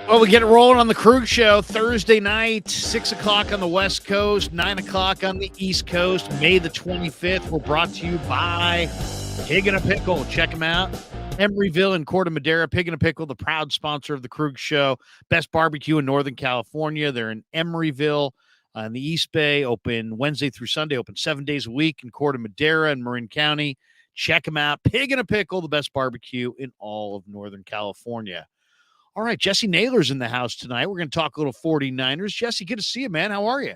Well, we get it rolling on the Krueg Show Thursday night, 6 o'clock on the West Coast, 9 o'clock on the East Coast, May the 25th. We're brought to you by Pig and a Pickle. Check them out. Emeryville and Corte Madera. Pig and a Pickle, the proud sponsor of the Krueg Show. Best barbecue in Northern California. They're in Emeryville in the East Bay, open Wednesday through Sunday, open 7 days a week in Corte Madera and Marin County. Check them out. Pig and a Pickle, the best barbecue in all of Northern California. All right, Jessie Naylor's in the house tonight. We're going to talk a little 49ers. Jessie, good to see you, man. How are you?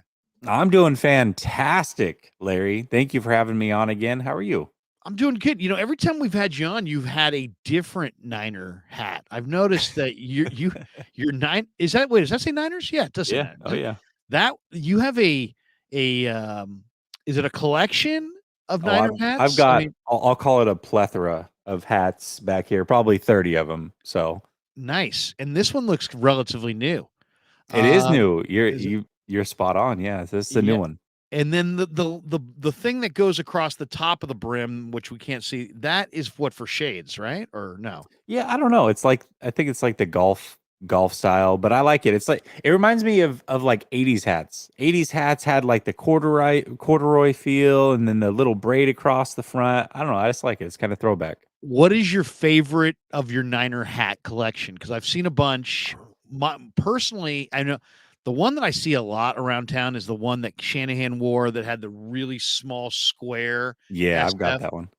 I'm doing fantastic, Larry. Thank you for having me on again. How are you? I'm doing good. You know, every time we've had you on, you've had a different Niner hat. I've noticed that you're nine. Is that does that say Niners? Yeah, it does say Niners. Oh yeah. That you have is it a collection of Niner hats? I've got I'll call it a plethora of hats back here, probably 30 of them. So nice. And this one looks relatively new. It is new. You're spot on. Yeah, this is a new one. And then the thing that goes across the top of the brim, which we can't see, that is what for shades, right? Or no? Yeah, I don't know. It's like I think it's like the golf style, but I like it. It's like it reminds me of like 80s hats. 80s hats had like the corduroy feel and then the little braid across the front. I don't know. I just like it. It's kind of throwback. What is your favorite of your Niner hat collection? Because I've seen a bunch. Personally, I know the one that I see a lot around town is the one that Shanahan wore that had the really small square. Yeah, I've got that one.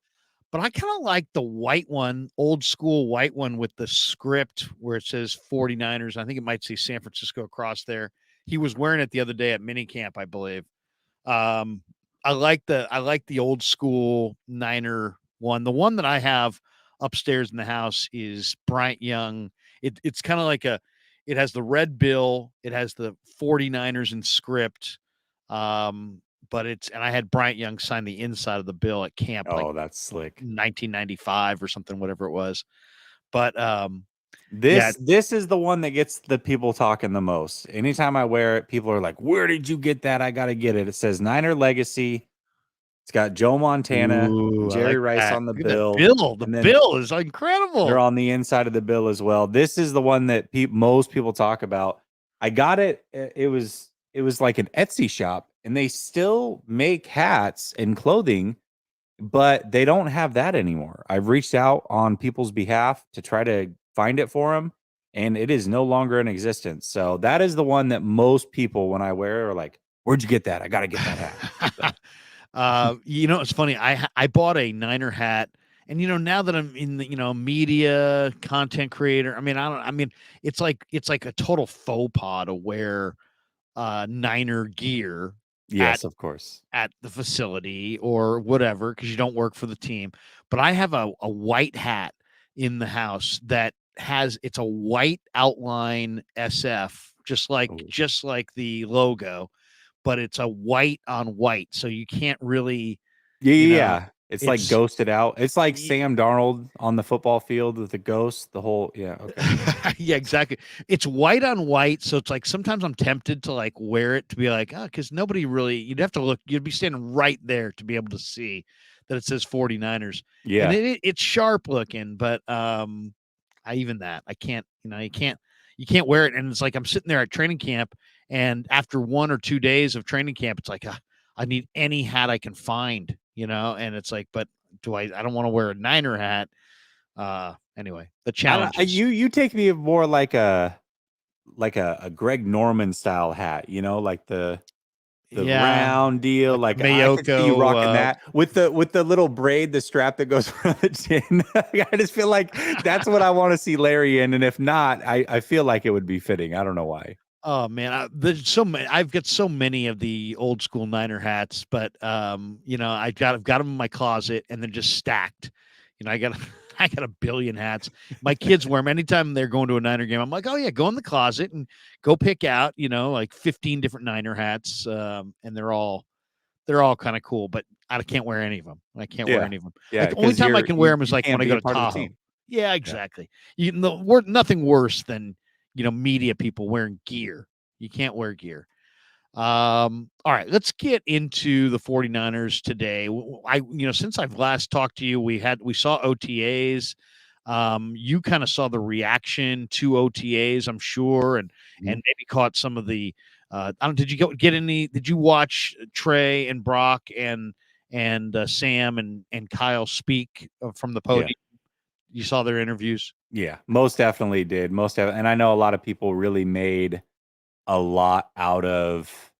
But I kind of like the white one, old school white one with the script where it says 49ers. I think it might say San Francisco across there. He was wearing it the other day at minicamp, I believe. I like the old school Niner one. The one that I have upstairs in the house is Bryant Young. It's kind of like it has the red bill. It has the 49ers in script. But I had Bryant Young sign the inside of the bill at camp. Oh, that's slick. 1995 or something, whatever it was. But this is the one that gets the people talking the most. Anytime I wear it, people are like, "Where did you get that? I got to get it." It says Niner Legacy. It's got Joe Montana, Jerry Rice on the bill. The bill is incredible. They're on the inside of the bill as well. This is the one that most people talk about. I got it. It was like an Etsy shop, and they still make hats and clothing, but they don't have that anymore. I've reached out on people's behalf to try to find it for them, and it is no longer in existence. So that is the one that most people, when I wear, are like, "Where'd you get that? I got to get that hat." So. It's funny. I bought a Niner hat, and now that I'm in the media content creator, it's like a total faux pas to wear Niner gear. Yes, of course, at the facility or whatever, because you don't work for the team. But I have a white hat in the house that it's a white outline SF, just like the logo. But it's a white on white, so you can't really. Yeah. It's like ghosted out. It's like Sam Darnold on the football field with the ghost. The whole okay. Yeah, exactly. It's white on white, so it's like sometimes I'm tempted to like wear it to be like, because nobody really. You'd have to look. You'd be standing right there to be able to see that it says 49ers. Yeah, and it's sharp looking, but I can't. You can't wear it, and it's like I'm sitting there at training camp. And after 1 or 2 days of training camp, it's like, I need any hat I can find, and it's like, but I don't want to wear a Niner hat. Anyway, the challenge. You take me more like a Greg Norman style hat, like the round deal, like Mayoko, I could see you rocking that with the little braid, the strap that goes around the chin. I just feel like that's what I want to see Larry in, and if not, I feel like it would be fitting. I don't know why. Oh man, there's so many. I've got so many of the old school Niner hats, but I've got them in my closet and they're just stacked. I got a billion hats. My kids wear them anytime they're going to a Niner game. I'm like, oh yeah, go in the closet and go pick out, like 15 different Niner hats, and they're all kind of cool. But I can't wear any of them. I can't wear any of them. Yeah, like, the only time I can wear them is like when I go to Tahoe. Yeah, exactly. Yeah. Nothing worse than media people wearing gear. You can't wear gear. All right, let's get into the 49ers today. Since I've last talked to you, we saw OTAs. You kind of saw the reaction to OTAs, I'm sure, and maybe caught some of the. I don't. Did you get any? Did you watch Trey and Brock and Sam and Kyle speak from the podium? You saw their interviews? Yeah, most definitely did. And I know a lot of people really made a lot out of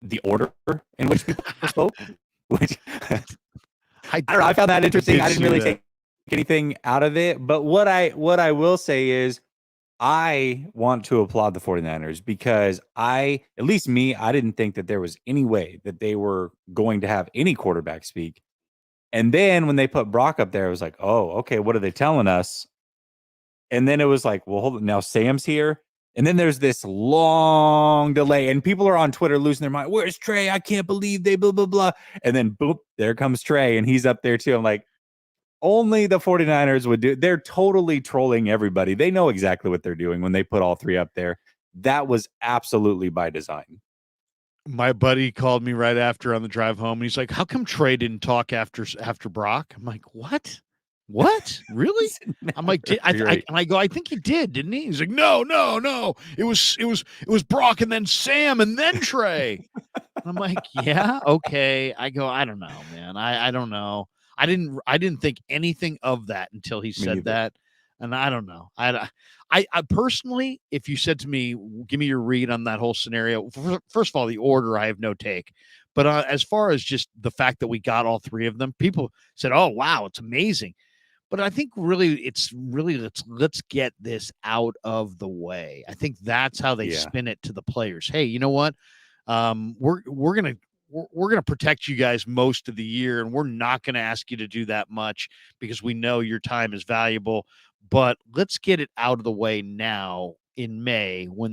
the order in which people spoke, which I don't know. I found that interesting. I didn't really take anything out of it, but what I will say is I want to applaud the 49ers because at least me, I didn't think that there was any way that they were going to have any quarterback speak. And then when they put Brock up there, I was like, oh, okay, what are they telling us? And then it was like, well, hold on, now Sam's here. And then there's this long delay, and people are on Twitter losing their mind. Where's Trey? I can't believe they blah, blah, blah. And then boop, there comes Trey, and he's up there too. I'm like, only the 49ers would do. They're totally trolling everybody. They know exactly what they're doing when they put all three up there. That was absolutely by design. My buddy called me right after on the drive home, and he's like, "How come Trey didn't talk after Brock?" I'm like, "What? What? Really?" I'm like, I go, "I think he did, didn't he?" He's like, "No. It was Brock and then Sam and then Trey." I'm like, "Yeah, okay." I go, "I don't know, man. I don't know. I didn't think anything of that until he said that." And I don't know. I personally, if you said to me, give me your read on that whole scenario, first of all, the order, I have no take. But as far as just the fact that we got all three of them, people said, oh, wow, it's amazing. But I think it's really let's get this out of the way. I think that's how they spin it to the players. Hey, you know what? We're gonna protect you guys most of the year, and we're not gonna ask you to do that much because we know your time is valuable. But let's get it out of the way now in May when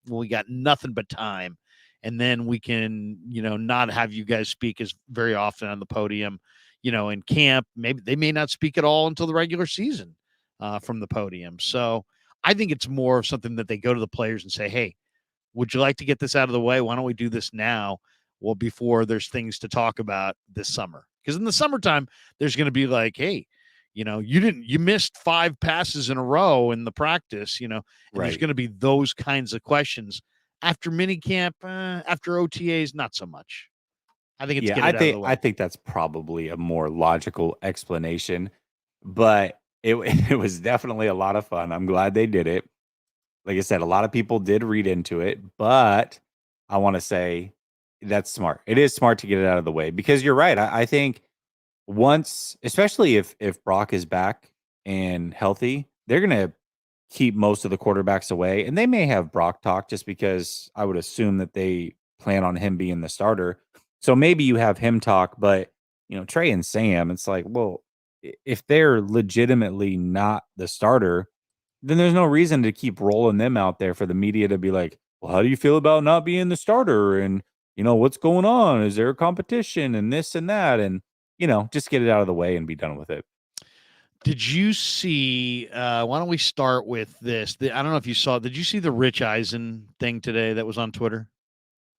we got nothing but time, and then we can not have you guys speak as very often on the podium. In camp, maybe they may not speak at all until the regular season from the podium. So I think it's more of something that they go to the players and say, hey, would you like to get this out of the way? Why don't we do this now? Well, before there's things to talk about this summer. Because in the summertime, there's going to be like, hey, you missed 5 passes in a row in the practice, and there's going to be those kinds of questions. After minicamp, after OTAs, not so much. I think it's I think that's probably a more logical explanation, but it was definitely a lot of fun. I'm glad they did it. Like I said, a lot of people did read into it, but I want to say that's smart. It is smart to get it out of the way because you're right. I think once, especially if Brock is back and healthy, they're going to keep most of the quarterbacks away, and they may have Brock talk just because I would assume that they plan on him being the starter. So maybe you have him talk, but Trey and Sam, it's like, well, if they're legitimately not the starter, then there's no reason to keep rolling them out there for the media to be like, well, how do you feel about not being the starter? And, what's going on? Is there a competition and this and that? And, just get it out of the way and be done with it. Did you see, why don't we start with this? I don't know if you saw, did you see the Rich Eisen thing today that was on Twitter?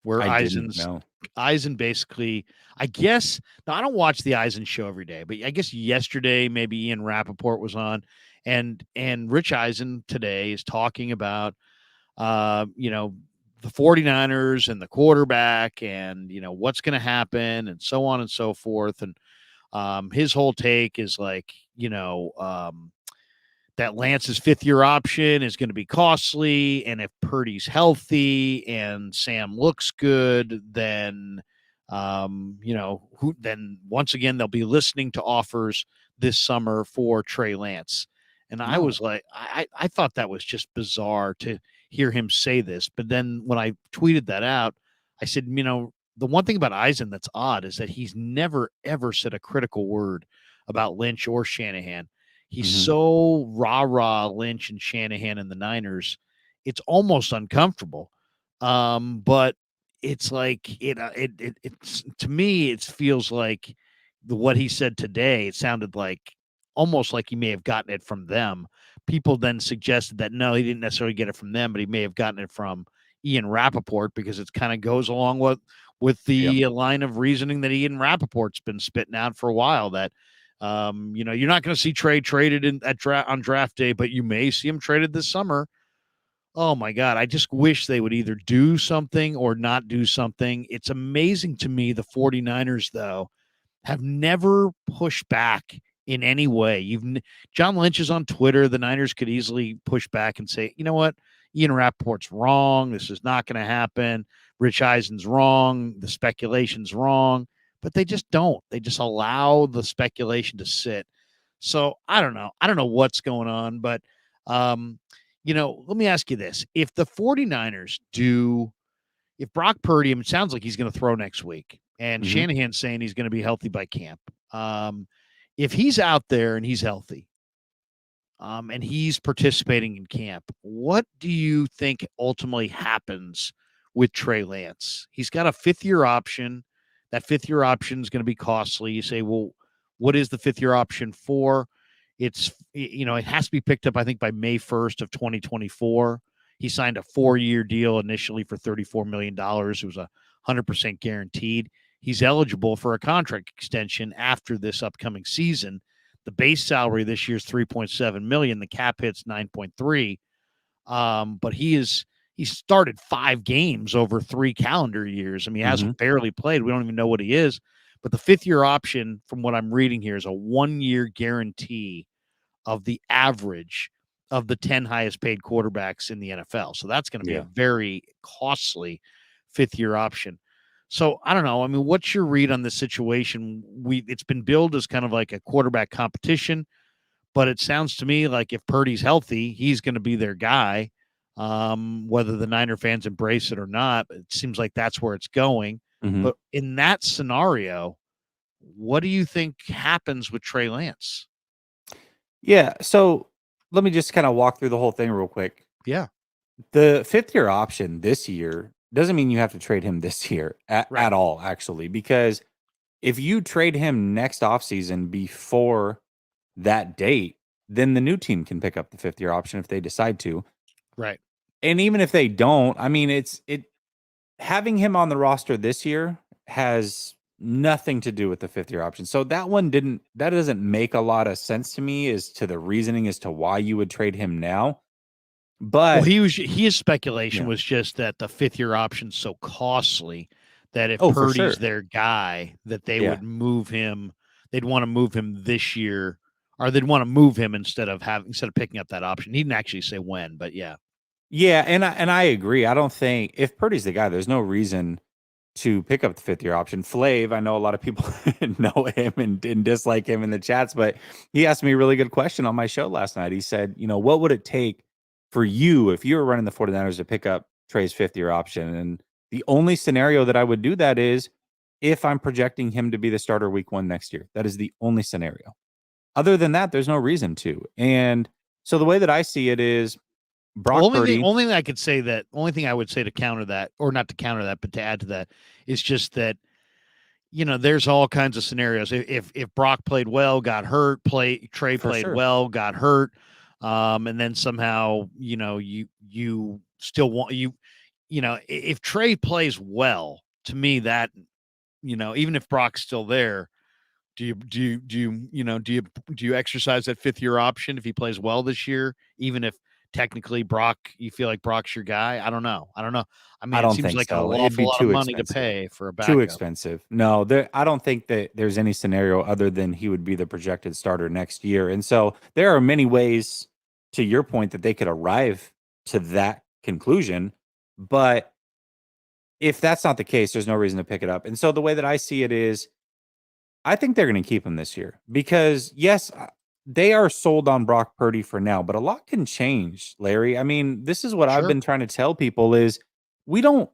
Where Eisen basically, I guess, now I don't watch the Eisen show every day, but I guess yesterday maybe Ian Rappaport was on, and Rich Eisen today is talking about, the 49ers and the quarterback and, what's going to happen and so on and so forth. And his whole take is like, that Lance's 5th-year option is going to be costly. And if Purdy's healthy and Sam looks good, then, then once again, they'll be listening to offers this summer for Trey Lance. And I was like, I thought that was just bizarre to hear him say this. But then when I tweeted that out, I said, the one thing about Eisen that's odd is that he's never, ever said a critical word about Lynch or Shanahan. He's so rah-rah Lynch and Shanahan and the Niners. It's almost uncomfortable. But it's like it's to me, it feels like what he said today, it sounded like almost like he may have gotten it from them. People then suggested that no, he didn't necessarily get it from them, but he may have gotten it from Ian Rappaport because it kind of goes along with the line of reasoning that Ian Rappaport's been spitting out for a while, that You're not going to see Trey traded on draft day, but you may see him traded this summer. Oh my God. I just wish they would either do something or not do something. It's amazing to me. The 49ers, though, have never pushed back in any way. John Lynch is on Twitter. The Niners could easily push back and say, you know what? Ian Rappaport's wrong. This is not going to happen. Rich Eisen's wrong. The speculation's wrong. But they just don't. They just allow the speculation to sit. So I don't know. I don't know what's going on, but let me ask you this. If the 49ers if Brock Purdy, it sounds like he's going to throw next week, and Shanahan's saying he's going to be healthy by camp. If he's out there and he's healthy, and he's participating in camp, what do you think ultimately happens with Trey Lance? He's got a 5th-year option. That 5th-year option is going to be costly. You say, well, what is the 5th-year option for? It has to be picked up, I think, by May 1st of 2024. He signed a 4-year deal initially for $34 million. It was 100% guaranteed. He's eligible for a contract extension after this upcoming season. The base salary this year is $3.7 million. The cap hit's $9.3. But he started 5 games over 3 calendar years. I mean, he hasn't barely played. We don't even know what he is. But the 5th-year option, from what I'm reading here, is a 1-year guarantee of the average of the 10 highest paid quarterbacks in the NFL. So that's going to be a very costly 5th-year option. So I don't know. I mean, what's your read on this situation? It's been billed as kind of like a quarterback competition, but it sounds to me like if Purdy's healthy, he's going to be their guy. Whether the Niner fans embrace it or not, it seems like that's where it's going. But in that scenario, what do you think happens with Trey Lance? Yeah. So let me just kind of walk through the whole thing real quick. Yeah. The 5th-year option this year doesn't mean you have to trade him this year at all, actually, because if you trade him next offseason before that date, then the new team can pick up the 5th-year option if they decide to. Right. And even if they don't, I mean, having him on the roster this year has nothing to do with the 5th-year option. So that doesn't make a lot of sense to me as to the reasoning as to why you would trade him now. But his speculation was just that the 5th-year option's so costly that if Purdy's their guy, that they would move him. They'd want to move him this year, or they'd want to move him instead of picking up that option. He didn't actually say when, but yeah. Yeah, and I agree. I don't think if Purdy's the guy, there's no reason to pick up the 5th-year option. Flav, I know a lot of people know him and dislike him in the chats, but he asked me a really good question on my show last night. He said, what would it take for you if you were running the 49ers to pick up Trey's 5th-year option? And the only scenario that I would do that is if I'm projecting him to be the starter week 1 next year. That is the only scenario. Other than that, there's no reason to. And so the way that I see it is Purdy. Only thing I would say to counter that, or not to counter that, but to add to that, is just that, there's all kinds of scenarios. If Brock played well, got hurt, Trey played well, got hurt, and then somehow, you still want if Trey plays well, to me that, even if Brock's still there, do you exercise that 5th-year option if he plays well this year, even if technically you feel like Brock's your guy? I don't know. I mean, it seems like an awful lot of money to pay for a backup. Too expensive. No, I don't think that there's any scenario other than he would be the projected starter next year. And so there are many ways, to your point, that they could arrive to that conclusion. But if that's not the case, there's no reason to pick it up. And so the way that I see it is, I think they're going to keep him this year because, yes, they are sold on Brock Purdy for now, but a lot can change, Larry. I mean, this is what I've been trying to tell people is we don't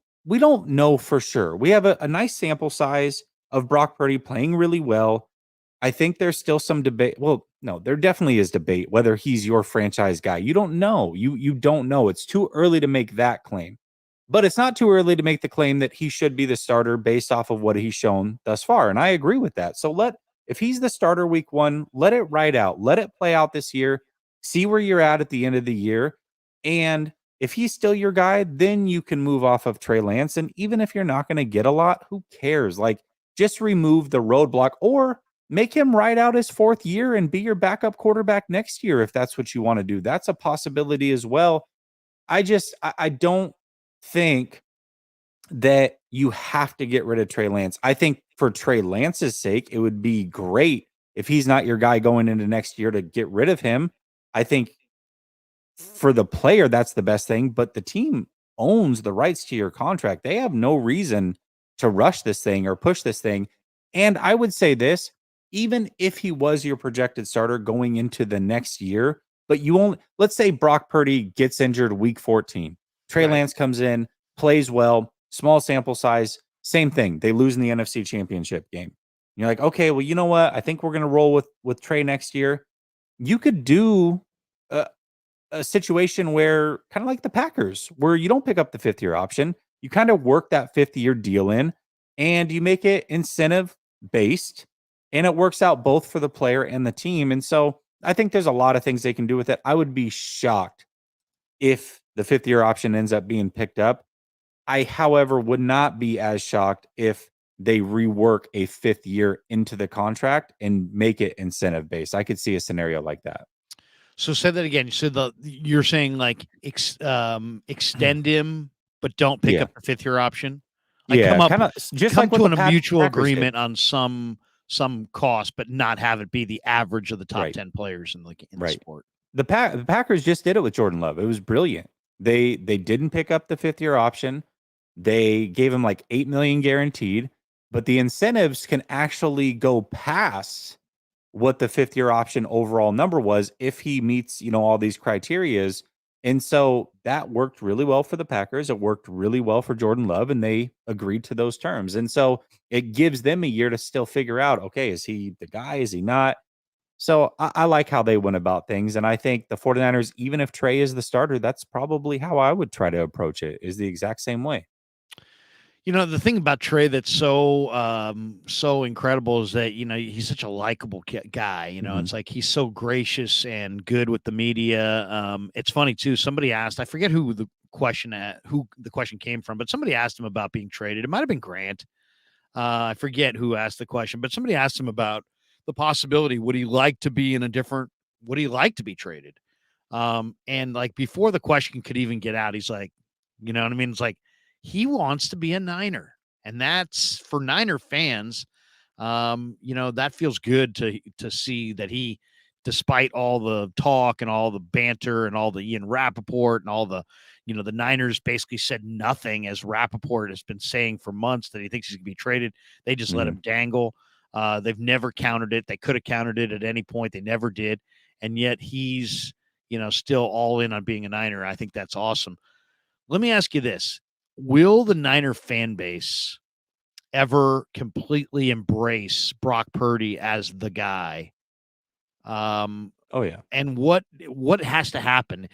know for sure. We have a nice sample size of Brock Purdy playing really well. I think there's still some debate. Well, no, there definitely is debate whether he's your franchise guy. You don't know. You don't know. It's too early to make that claim. But it's not too early to make the claim that he should be the starter based off of what he's shown thus far. And I agree with that. So if he's the starter week 1, let it ride out. Let it play out this year. See where you're at the end of the year. And if he's still your guy, then you can move off of Trey Lance. And even if you're not going to get a lot, who cares? Like, just remove the roadblock. Or make him ride out his 4th year and be your backup quarterback next year if that's what you want to do. That's a possibility as well. I don't think that you have to get rid of Trey Lance. I think for Trey Lance's sake, it would be great if he's not your guy going into next year to get rid of him. I think for the player, that's the best thing, but the team owns the rights to your contract. They have no reason to rush this thing or push this thing. And I would say this, even if he was your projected starter going into the next year, but let's say Brock Purdy gets injured week 14. Trey Lance comes in, plays well, small sample size, same thing. They lose in the NFC Championship game. You're like, okay, well, you know what? I think we're going to roll with Trey next year. You could do a situation where kind of like the Packers, where you don't pick up the 5th-year option. You kind of work that 5th-year deal in and you make it incentive based, and it works out both for the player and the team. And so I think there's a lot of things they can do with it. I would be shocked if the 5th-year option ends up being picked up. I, however, would not be as shocked if they rework a 5th year into the contract and make it incentive based. I could see a scenario like that. So say that again. So you're saying like extend him, but don't pick up the 5th-year option. Like come to a mutual agreement on some cost, but not have it be the average of the top 10 players in the sport. The Packers just did it with Jordan Love. It was brilliant. They didn't pick up the 5th-year option. They gave him like $8 million guaranteed, but the incentives can actually go past what the 5th-year option overall number was if he meets, all these criterias. And so that worked really well for the Packers. It worked really well for Jordan Love, and they agreed to those terms. And so it gives them a year to still figure out, okay, is he the guy? Is he not? So I like how they went about things. And I think the 49ers, even if Trey is the starter, that's probably how I would try to approach it, is the exact same way. The thing about Trey that's so incredible is that, he's such a likable guy. It's like he's so gracious and good with the media. It's funny, too. Somebody asked, I forget who the question came from, but somebody asked him about being traded. It might have been Grant. I forget who asked the question, but somebody asked him about the possibility. Would he like to be traded? And like before the question could even get out, he's like, you know what I mean? It's like, he wants to be a Niner, and that's for Niner fans. That feels good to see that he, despite all the talk and all the banter and all the Ian Rappaport and all the, the Niners basically said nothing, as Rappaport has been saying for months that he thinks he's going to be traded. They just let him dangle. They've never countered it. They could have countered it at any point. They never did. And yet he's, still all in on being a Niner. I think that's awesome. Let me ask you this. Will the Niner fan base ever completely embrace Brock Purdy as the guy? Oh yeah. And what has to happen?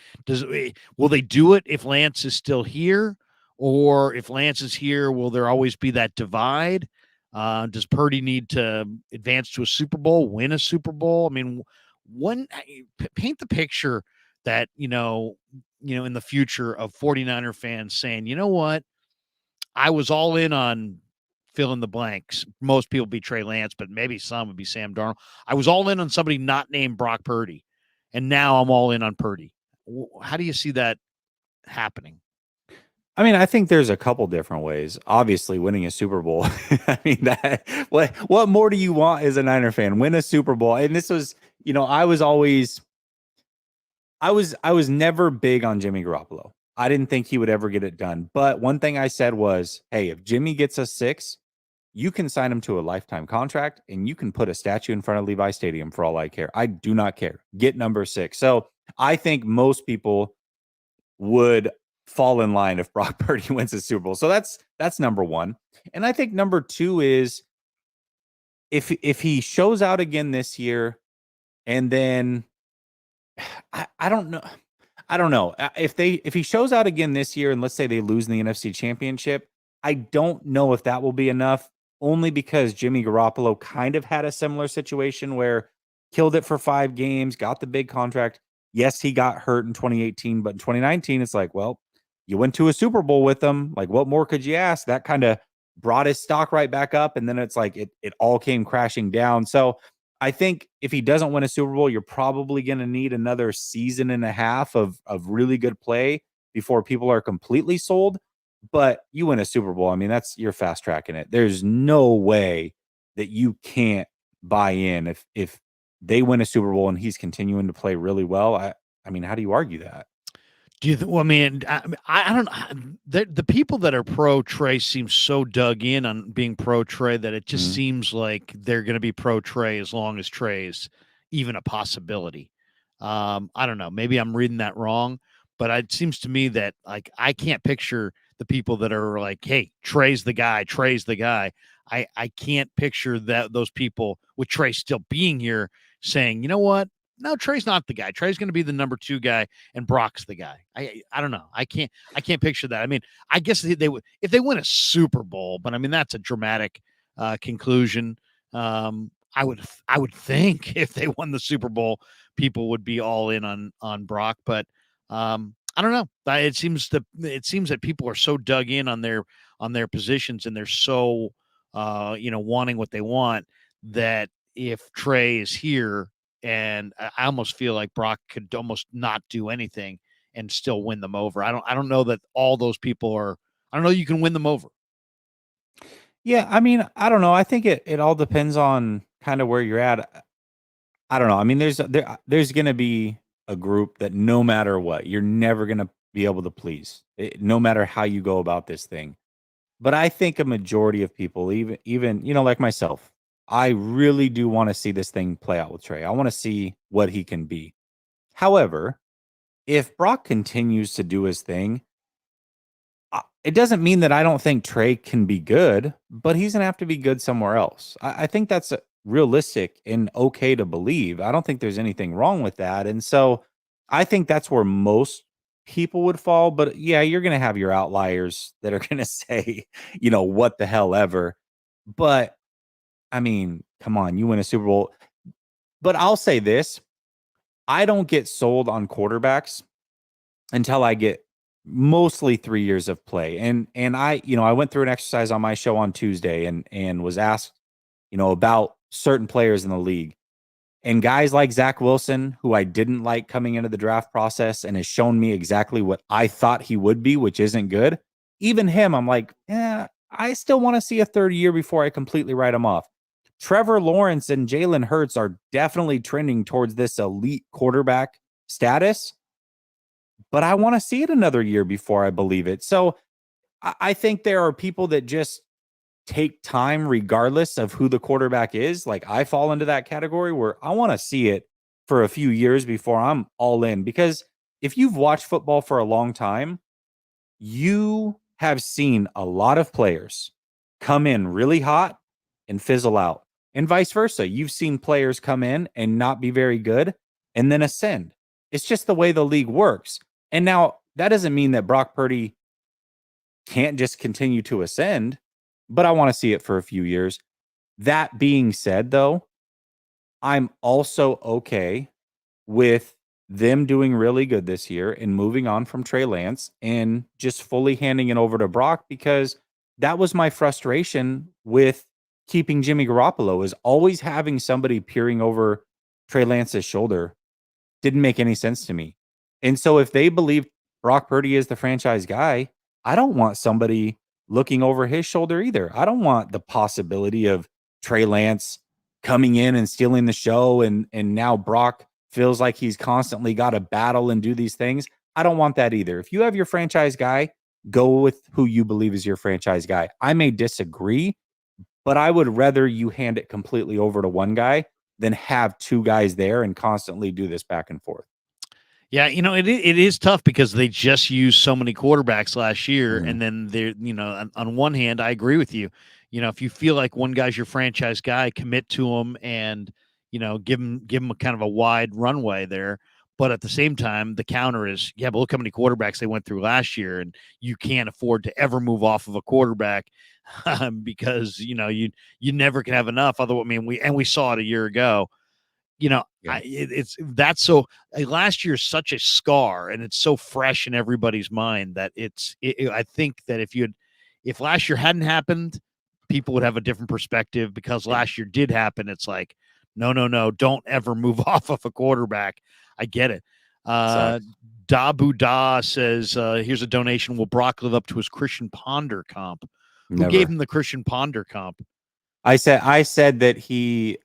Will they do it if Lance is still here, or if Lance is here, will there always be that divide? Does Purdy need to advance to a Super Bowl, win a Super Bowl? I mean, paint the picture that, in the future of 49er fans saying, you know what, I was all in on fill in the blanks. Most people be Trey Lance, but maybe some would be Sam Darnold. I was all in on somebody not named Brock Purdy, and now I'm all in on Purdy. How do you see that happening? I mean, I think there's a couple different ways. Obviously, winning a Super Bowl. I mean, what more do you want as a Niner fan? Win a Super Bowl. And this was, I was never big on Jimmy Garoppolo. I didn't think he would ever get it done. But one thing I said was, hey, if Jimmy gets us 6, you can sign him to a lifetime contract and you can put a statue in front of Levi Stadium for all I care. I do not care. Get number 6. So I think most people would fall in line if Brock Purdy wins the Super Bowl. So that's number 1. And I think number 2 is if he shows out again this year, and then I don't know. I don't know if he shows out again this year, and let's say they lose in the NFC Championship, I don't know if that will be enough, only because Jimmy Garoppolo kind of had a similar situation where killed it for 5 games, got the big contract. Yes, he got hurt in 2018, but in 2019, it's like, well, you went to a Super Bowl with them. Like, what more could you ask? That kind of brought his stock right back up, and then it's like it all came crashing down. So I think if he doesn't win a Super Bowl, you're probably going to need another season and a half of really good play before people are completely sold. But you win a Super Bowl, I mean, you're fast tracking it. There's no way that you can't buy in if they win a Super Bowl and he's continuing to play really well. I mean, how do you argue that? Do you? Well, I mean, I don't. The people that are pro Trey seem so dug in on being pro Trey that it just seems like they're going to be pro Trey as long as Trey is even a possibility. I don't know. Maybe I'm reading that wrong, but it seems to me that like I can't picture the people that are like, "Hey, Trey's the guy. Trey's the guy." I can't picture those people with Trey still being here saying, "You know what? No, Trey's not the guy. Trey's going to be the number 2 guy, and Brock's the guy." I don't know. I can't picture that. I mean, I guess they would if they win a Super Bowl, but I mean that's a dramatic conclusion. I would think if they won the Super Bowl, people would be all in on Brock, but I don't know. It seems that people are so dug in on their positions, and they're so wanting what they want, that if Trey is here, and I almost feel like Brock could almost not do anything and still win them over. I don't know that all those people are. I don't know you can win them over. Yeah, I mean, I don't know. I think it all depends on kind of where you're at. I don't know. I mean, there's going to be a group that no matter what, you're never going to be able to please, no matter how you go about this thing. But I think a majority of people, even like myself, I really do want to see this thing play out with Trey. I want to see what he can be. However, if Brock continues to do his thing, it doesn't mean that I don't think Trey can be good, but he's going to have to be good somewhere else. I think that's realistic and okay to believe. I don't think there's anything wrong with that. And so I think that's where most people would fall. But yeah, you're going to have your outliers that are going to say, what the hell ever. But I mean, come on, you win a Super Bowl. But I'll say this, I don't get sold on quarterbacks until I get mostly 3 years of play. And I went through an exercise on my show on Tuesday and was asked, about certain players in the league. And guys like Zach Wilson, who I didn't like coming into the draft process and has shown me exactly what I thought he would be, which isn't good. Even him, I'm like, I still want to see a third year before I completely write him off. Trevor Lawrence and Jalen Hurts are definitely trending towards this elite quarterback status, but I want to see it another year before I believe it. So I think there are people that just take time regardless of who the quarterback is. Like I fall into that category where I want to see it for a few years before I'm all in. Because if you've watched football for a long time, you have seen a lot of players come in really hot and fizzle out. And vice versa. You've seen players come in and not be very good and then ascend. It's just the way the league works. And now that doesn't mean that Brock Purdy can't just continue to ascend, but I want to see it for a few years. That being said, though, I'm also okay with them doing really good this year and moving on from Trey Lance and just fully handing it over to Brock, because that was my frustration with keeping Jimmy Garoppolo, is always having somebody peering over Trey Lance's shoulder. Didn't make any sense to me. And so if they believe Brock Purdy is the franchise guy, I don't want somebody looking over his shoulder either. I don't want the possibility of Trey Lance coming in and stealing the show, and now Brock feels like he's constantly got to battle and do these things. I don't want that either. If you have your franchise guy, go with who you believe is your franchise guy. I may disagree, but I would rather you hand it completely over to one guy than have two guys there and constantly do this back and forth. Yeah, it is tough because they just used so many quarterbacks last year, and then they're, on one hand, I agree with you. If you feel like one guy's your franchise guy, commit to him and give him a kind of a wide runway there. But at the same time, the counter is, yeah, but look how many quarterbacks they went through last year, and you can't afford to ever move off of a quarterback because you never can have enough. Otherwise, I mean, we saw it a year ago. Yeah. That's so last year's such a scar, and it's so fresh in everybody's mind that I think that if if last year hadn't happened, people would have a different perspective because last year did happen. It's like, no, don't ever move off of a quarterback. I get it. Dabu Da says, here's a donation. Will Brock live up to his Christian Ponder comp? Who gave him the Christian Ponder comp? I said that he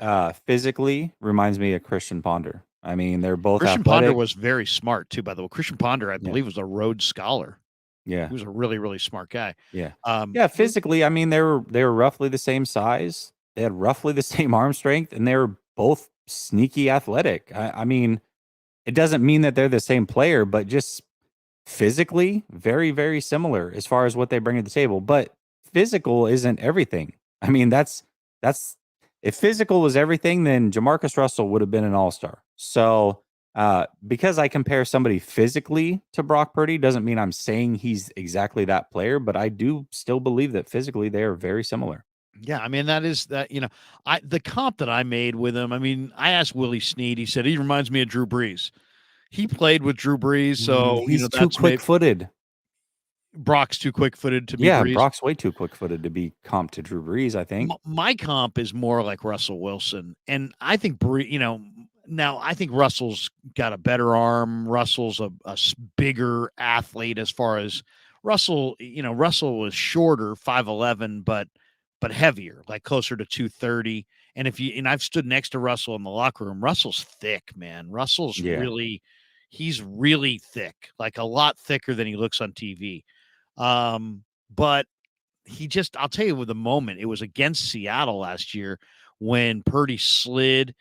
physically reminds me of Christian Ponder. I mean, they're both Christian athletic. Ponder was very smart too, by the way. Christian Ponder, I believe, was a Rhodes Scholar. Yeah. He was a really, really smart guy. Yeah. Physically, I mean, they were roughly the same size. They had roughly the same arm strength, and they were both sneaky athletic. I mean, it doesn't mean that they're the same player, but just physically, very, very similar as far as what they bring to the table. But physical isn't everything. I mean, that's if physical was everything, then Jamarcus Russell would have been an all-star. So because I compare somebody physically to Brock Purdy doesn't mean I'm saying he's exactly that player, but I do still believe that physically they are very similar. Yeah, I mean, the comp that I made with him, I mean, I asked Willie Snead, he said he reminds me of Drew Brees. He played with Drew Brees, so he's too quick-footed. Brock's too quick-footed to be Brees. Brock's way too quick-footed to be comp to Drew Brees, I think. My comp is more like Russell Wilson, and I think now I think Russell's got a better arm. Russell's a bigger athlete as far as Russell. Russell was shorter, 5'11", but heavier, like closer to 230. And I've stood next to Russell in the locker room. Russell's thick, man. Russell's he's really thick, like a lot thicker than he looks on TV. But I'll tell you with the moment, it was against Seattle last year when Purdy slid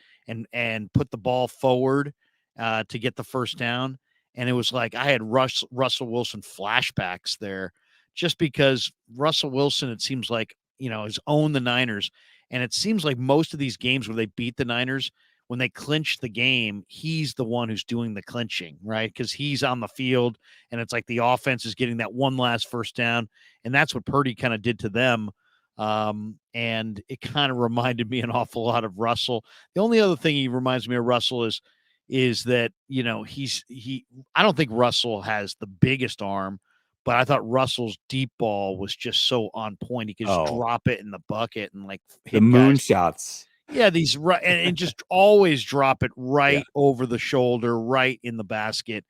and put the ball forward to get the first down. And it was like I had Russell Wilson flashbacks there just because Russell Wilson, it seems like, has owned the Niners. And it seems like most of these games where they beat the Niners, when they clinch the game, he's the one who's doing the clinching, right? Because he's on the field, and it's like the offense is getting that one last first down, and that's what Purdy kind of did to them. And it kind of reminded me an awful lot of Russell. The only other thing he reminds me of Russell is that I don't think Russell has the biggest arm, but I thought Russell's deep ball was just so on point. He could just drop it in the bucket and like hit the moon shots. Yeah, these and just always drop it right over the shoulder, right in the basket.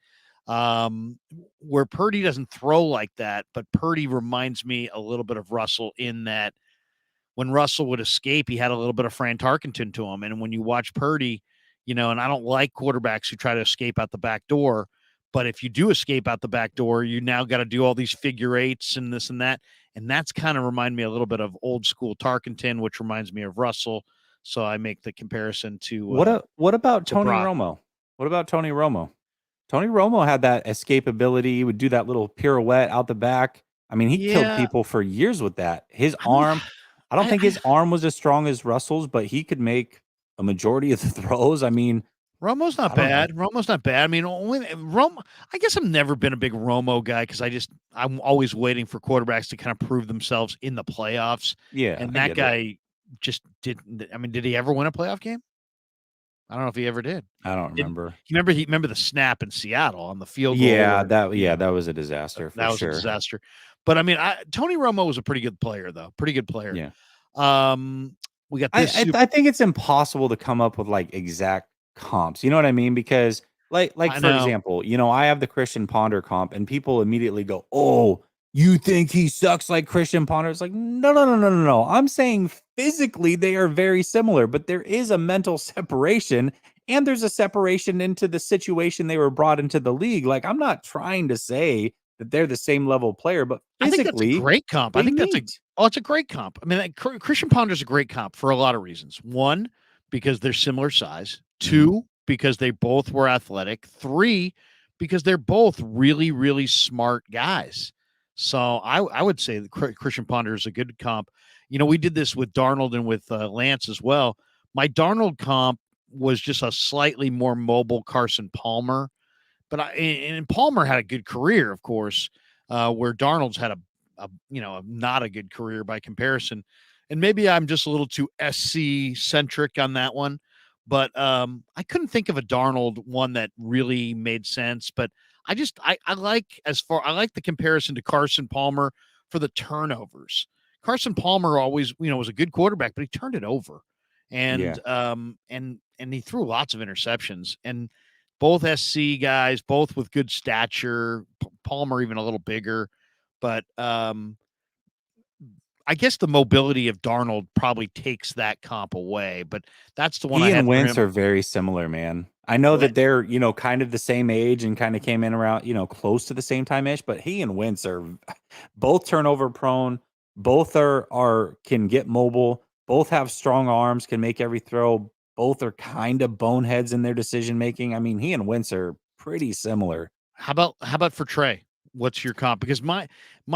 Where Purdy doesn't throw like that, but Purdy reminds me a little bit of Russell in that when Russell would escape, he had a little bit of Fran Tarkenton to him. And when you watch Purdy, and I don't like quarterbacks who try to escape out the back door, but if you do escape out the back door, you now got to do all these figure eights and this and that. And that's kind of remind me a little bit of old school Tarkenton, which reminds me of Russell. So I make the comparison to what about Tony Brock. Romo? What about Tony Romo? Tony Romo had that escapability. He would do that little pirouette out the back. I mean, he killed people for years with that. His arm, I don't think his arm was as strong as Russell's, but he could make a majority of the throws. I mean, Romo's not bad. Romo's not bad. I mean, Romo. I guess I've never been a big Romo guy because I'm always waiting for quarterbacks to kind of prove themselves in the playoffs. Yeah, and that guy just didn't. I mean, did he ever win a playoff game? I don't know if he ever did. I don't remember. He remember the snap in Seattle on the field goal. Yeah, that was a disaster. That was a disaster. But I mean, Tony Romo was a pretty good player, though. Pretty good player. Yeah. We got this. I think it's impossible to come up with like exact comps. You know what I mean? Because like for example, I have the Christian Ponder comp, and people immediately go, "Oh, you think he sucks like Christian Ponder?" It's like, no. I'm saying physically they are very similar, but there is a mental separation, and there's a separation into the situation they were brought into the league. Like, I'm not trying to say that they're the same level player, but physically, I think that's a great comp. I think it's a great comp. I mean, Christian Ponder's a great comp for a lot of reasons. One, because they're similar size. Two, because they both were athletic. Three, because they're both really, really smart guys. So I would say that Christian Ponder is a good comp. We did this with Darnold and with Lance as well. My Darnold comp was just a slightly more mobile Carson Palmer, but and Palmer had a good career, of course, where Darnold's had a not a good career by comparison. And maybe I'm just a little too SC centric on that one, but I couldn't think of a Darnold one that really made sense. But I like the comparison to Carson Palmer for the turnovers. Carson Palmer always, was a good quarterback, but he turned it over. And and he threw lots of interceptions. And both SC guys, both with good stature, Palmer even a little bigger, but I guess the mobility of Darnold probably takes that comp away, but that's the one I He had and for Wentz him. are very similar, man. I know that they're, kind of the same age and kind of came in around, close to the same time-ish, but he and Wentz are both turnover prone, both are can get mobile, both have strong arms, can make every throw, both are kind of boneheads in their decision making. I mean, he and Wentz are pretty similar. How about for Trey? What's your comp? Because my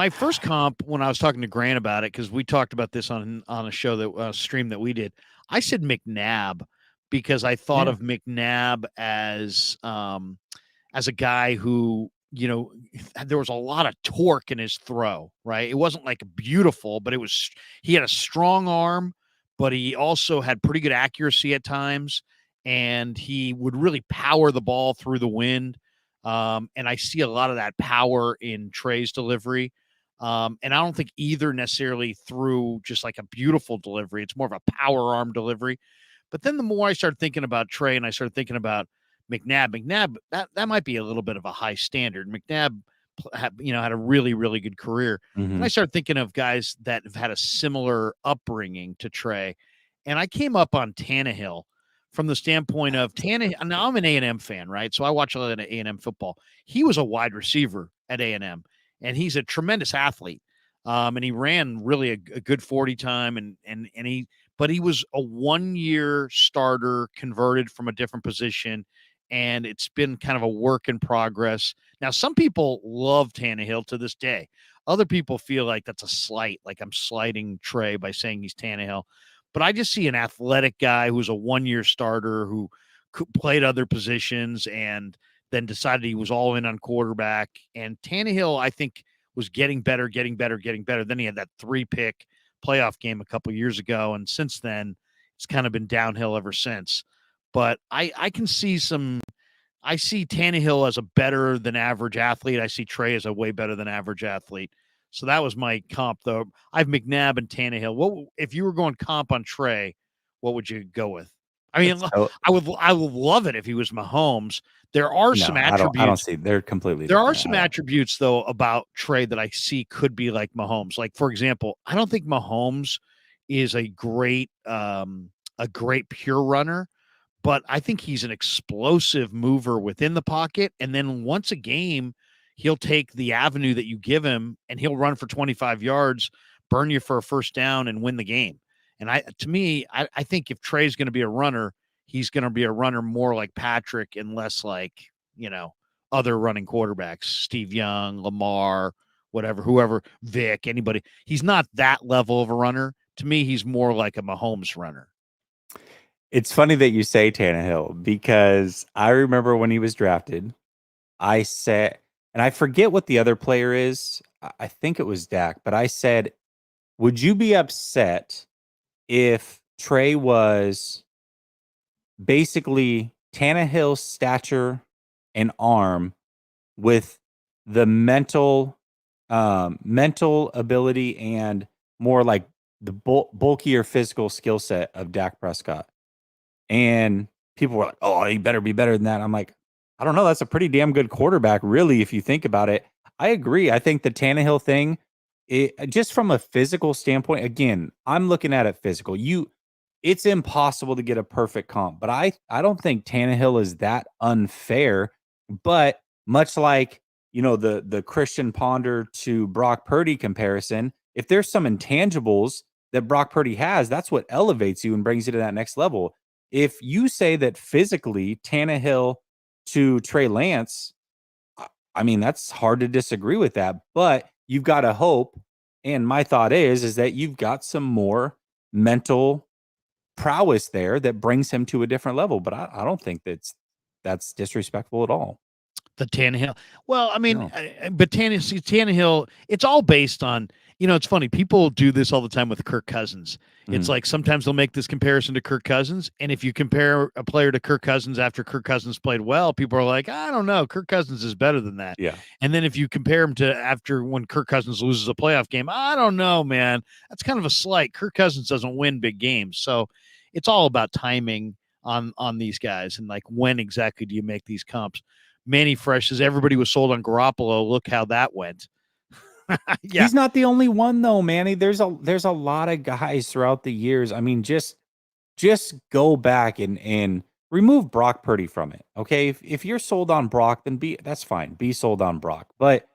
first comp, when I was talking to Grant about it, because we talked about this on a show that stream that we did, I said McNabb because I thought of McNabb as a guy who, there was a lot of torque in his throw, right? It wasn't like beautiful, but he had a strong arm, but he also had pretty good accuracy at times, and he would really power the ball through the wind. And I see a lot of that power in Trey's delivery. And I don't think either necessarily through just like a beautiful delivery. It's more of a power arm delivery. But then the more I started thinking about Trey and I started thinking about McNabb, that might be a little bit of a high standard. McNabb had a really, really good career. Mm-hmm. And I started thinking of guys that have had a similar upbringing to Trey. And I came up on Tannehill from the standpoint of Tannehill. Now I'm an A&M fan, right? So I watch a lot of A&M football. He was a wide receiver at A&M, and he's a tremendous athlete. And he ran really a good 40 time, but he was a 1-year starter converted from a different position, and it's been kind of a work in progress. Now, some people love Tannehill to this day. Other people feel like that's a slight, like I'm slighting Trey by saying he's Tannehill. But I just see an athletic guy who's a 1-year starter who played other positions and then decided he was all in on quarterback. And Tannehill, I think, was getting better. Then he had that 3-pick playoff game a couple years ago. And since then, it's kind of been downhill ever since. But I can see I see Tannehill as a better than average athlete. I see Trey as a way better than average athlete. So that was my comp, though. I have McNabb and Tannehill. What if you were going comp on Trey? What would you go with? I mean, I would love it if he was Mahomes. There are some attributes. I don't see. They're completely. There are some attributes though about Trey that I see could be like Mahomes. Like for example, I don't think Mahomes is a great pure runner, but I think he's an explosive mover within the pocket. And then once a game, he'll take the avenue that you give him and he'll run for 25 yards, burn you for a first down and win the game. And I think if Trey's going to be a runner, he's going to be a runner more like Patrick and less like, other running quarterbacks, Steve Young, Lamar, whoever, Vic, anybody. He's not that level of a runner. To me, he's more like a Mahomes runner. It's funny that you say Tannehill because I remember when he was drafted, I said, and I forget what the other player is. I think it was Dak, but I said, would you be upset if Trey was basically Tannehill's stature and arm with the mental ability and more like the bulkier physical skill set of Dak Prescott? And people were like, oh, he better be better than that. I'm like, I don't know. That's a pretty damn good quarterback, really, if you think about it. I agree. I think the Tannehill thing, just from a physical standpoint, again, I'm looking at it physical. It's impossible to get a perfect comp, but I don't think Tannehill is that unfair. But much like, the Christian Ponder to Brock Purdy comparison, if there's some intangibles that Brock Purdy has, that's what elevates you and brings you to that next level. If you say that physically Tannehill to Trey Lance, I mean, that's hard to disagree with that, but you've got to hope. And my thought is that you've got some more mental prowess there that brings him to a different level. But I don't think that's disrespectful at all. The Tannehill. Well, I mean, No. but Tannehill, it's all based on, It's funny. People do this all the time with Kirk Cousins. It's like sometimes they'll make this comparison to Kirk Cousins. And if you compare a player to Kirk Cousins after Kirk Cousins played well, people are like, I don't know. Kirk Cousins is better than that. Yeah. And then if you compare him to after when Kirk Cousins loses a playoff game, I don't know, man. That's kind of a slight. Kirk Cousins doesn't win big games. So it's all about timing on these guys and like when exactly do you make these comps. Manny Fresh says everybody was sold on Garoppolo. Look how that went. Yeah. He's not the only one though, Manny. There's a lot of guys throughout the years. I mean, just go back and remove Brock Purdy from it. Okay. If you're sold on Brock, then that's fine. Be sold on Brock. But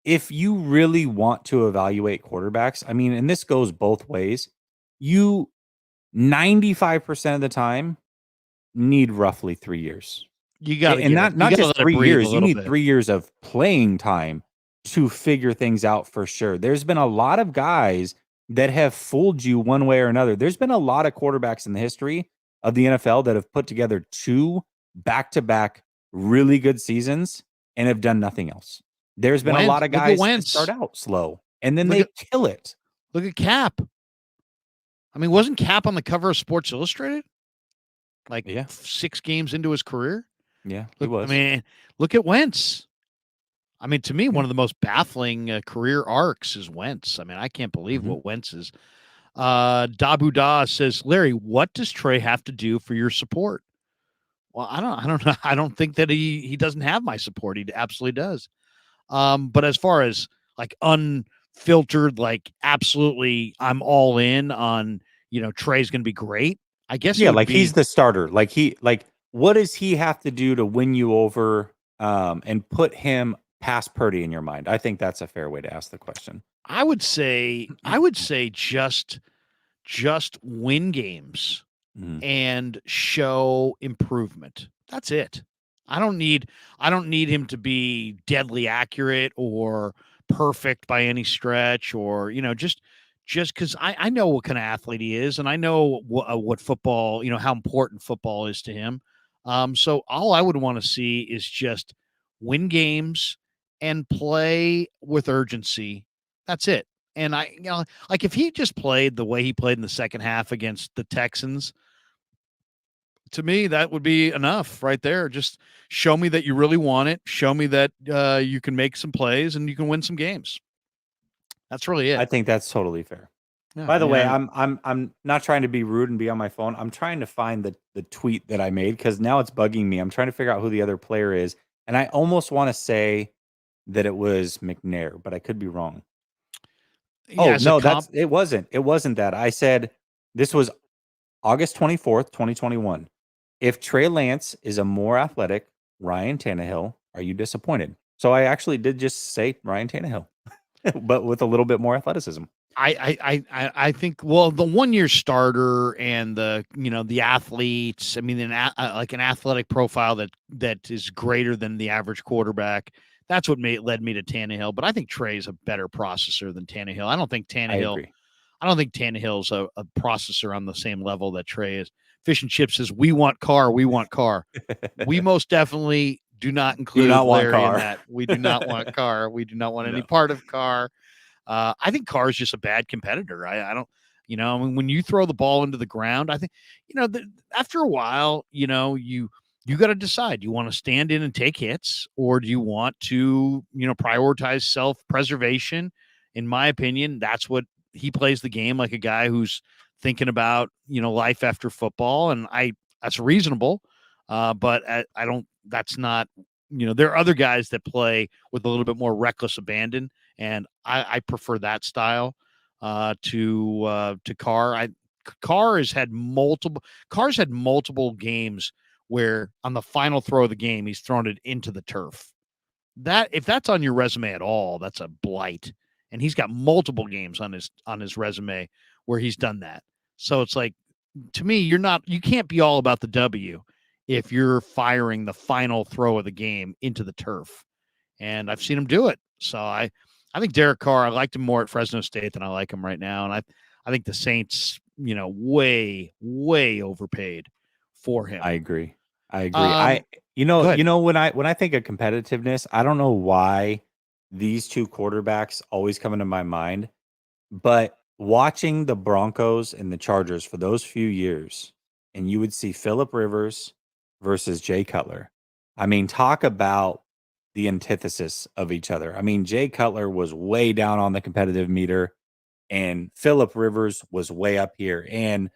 if you really want to evaluate quarterbacks, I mean, and this goes both ways, you 95% of the time need roughly 3 years. You got to, and not just 3 years. You need 3 years of playing time to figure things out for sure. There's been a lot of guys that have fooled you one way or another. There's been a lot of quarterbacks in the history of the NFL that have put together 2 back-to-back really good seasons and have done nothing else. There's been a lot of guys that start out slow and then they kill it. Look at Cap. I mean, wasn't Cap on the cover of Sports Illustrated? Like 6 games into his career? Yeah, he was. I mean, look at Wentz. I mean, to me, one of the most baffling career arcs is Wentz. I mean, I can't believe what Wentz is. Dabu Da says, Larry, what does Trey have to do for your support? Well, I don't know. I don't think that he doesn't have my support. He absolutely does. But as far as like unfiltered, like absolutely, I'm all in on, Trey's going to be great. I guess. Yeah. Like he's the starter. Like what does he have to do to win you over, and put him past Purdy in your mind? I think that's a fair way to ask the question. I would say just win games and show improvement. That's it. I don't need him to be deadly accurate or perfect by any stretch, or just because I know what kind of athlete he is, and I know what football, how important football is to him. So all I would want to see is just win games and play with urgency. That's it. And like if he just played the way he played in the second half against the Texans, to me, that would be enough right there. Just show me that you really want it. Show me that you can make some plays and you can win some games. That's really it. I think that's totally fair. Yeah, by the way, I'm not trying to be rude and be on my phone. I'm trying to find the tweet that I made because now it's bugging me. I'm trying to figure out who the other player is, and I almost want to say that it was McNair, but I could be wrong. Yeah, no, it wasn't. It wasn't that. I said this was August 24th, 2021. If Trey Lance is a more athletic Ryan Tannehill, are you disappointed? So I actually did just say Ryan Tannehill, but with a little bit more athleticism. I think, well, the 1-year starter and the athletes, I mean, like an athletic profile that is greater than the average quarterback. That's what led me to Tannehill, but I think Trey's a better processor than Tannehill. I don't think Tannehill's a processor on the same level that Trey is. Fish and Chips says, we want car. We most definitely do not include Larry in that. We do not want car. We do not want any part of car. I think Carr is just a bad competitor. I don't, I mean, when you throw the ball into the ground, I think, after a while, you got to decide, do you want to stand in and take hits, or do you want to, prioritize self-preservation? In my opinion, that's what he plays the game like a guy who's thinking about, life after football. And that's reasonable. But I don't, that's not, there are other guys that play with a little bit more reckless abandon. And I prefer that style to Carr. Carr's had multiple games where on the final throw of the game, he's thrown it into the turf. That, if that's on your resume at all, that's a blight. And he's got multiple games on his resume where he's done that. So it's like, to me, you can't be all about the W if you're firing the final throw of the game into the turf. And I've seen him do it. So I think Derek Carr, I liked him more at Fresno State than I like him right now. And I think the Saints, way, way overpaid for him. I agree. When I think of competitiveness, I don't know why these two quarterbacks always come into my mind. But watching the Broncos and the Chargers for those few years, and you would see Phillip Rivers versus Jay Cutler. I mean, talk about the antithesis of each other. I mean, Jay Cutler was way down on the competitive meter, and Phillip Rivers was way up here. And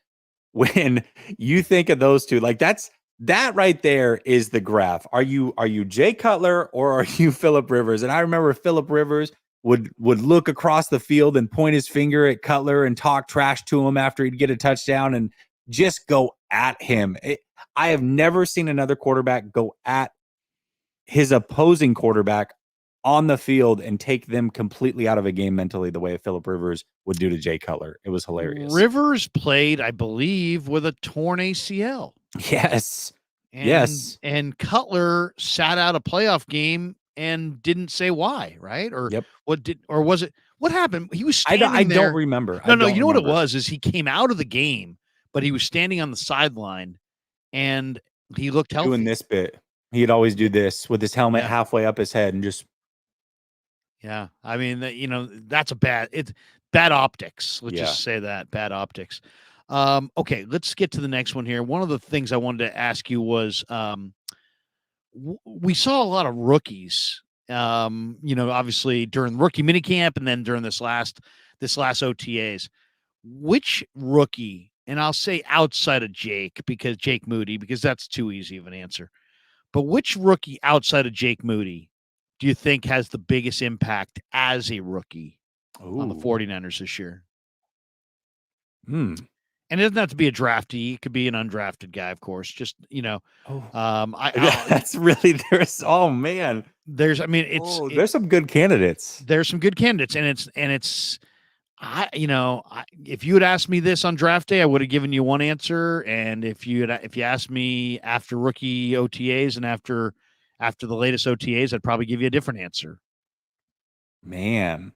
when you think of those two, like that right there is the graph. Are you Jay Cutler or are you Phillip Rivers? And I remember Phillip Rivers would look across the field and point his finger at Cutler and talk trash to him after he'd get a touchdown and just go at him. I have never seen another quarterback go at his opposing quarterback on the field and take them completely out of a game mentally the way Phillip Rivers would do to Jay Cutler. It was hilarious. Rivers played, I believe, with a torn ACL. Yes. Yes. And Cutler sat out a playoff game and didn't say why, right? Or was it what happened? He was standing I there. Don't remember. No, you know what it was is he came out of the game, but he was standing on the sideline and he looked healthy. Doing this bit. He'd always do this with his helmet halfway up his head and just. Yeah. I mean, that's bad optics. Let's just say that, bad optics. Okay, let's get to the next one here. One of the things I wanted to ask you was we saw a lot of rookies, obviously during rookie minicamp and then during this last OTAs. Which rookie, and I'll say outside of Jake Moody, because that's too easy of an answer. But which rookie outside of Jake Moody do you think has the biggest impact as a rookie on the 49ers this year? And it doesn't have to be a draftee. It could be an undrafted guy, of course. Just, that's really there's there's some good candidates. There's some good candidates, and it's if you had asked me this on draft day, I would have given you one answer. And if you asked me after rookie OTAs and after the latest OTAs, I'd probably give you a different answer. Man.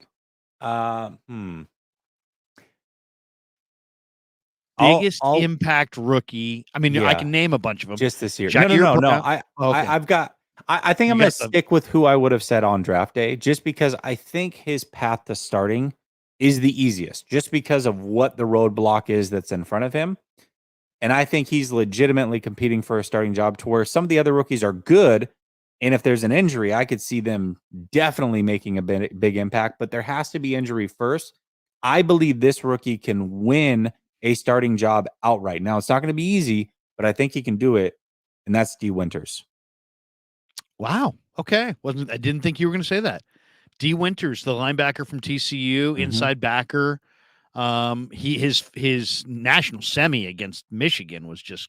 Biggest impact rookie. I mean, I can name a bunch of them. Just this year. No. I think I'm going to stick with who I would have said on draft day, just because I think his path to starting is the easiest, just because of what the roadblock is that's in front of him. And I think he's legitimately competing for a starting job, to where some of the other rookies are good. And if there's an injury, I could see them definitely making a big impact, but there has to be injury first. I believe this rookie can win a starting job outright. Now, it's not going to be easy, but I think he can do it. And that's D. Winters. Wow. Okay. I didn't think you were going to say that. D. Winters, the linebacker from TCU, inside backer. His national semi against Michigan was just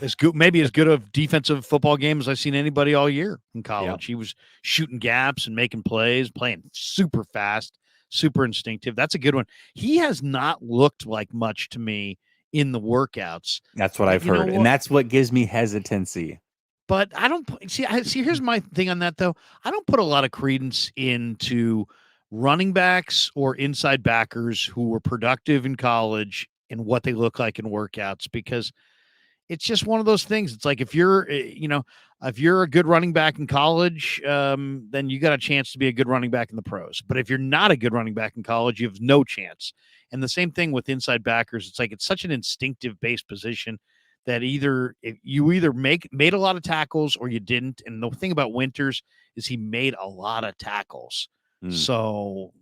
as good, maybe as good a defensive football game as I've seen anybody all year in college. He was shooting gaps and making plays, playing super fast, super instinctive. That's a good one. He has not looked like much to me in the workouts. That's what I've heard. And that's what gives me hesitancy. But I don't see. Here's my thing on that, though. I don't put a lot of credence into running backs or inside backers who were productive in college and what they look like in workouts, because it's just one of those things. It's like if you're a good running back in college, then you got a chance to be a good running back in the pros. But if you're not a good running back in college, you have no chance. And the same thing with inside backers. It's like it's such an instinctive based position that you either made a lot of tackles or you didn't. And the thing about Winters is he made a lot of tackles. So,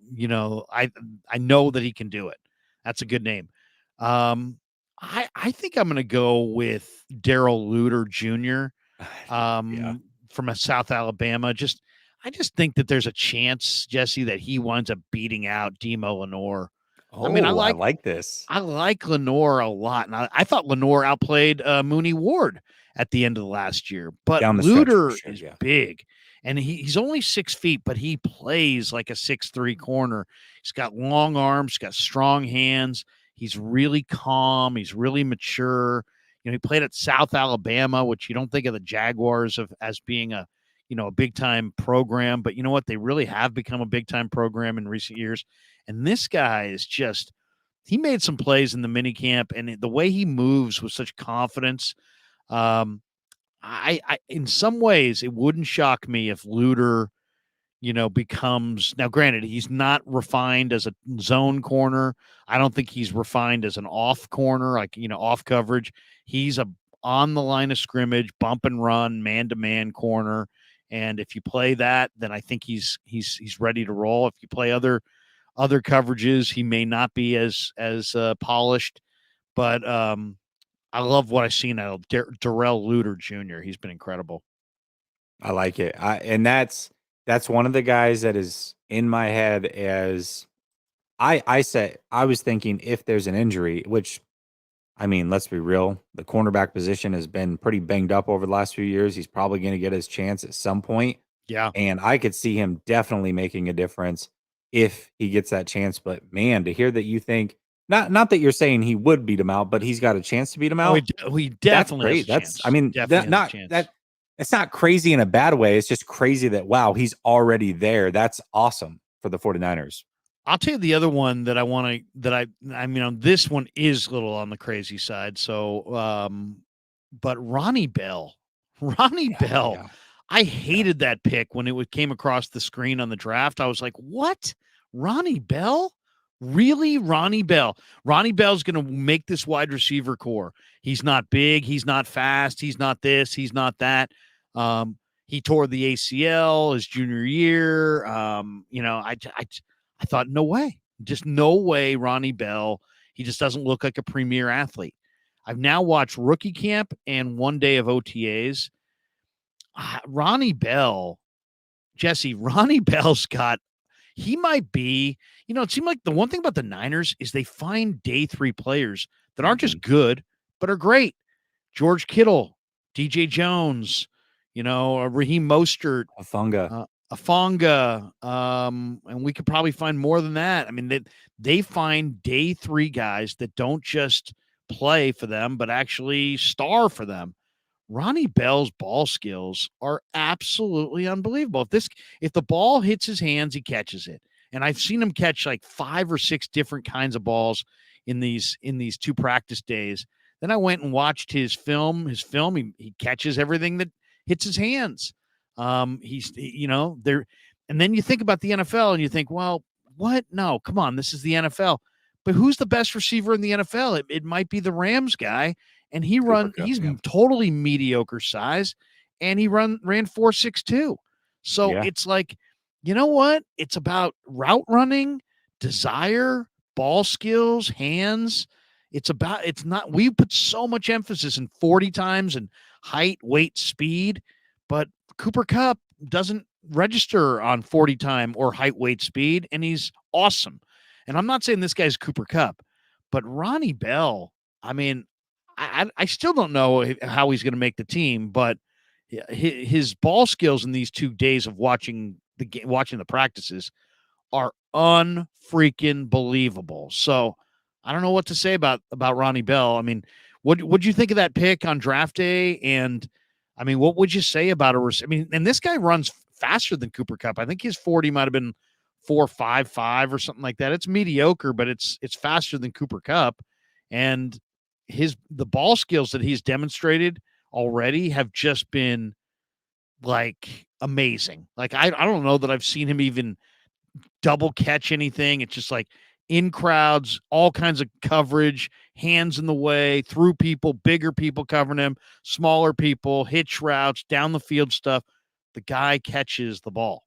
I know that he can do it. That's a good name. I think I'm going to go with Darrell Luter Jr. From South Alabama. I just think that there's a chance, Jesse, that he winds up beating out Demo Lenore. I like this. I like Lenore a lot. And I thought Lenore outplayed Mooney Ward at the end of the last year. But Luter is big. And he's only 6 feet, but he plays like a 6'3" corner. He's got long arms, got strong hands. He's really calm. He's really mature. He played at South Alabama, which you don't think of the Jaguars as being a big time program, but you know what? They really have become a big time program in recent years. And this guy is he made some plays in the mini camp, and the way he moves with such confidence. I in some ways, it wouldn't shock me if Luter becomes, now granted, he's not refined as a zone corner. I don't think he's refined as an off corner, like, off coverage. He's a on the line of scrimmage, bump and run, man-to-man corner. And if you play that, then I think he's ready to roll. If you play other coverages, he may not be as polished, but I love what I've seen out of Darrell Luter Jr. He's been incredible. I like it. And that's one of the guys that is in my head as I said, I was thinking if there's an injury, which, I mean, let's be real, the cornerback position has been pretty banged up over the last few years. He's probably going to get his chance at some point. Yeah. And I could see him definitely making a difference if he gets that chance. But man, to hear that you think, not that you're saying he would beat him out, but he's got a chance to beat him out. He definitely that's has a great. I mean, it's not crazy in a bad way. It's just crazy that, wow, he's already there. That's awesome for the 49ers. I'll tell you the other one that I want to, this one is a little on the crazy side. So, but Ronnie Bell, Yeah. I hated that pick when it came across the screen on the draft. I was like, what? Ronnie Bell? Really? Ronnie Bell? Ronnie Bell's going to make this wide receiver core. He's not big. He's not fast. He's not this. He's not that. He tore the ACL his junior year. I thought, no way, just no way, Ronnie Bell. He just doesn't look like a premier athlete. I've now watched rookie camp and one day of OTAs. Ronnie Bell's got, he might be, it seemed like the one thing about the Niners is they find day 3 players that aren't just good, but are great. George Kittle, DJ Jones, Raheem Mostert, Afonga, and we could probably find more than that. I mean, they find day 3 guys that don't just play for them, but actually star for them. Ronnie Bell's ball skills are absolutely unbelievable. If the ball hits his hands, he catches it. And I've seen him catch like 5 or 6 different kinds of balls in these 2 practice days. Then I went and watched his film. He catches everything that hits his hands. He's there. And then you think about the NFL and you think, well, what? No, come on. This is the NFL. But who's the best receiver in the NFL? It might be the Rams guy. And he's totally mediocre size, and he ran 4.62. So It's like, you know what? It's about route running, desire, ball skills, hands. We put so much emphasis in 40 times and height, weight, speed, but Cooper Kupp doesn't register on 40 time or height, weight, speed, and he's awesome. And I'm not saying this guy's Cooper Kupp, but Ronnie Bell, I mean, I still don't know how he's going to make the team, but his ball skills in these 2 days of watching the practices are unfreaking believable. So I don't know what to say about Ronnie Bell. I mean, what'd you think of that pick on draft day? And I mean, what would you say about and this guy runs faster than Cooper Kupp. I think his 40 might have been 4.55 or something like that. It's mediocre, but it's faster than Cooper Kupp. And the ball skills that he's demonstrated already have just been like amazing. Like, I don't know that I've seen him even double catch anything. It's just like in crowds, all kinds of coverage, hands in the way, through people, bigger people covering him, smaller people, hitch routes, down the field stuff. The guy catches the ball.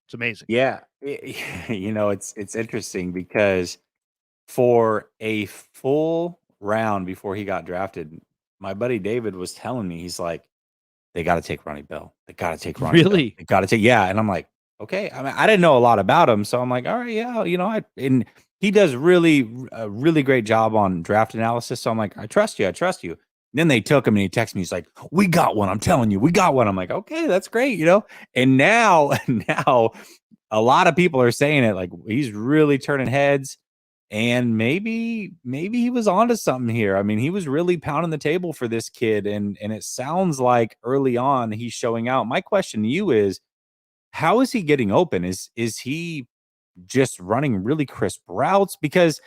It's amazing. Yeah. It's interesting because for a full round before he got drafted, my buddy David was telling me, he's like, they got to take Ronnie Bell. They got to take Ronnie Bell. They got to take, yeah. And I'm like, okay. I mean, I didn't know a lot about him. So I'm like, all right, yeah, and he does a really great job on draft analysis. So I'm like, I trust you. And then they took him and he texted me. He's like, we got one. I'm telling you, we got one. I'm like, okay, that's great. And now a lot of people are saying it, like, he's really turning heads. And maybe he was onto something here. I mean, he was really pounding the table for this kid, and it sounds like early on he's showing out. My question to you is, how is he getting open? Is he just running really crisp routes? Because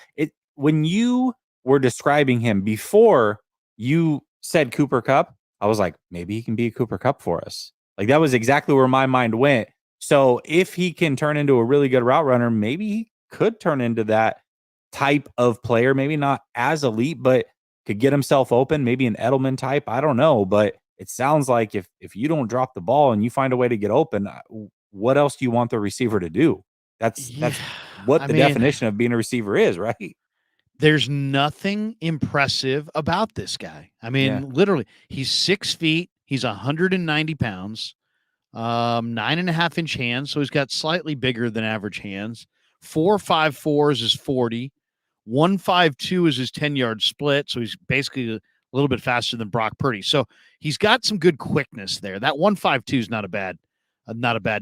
when you were describing him before you said Cooper Kupp, I was like, maybe he can be a Cooper Kupp for us. Like, that was exactly where my mind went. So if he can turn into a really good route runner, maybe he could turn into that type of player. Maybe not as elite, but could get himself open. Maybe an Edelman type. I don't know, but it sounds like if you don't drop the ball and you find a way to get open, what else do you want the receiver to do? That's Yeah, what I the mean, definition of being a receiver is, right? there's nothing impressive about this guy. I Yeah. mean, literally, he's 6 feet. He's 190 pounds, 9.5 inch hands. So he's got slightly bigger than average hands. 4.54 is his 40. 1.52 is his 10-yard split. So he's basically a little bit faster than Brock Purdy. So he's got some good quickness there. That 1.52 is not a bad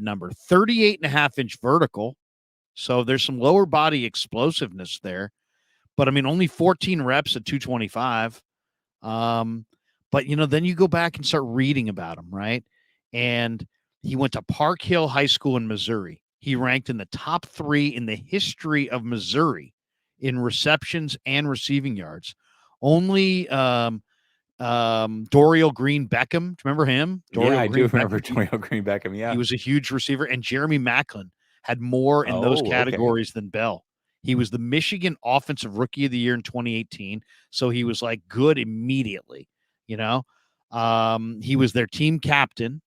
number. 38.5 inch vertical. So there's some lower body explosiveness there. But I mean, only 14 reps at 225. But then you go back and start reading about him, right? And he went to Park Hill High School in Missouri. He ranked in the top 3 in the history of Missouri in receptions and receiving yards. Only Dorial Green Beckham. Do you remember him? I do remember Beckham. Dorial Green Beckham. Yeah. He was a huge receiver. And Jeremy Maclin had more in those Oh, okay. categories than Bell. He was the Michigan Offensive Rookie of the Year in 2018. So he was like good immediately, He was their team captain.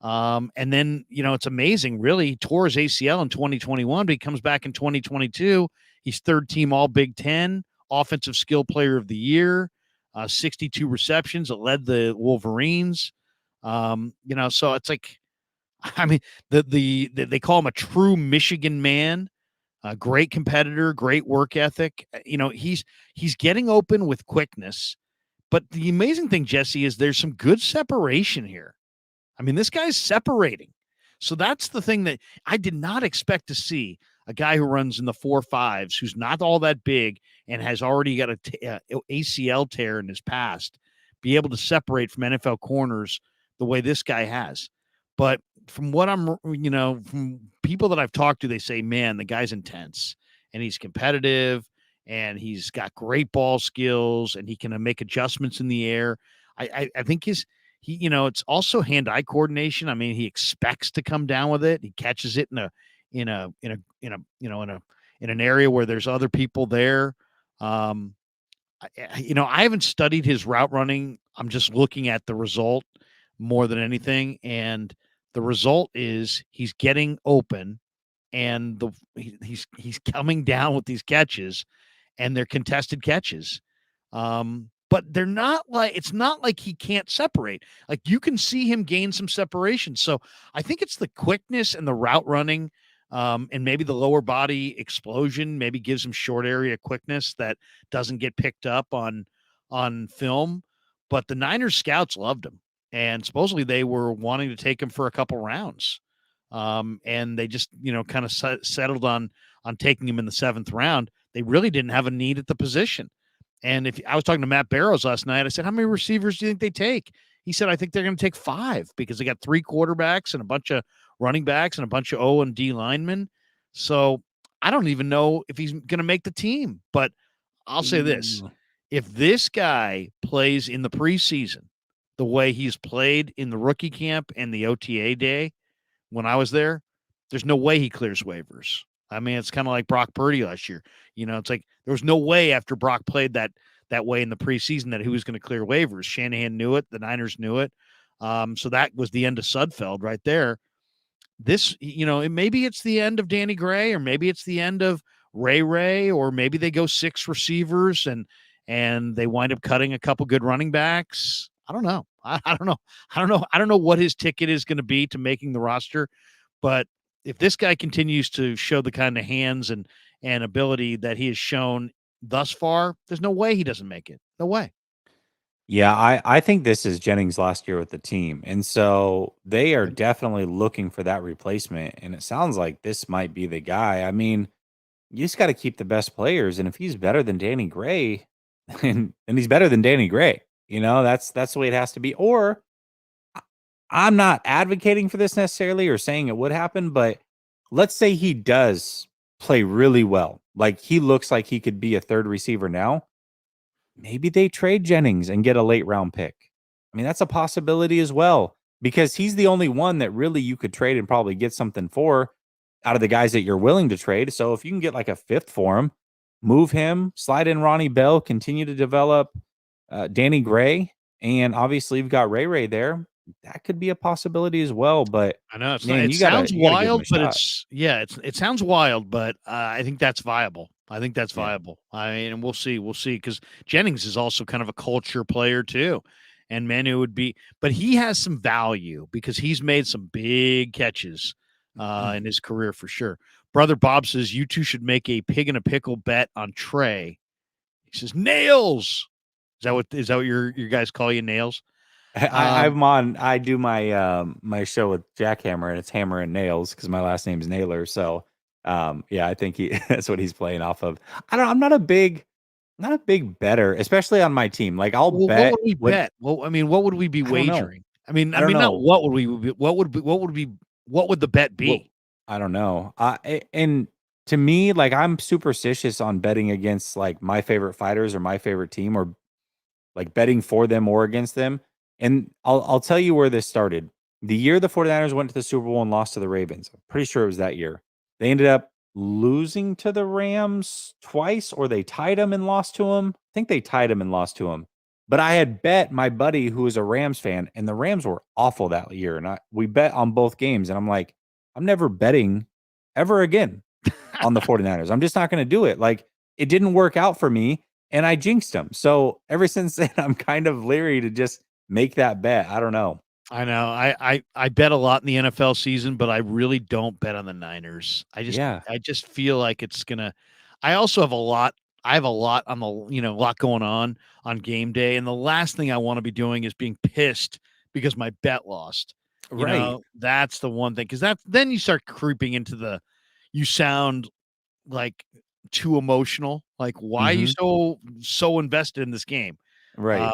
And then, it's amazing, really. He tore his ACL in 2021, but he comes back in 2022. He's third team All Big Ten, Offensive Skill Player of the Year, 62 receptions. It led the Wolverines. So it's like, I mean, they call him a true Michigan man. A great competitor, great work ethic. He's getting open with quickness. But the amazing thing, Jesse, is there's some good separation here. I mean, this guy's separating. So that's the thing that I did not expect to see. A guy who runs in the 4.5s, who's not all that big and has already got a ACL tear in his past, be able to separate from NFL corners the way this guy has. But from what from people that I've talked to, they say, man, the guy's intense and he's competitive and he's got great ball skills and he can make adjustments in the air. I think it's also hand-eye coordination. I mean, he expects to come down with it. He catches it in an area where there's other people there. I haven't studied his route running. I'm just looking at the result more than anything. And the result is he's getting open and he's coming down with these catches and they're contested catches. But they're not like, it's not like he can't separate. Like you can see him gain some separation. So I think it's the quickness and the route running, and maybe the lower body explosion maybe gives him short area quickness that doesn't get picked up on film. But the Niners scouts loved him, and supposedly they were wanting to take him for a couple rounds. And they just kind of settled on taking him in the 7th round. They really didn't have a need at the position. And if I was talking to Matt Barrows last night, I said, how many receivers do you think they take? He said, I think they're going to take 5 because they got 3 quarterbacks and a bunch of running backs and a bunch of O and D linemen. So I don't even know if he's going to make the team. But I'll say this. If this guy plays in the preseason the way he's played in the rookie camp and the OTA day when I was there, there's no way he clears waivers. I mean, it's kind of like Brock Purdy last year. It's like there was no way after Brock played that way in the preseason that he was going to clear waivers. Shanahan knew it. The Niners knew it. So that was the end of Sudfeld right there. This, maybe it's the end of Danny Gray, or maybe it's the end of Ray, or maybe they go 6 receivers and they wind up cutting a couple good running backs. I don't know. I don't know. I don't know what his ticket is going to be to making the roster, but if this guy continues to show the kind of hands and ability that he has shown thus far, there's no way he doesn't make it. No way. Yeah, I think this is Jennings' last year with the team. And so they are definitely looking for that replacement. And it sounds like this might be the guy. I mean, you just got to keep the best players. And if he's better than Danny Gray, then he's better than Danny Gray. That's the way it has to be. Or I'm not advocating for this necessarily or saying it would happen, but let's say he does play really well. Like he looks like he could be a 3rd receiver now. Maybe they trade Jennings and get a late round pick. I mean, that's a possibility as well. because he's the only one that really you could trade and probably get something for out of the guys that you're willing to trade. So if you can get like a fifth for him, move him, slide in Ronnie Bell, continue to develop Danny Gray, and obviously you've got Ray there. That could be a possibility as well. But I know it's not. man, It you gotta sounds give him wild, a but shot. it sounds wild, but I think that's viable. I think that's Yeah. viable. I mean, and we'll see, because Jennings is also kind of a culture player too, and Manu would be, but he has some value because he's made some big catches in his career for sure. Brother Bob says you two should make a pig in a pickle bet on Trey. He says nails. Is that what your guys call you, nails? I do my my show with Jackhammer, and it's Hammer and Nails because my last name's Naylor. So yeah, I think that's what he's playing off of. I'm not a big bettor, especially on my team. Like I'll Well, what bet would we when bet? Well, I mean, what would we be I don't know. wagering? I mean, I don't not know. what would we be, what would the bet Well, be? I don't know. And to me, like I'm superstitious on betting against like my favorite fighters or my favorite team, or like betting for them or against them. And I'll tell you where this started. The year the 49ers went to the Super Bowl and lost to the Ravens. I'm pretty sure it was that year. They ended up losing to the Rams twice, or they tied them and lost to them. I think they tied them and lost to them. But I had bet my buddy who was a Rams fan, and the Rams were awful that year. And we bet on both games. And I'm like, I'm never betting ever again on the 49ers. I'm just not going to do it. Like it didn't work out for me and I jinxed them. So ever since then, I'm kind of leery to just make that bet. I don't know. I know. I bet a lot in the NFL season, but I really don't bet on the Niners. Yeah. I just feel like it's gonna. I also have a lot. I have a lot on the a lot going on game day, and the last thing I want to be doing is being pissed because my bet lost. Right. That's the one thing, because then you start creeping into you sound like too emotional. Like, why are you Hmm. so invested in this game? Right.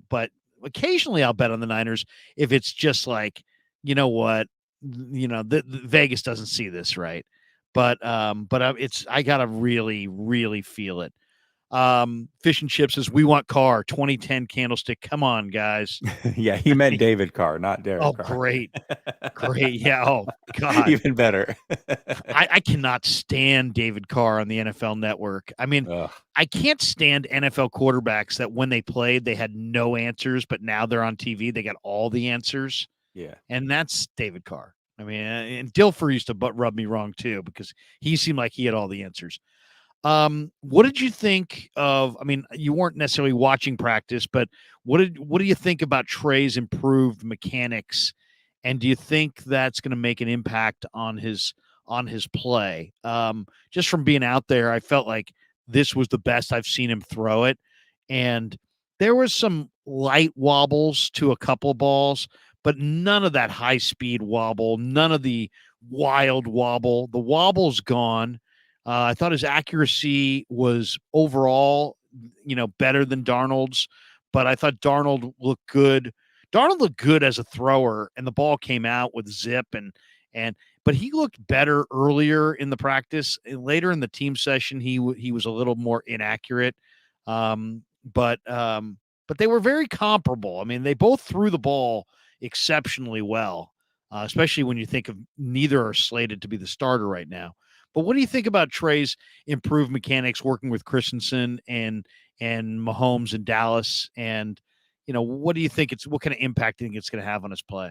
But occasionally I'll bet on the Niners if it's just like, you know what, the Vegas doesn't see this right, but it's I gotta really, really feel it. Fish and Chips says we want Carr 2010 candlestick. Come on, guys. Yeah. He meant David Carr, not Oh, Derek Carr. great, great, yeah. Oh God, Even better. I cannot stand David Carr on the NFL Network. I mean, Ugh. I can't stand NFL quarterbacks that when they played, they had no answers, but now they're on TV, they got all the answers. Yeah. And that's David Carr. I mean, and Dilfer used to rub me wrong too, because he seemed like he had all the answers. What did you think of? I mean, you weren't necessarily watching practice, but what do you think about Trey's improved mechanics? And do you think that's going to make an impact on his play? Just from being out there, I felt like this was the best I've seen him throw it, and there was some light wobbles to a couple balls, but none of that high speed wobble, none of the wild wobble. The wobble's gone. I thought his accuracy was overall, better than Darnold's, but I thought Darnold looked good. Darnold looked good as a thrower, and the ball came out with zip and but he looked better earlier in the practice. And later in the team session, he was a little more inaccurate. Um, but they were very comparable. I mean, they both threw the ball exceptionally well, especially when you think of neither are slated to be the starter right now. But what do you think about Trey's improved mechanics working with Christensen and Mahomes in Dallas? And what do you think what kind of impact do you think it's going to have on his play?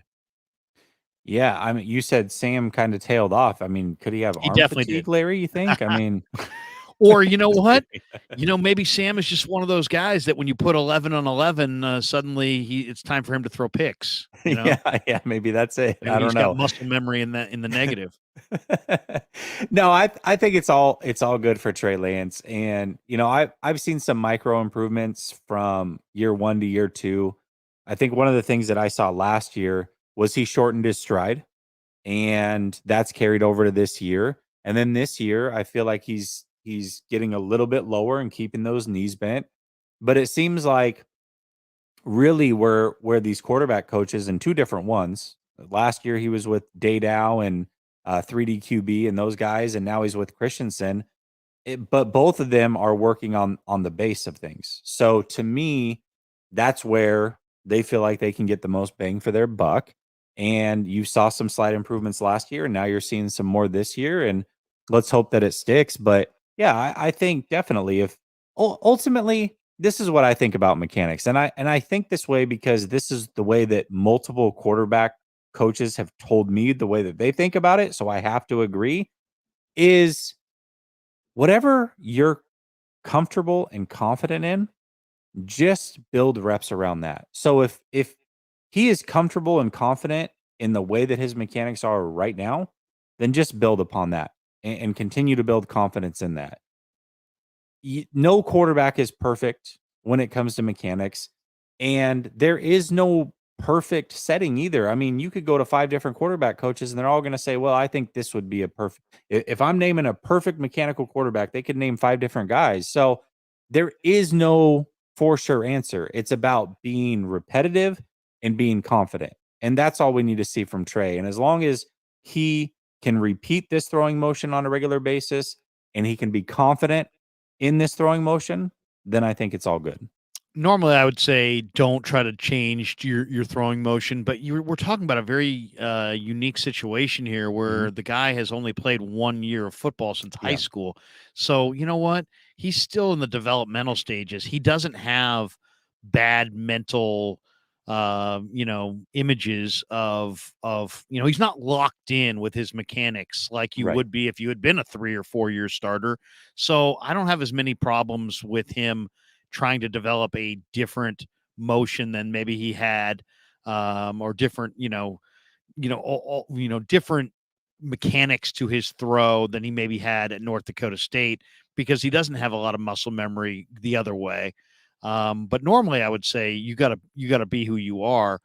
Yeah. I mean, you said Sam kind of tailed off. I mean, could he have He arm definitely did. fatigue, Larry? You think? I mean, Or you know just what? kidding. Maybe Sam is just one of those guys that when you put 11 on 11, suddenly it's time for him to throw picks. Yeah. Yeah. Maybe that's it. I Maybe he's don't got know. muscle memory in the negative. No, I think it's all good for Trey Lance, and I've seen some micro improvements from year one to year two. I think one of the things that I saw last year was he shortened his stride, and that's carried over to this year. And then this year, I feel like he's getting a little bit lower and keeping those knees bent. But it seems like really where these quarterback coaches and two different ones. Last year he was with Day Dow and 3D QB and those guys, and now he's with Christensen. But both of them are working on the base of things. So to me, that's where They feel like they can get the most bang for their buck. And you saw some slight improvements last year, and now you're seeing some more this year. And let's hope that it sticks. But yeah, I think definitely if ultimately this is what I think about mechanics. And I think this way because this is the way that multiple quarterback coaches have told me the way that they think about it. So I have to agree is whatever you're comfortable and confident in, just build reps around that. So if he is comfortable and confident in the way that his mechanics are right now, then just build upon that and continue to build confidence in that. No quarterback is perfect when it comes to mechanics, and there is no perfect setting either. I mean, you could go to 5 different quarterback coaches, and they're all gonna say, "Well, I think this would be a perfect." If I'm naming a perfect mechanical quarterback, they could name 5 different guys. So, there is no for sure answer. It's about being repetitive and being confident, and that's all we need to see from Trey, and as long as he can repeat this throwing motion on a regular basis, and he can be confident in this throwing motion, then I think it's all good. Normally, I would say don't try to change your throwing motion, but we're talking about a very unique situation here Mhm. where the guy has only played 1 year of football since high Yeah. school. So you know what? He's still in the developmental stages. He doesn't have bad mental, images of he's not locked in with his mechanics like you Right. would be if you had been a 3 or 4 year starter. So I don't have as many problems with him trying to develop a different motion than maybe he had, or different, different mechanics to his throw than he maybe had at North Dakota State because he doesn't have a lot of muscle memory the other way. But normally, I would say you gotta be who you are.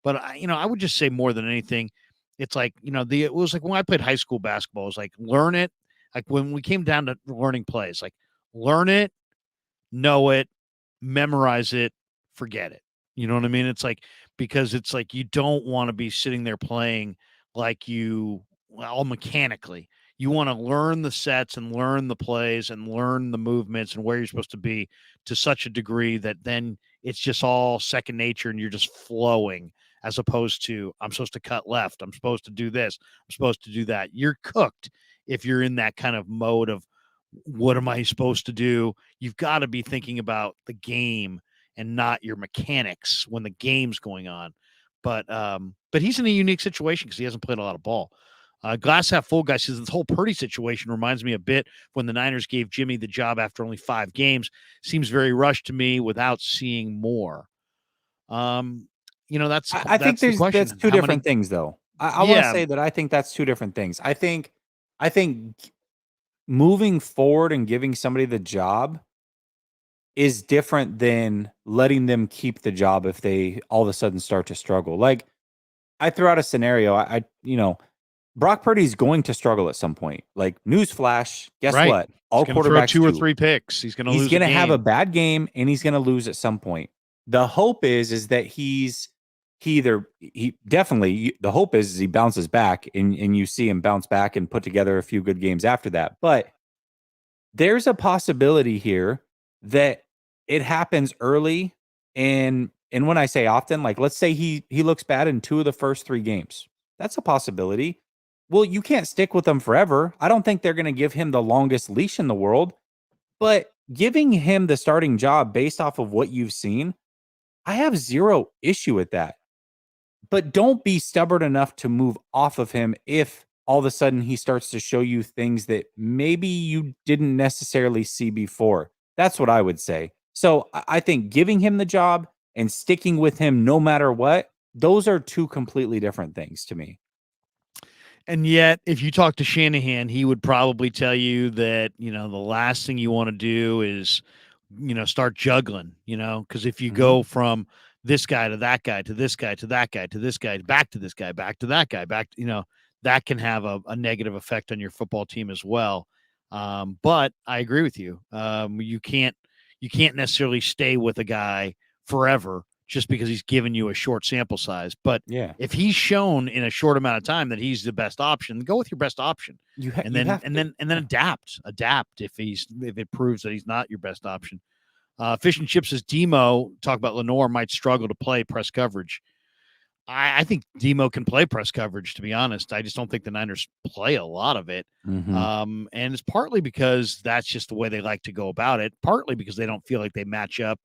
But I would just say more than anything, it's like it was like when I played high school basketball. It was like learn it. Like when we came down to learning plays, like learn it, know it, memorize it, forget it. You know what I mean? It's like because it's like you don't want to be sitting there playing like all mechanically. You want to learn the sets and learn the plays and learn the movements and where you're supposed to be to such a degree that then it's just all second nature and you're just flowing as opposed to I'm supposed to cut left, I'm supposed to do this, I'm supposed to do that. You're cooked if you're in that kind of mode of what am I supposed to do? You've got to be thinking about the game and not your mechanics when the game's going on. But he's in a unique situation because he hasn't played a lot of ball. Glass half full guy says this whole Purdy situation reminds me a bit when the Niners gave Jimmy the job after only 5 games. Seems very rushed to me without seeing more. Um, I think that's the that's question. 2 How many? different things though. I wanna Yeah, say that I think that's 2 different things. I think moving forward and giving somebody the job is different than letting them keep the job if they all of a sudden start to struggle. Like, I threw out a scenario. Brock Purdy's going to struggle at some point. Like, newsflash, guess right. what? He's All going to throw quarterbacks two or do. three picks. He's going to He's lose a gonna have a game. bad game and he's gonna lose at some point. The hope is that he definitely the hope is he bounces back and you see him bounce back and put together a few good games after that. But there's a possibility here that it happens early and when I say often, like let's say he looks bad in 2 of the first 3 games. That's a possibility. Well, you can't stick with them forever. I don't think they're going to give him the longest leash in the world, but giving him the starting job based off of what you've seen, I have 0 issue with that. But don't be stubborn enough to move off of him if all of a sudden he starts to show you things that maybe you didn't necessarily see before. That's what I would say. So I think giving him the job and sticking with him no matter what, those are 2 completely different things to me. And yet, if you talk to Shanahan, he would probably tell you that, the last thing you want to do is, start juggling, because if you Mhm. go from this guy to that guy to this guy to that guy to this guy, back to this guy, back to that guy, that can have a negative effect on your football team as well. But I agree with you. You can't necessarily stay with a guy forever just because he's given you a short sample size. But Yeah. if he's shown in a short amount of time that he's the best option, go with your best option, and You then have and to. then and then Yeah. adapt if it proves that he's not your best option. Fish and Chips says Demo, talk about Lenore, might struggle to play press coverage. I think Demo can play press coverage, to be honest. I just don't think the Niners play a lot of it. And it's partly because that's just the way they like to go about it, partly because they don't feel like they match up.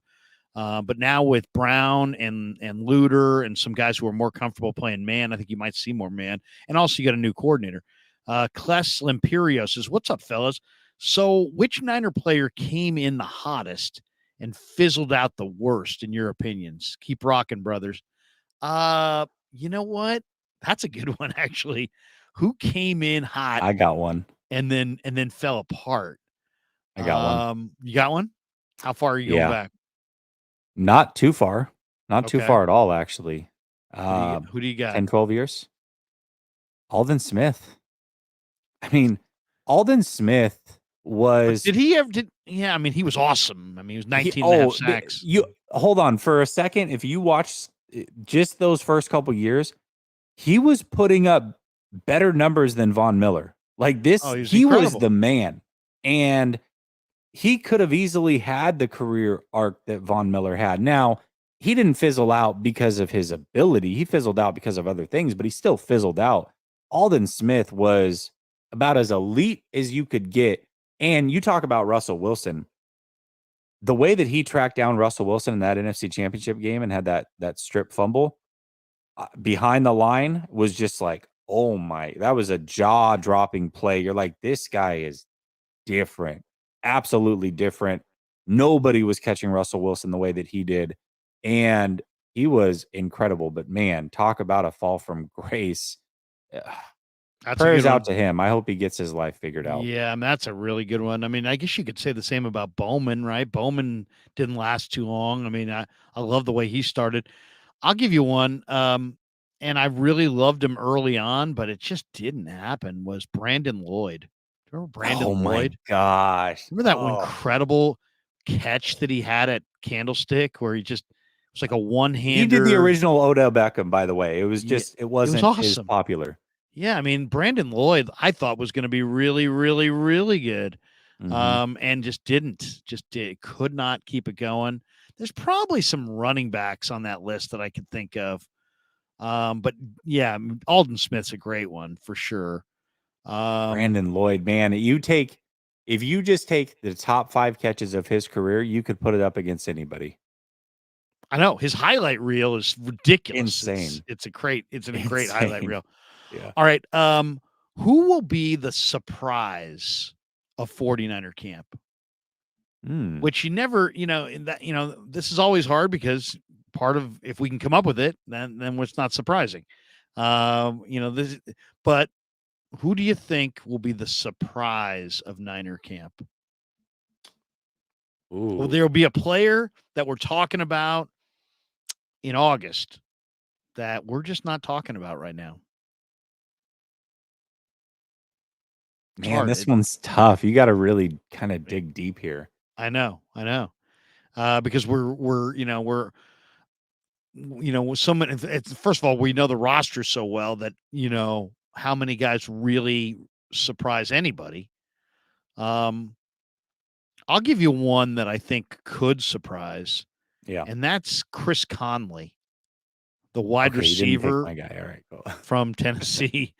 But now with Brown and Luter and some guys who are more comfortable playing man, I think you might see more man. And also you got a new coordinator. Kles Limperio says, what's up, fellas? So which Niner player came in the hottest and fizzled out the worst, in your opinions? Keep rocking, brothers. You know what? That's a good one, actually. Who came in hot? I got one. And then fell apart. I got one. You got one? How far are you going back? Not too far. Not too far at all, actually. Who do you got? 10, 12 years. Alden Smith. I mean, Alden Smith was. But did he ever? Yeah, I mean, he was awesome. I mean, he was 19 and a half sacks. You hold on for a second. If you watch just those first couple years, he was putting up better numbers than Von Miller. Like this, he was the man, and he could have easily had the career arc that Von Miller had. Now, he didn't fizzle out because of his ability. He fizzled out because of other things, but he still fizzled out. Alden Smith was about as elite as you could get. And you talk about Russell Wilson. The way that he tracked down Russell Wilson in that NFC Championship game and had that strip fumble behind the line was just like, oh my, that was a jaw-dropping play. You're like, this guy is different. Absolutely different. Nobody was catching Russell Wilson the way that he did. And he was incredible. But man, talk about a fall from grace. Prayers out to him. I hope he gets his life figured out. Yeah, I mean, that's a really good one. I mean, I guess you could say the same about Bowman, right? Bowman didn't last too long. I mean, I love the way he started. I'll give you one. And I really loved him early on, but it just didn't happen, was Brandon Lloyd. Remember Brandon Lloyd? Oh, my gosh. Remember that incredible catch that he had at Candlestick where it was like a one-hander? He did the original Odell Beckham, by the way. It was just, it wasn't awesome. as popular. Yeah, I mean, Brandon Lloyd, I thought was going to be really, really, really good, and just could not keep it going. There's probably some running backs on that list that I could think of, but yeah, Alden Smith's a great one for sure. Brandon Lloyd, man, if you just take the top 5 catches of his career, you could put it up against anybody. I know his highlight reel is ridiculous. Insane. It's a great highlight reel. Yeah. All right. Who will be the surprise of 49er camp? Which you never, this is always hard because part of, if we can come up with it, then it's not surprising. But who do you think will be the surprise of Niner camp? Ooh. Well, there'll be a player that we're talking about in August that we're just not talking about right now. Man, this one's tough. You got to really kind of dig deep here. I know. Because we're someone. First of all, we know the roster so well that how many guys really surprise anybody. I'll give you one that I think could surprise. Yeah, and that's Chris Conley, the wide receiver, my guy. All right, cool. From Tennessee,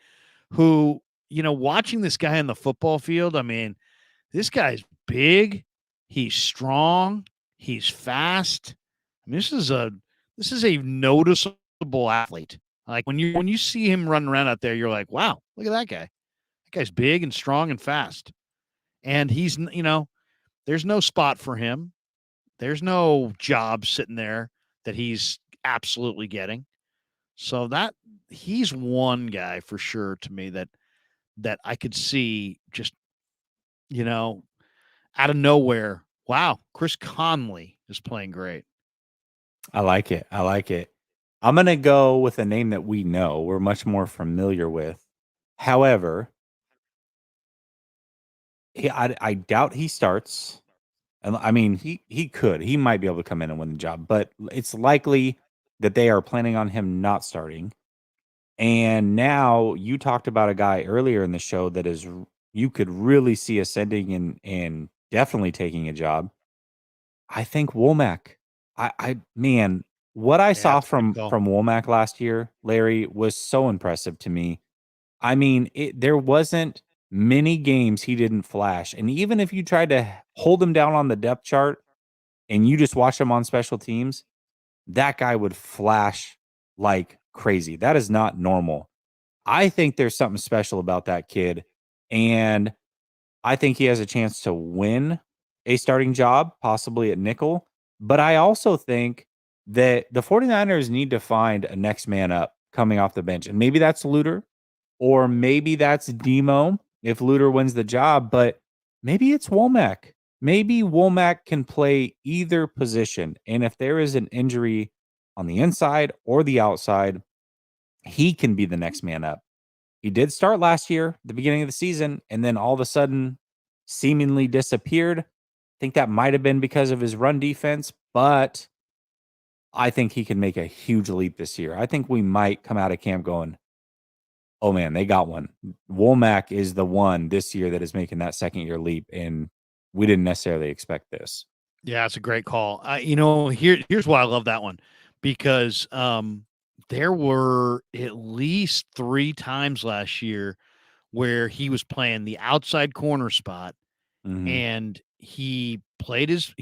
who. Watching this guy in the football field, I mean, this guy's big, he's strong, he's fast. I mean, this is a noticeable athlete. Like when you see him running around out there, you're like, wow, look at that guy. That guy's big and strong and fast. And he's, there's no spot for him. There's no job sitting there that he's absolutely getting. So that he's one guy for sure to me that I could see just, out of nowhere. Wow, Chris Conley is playing great. I like it. I'm going to go with a name that we know, we're much more familiar with. However, I doubt he starts. And I mean, he might be able to come in and win the job, but it's likely that they are planning on him not starting. And now you talked about a guy earlier in the show that is you could really see ascending and definitely taking a job. I think Womack. Man, what I Yeah, saw it's a good from call. Womack last year, Larry, was so impressive to me. I mean, there wasn't many games he didn't flash, and even if you tried to hold him down on the depth chart and you just watch him on special teams, that guy would flash like crazy. That is not normal. I think there's something special about that kid, and I think he has a chance to win a starting job, possibly at nickel. But I also think that the 49ers need to find a next man up coming off the bench. And maybe that's Luter, or maybe that's Demo if Luter wins the job, but maybe it's Womack. Maybe Womack can play either position. And if there is an injury on the inside or the outside, he can be the next man up. He did start last year, the beginning of the season, and then all of a sudden seemingly disappeared. I think that might have been because of his run defense, but I think he can make a huge leap this year. I think we might come out of camp going, oh man, they got one. Womack is the one this year that is making that second year leap, and we didn't necessarily expect this. Yeah, it's a great call. Here's why I love that one, because there were at least 3 times last year where he was playing the outside corner spot, Mhm. and played his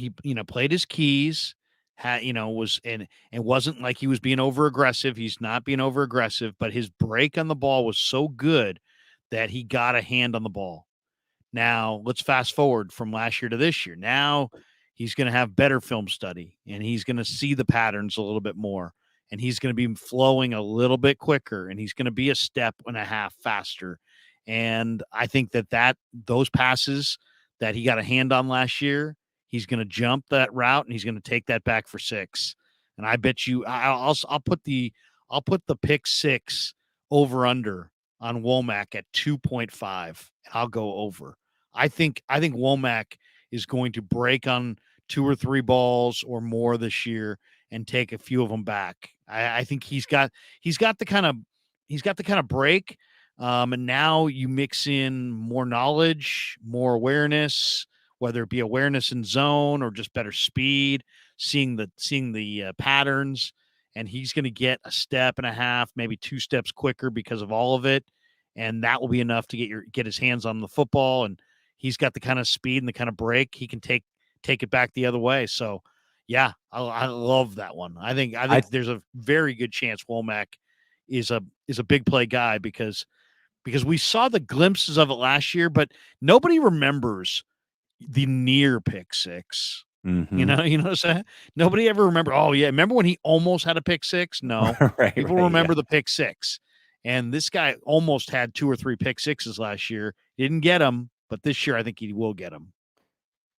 keys, was and wasn't like he was being over aggressive. He's not being over aggressive, but his break on the ball was so good that he got a hand on the ball. Now, let's fast forward from last year to this year. Now he's going to have better film study, and he's going to see the patterns a little bit more, and he's going to be flowing a little bit quicker, and he's going to be a step and a half faster. And I think that those passes that he got a hand on last year, he's going to jump that route and he's going to take that back for 6. And I bet you I'll put the pick 6 over under on Womack at 2.5. I'll go over. I think Womack is going to break on 2 or 3 balls or more this year and take a few of them back. I think he's got the kind of break. And now you mix in more knowledge, more awareness, whether it be awareness in zone or just better speed, seeing the patterns, and he's going to get a step and a half, maybe 2 steps quicker because of all of it, and that will be enough to get his hands on the football. And he's got the kind of speed and the kind of break he can take it back the other way. So, yeah, I love that one. I think there's a very good chance Womack is a big play guy because we saw the glimpses of it last year, but nobody remembers the near pick 6. Mhm. You know what I'm saying? Nobody ever remember. Oh yeah, remember when he almost had a pick 6? No, Right, people right, yeah. remember the pick 6. And this guy almost had 2 or 3 pick 6s last year. Didn't get them, but this year I think he will get them.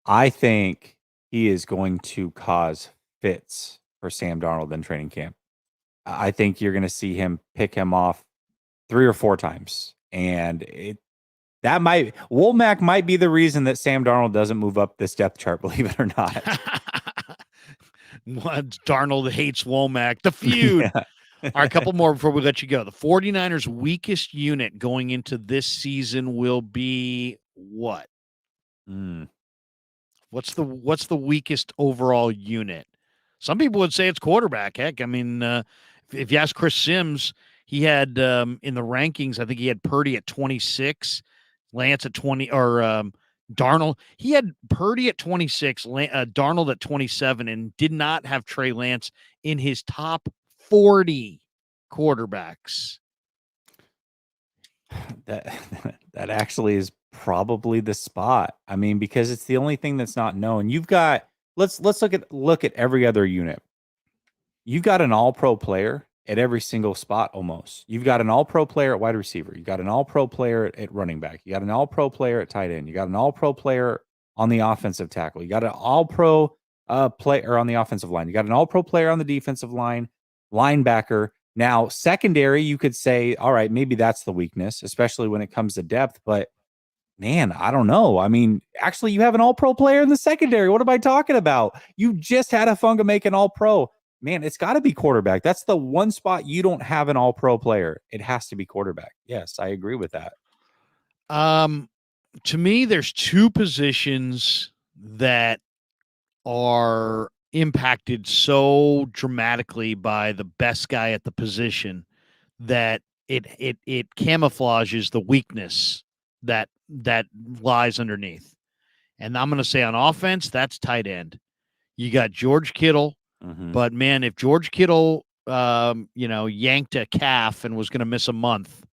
I think he is going to cause fits for Sam Darnold in training camp. I think you're gonna see him pick him off 3 or 4 times, and it that might Womack might be the reason that Sam Darnold doesn't move up this depth chart, believe it or not. What, Darnold hates Womack. The feud. Yeah. All right, a couple more before we let you go. The 49ers' weakest unit going into this season will be what? Mm. What's the weakest overall unit? Some people would say it's quarterback. Heck, I mean, if you ask Chris Sims, he had in the rankings, I think he had Purdy at 26, Lance at 20, or Darnold. He had Purdy at 26, Darnold at 27, and did not have Trey Lance in his top 40 quarterbacks. That that actually is probably the spot. I mean, because it's the only thing that's not known. You've got let's look at every other unit. You've got an all-pro player at every single spot almost. You've got an all-pro player at wide receiver. You got an all-pro player at running back. You got an all-pro player at tight end. You got an all-pro player on the offensive tackle. You got an all-pro player on the offensive line. You got an all-pro player on the defensive line, linebacker. Now, secondary, you could say, all right, maybe that's the weakness, especially when it comes to depth, but man, I don't know. I mean, actually, you have an all-pro player in the secondary. What am I talking about? You just had a Funga make an all-pro. Man, it's got to be quarterback. That's the one spot you don't have an all-pro player. It has to be quarterback. Yes, I agree with that. To me, there's 2 positions that are impacted so dramatically by the best guy at the position that it camouflages the weakness that lies underneath. And I'm going to say on offense, that's tight end. You got George Kittle, but man, if George Kittle, yanked a calf and was going to miss a month,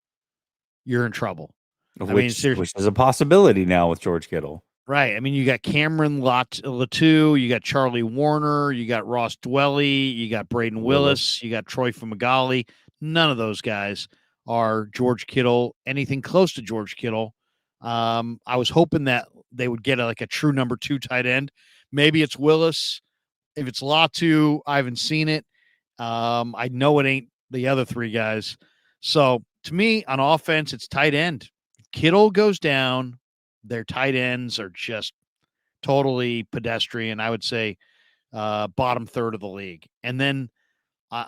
you're in trouble. Which is a possibility now with George Kittle. Right. I mean, you got Cameron Latu, you got Charlie Warner, you got Ross Dwelly, you got Braden Willis, you got Troy Fumagalli. None of those guys are George Kittle, anything close to George Kittle. I was hoping that they would get a true number 2 tight end. Maybe it's Willis. If it's Latu, I haven't seen it. I know it ain't the other 3 guys. So to me, on offense, it's tight end. Kittle goes down, their tight ends are just totally pedestrian. I would say bottom third of the league. And then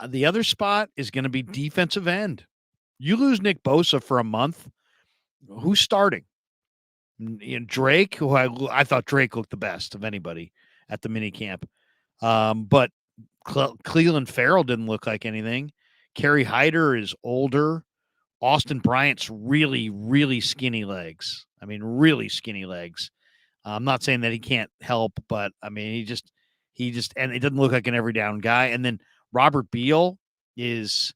the other spot is going to be defensive end. You lose Nick Bosa for a month. Who's starting? Drake, who I thought Drake looked the best of anybody at the mini camp. But Cleveland Farrell didn't look like anything. Kerry Hyder is older. Austin Bryant's really, really skinny legs. I mean, really skinny legs. I'm not saying that he can't help, but I mean, he just, and it doesn't look like an every down guy. And then Robert Beal is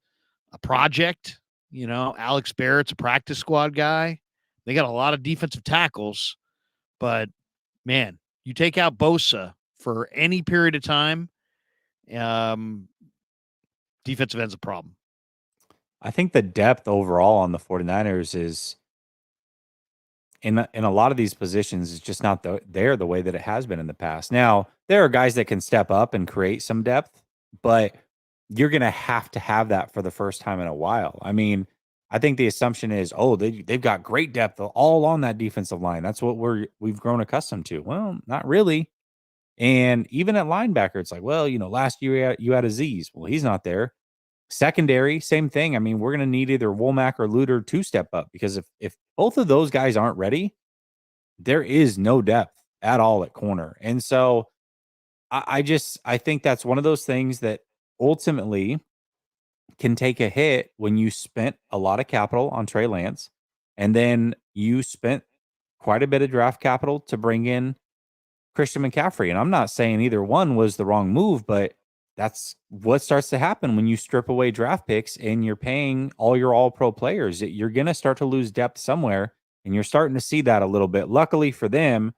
a project. Alex Barrett's a practice squad guy. They got a lot of defensive tackles, but man, you take out Bosa for any period of time, defensive end's a problem. I think the depth overall on the 49ers is in a lot of these positions is just not there the way that it has been in the past. Now, there are guys that can step up and create some depth, but you're going to have that for the first time in a while. I mean, I think the assumption is, they've got great depth all on that defensive line. That's what we've grown accustomed to. Well, not really. And even at linebacker, it's like, well, last year you had Aziz. Well, he's not there. Secondary, same thing. I mean, we're going to need either Womack or Luter to step up because if both of those guys aren't ready, there is no depth at all at corner. And so I think that's one of those things that ultimately can take a hit when you spent a lot of capital on Trey Lance and then you spent quite a bit of draft capital to bring in Christian McCaffrey. And I'm not saying either one was the wrong move, but that's what starts to happen when you strip away draft picks and you're paying all your all-pro players. You're going to start to lose depth somewhere, and you're starting to see that a little bit. Luckily for them,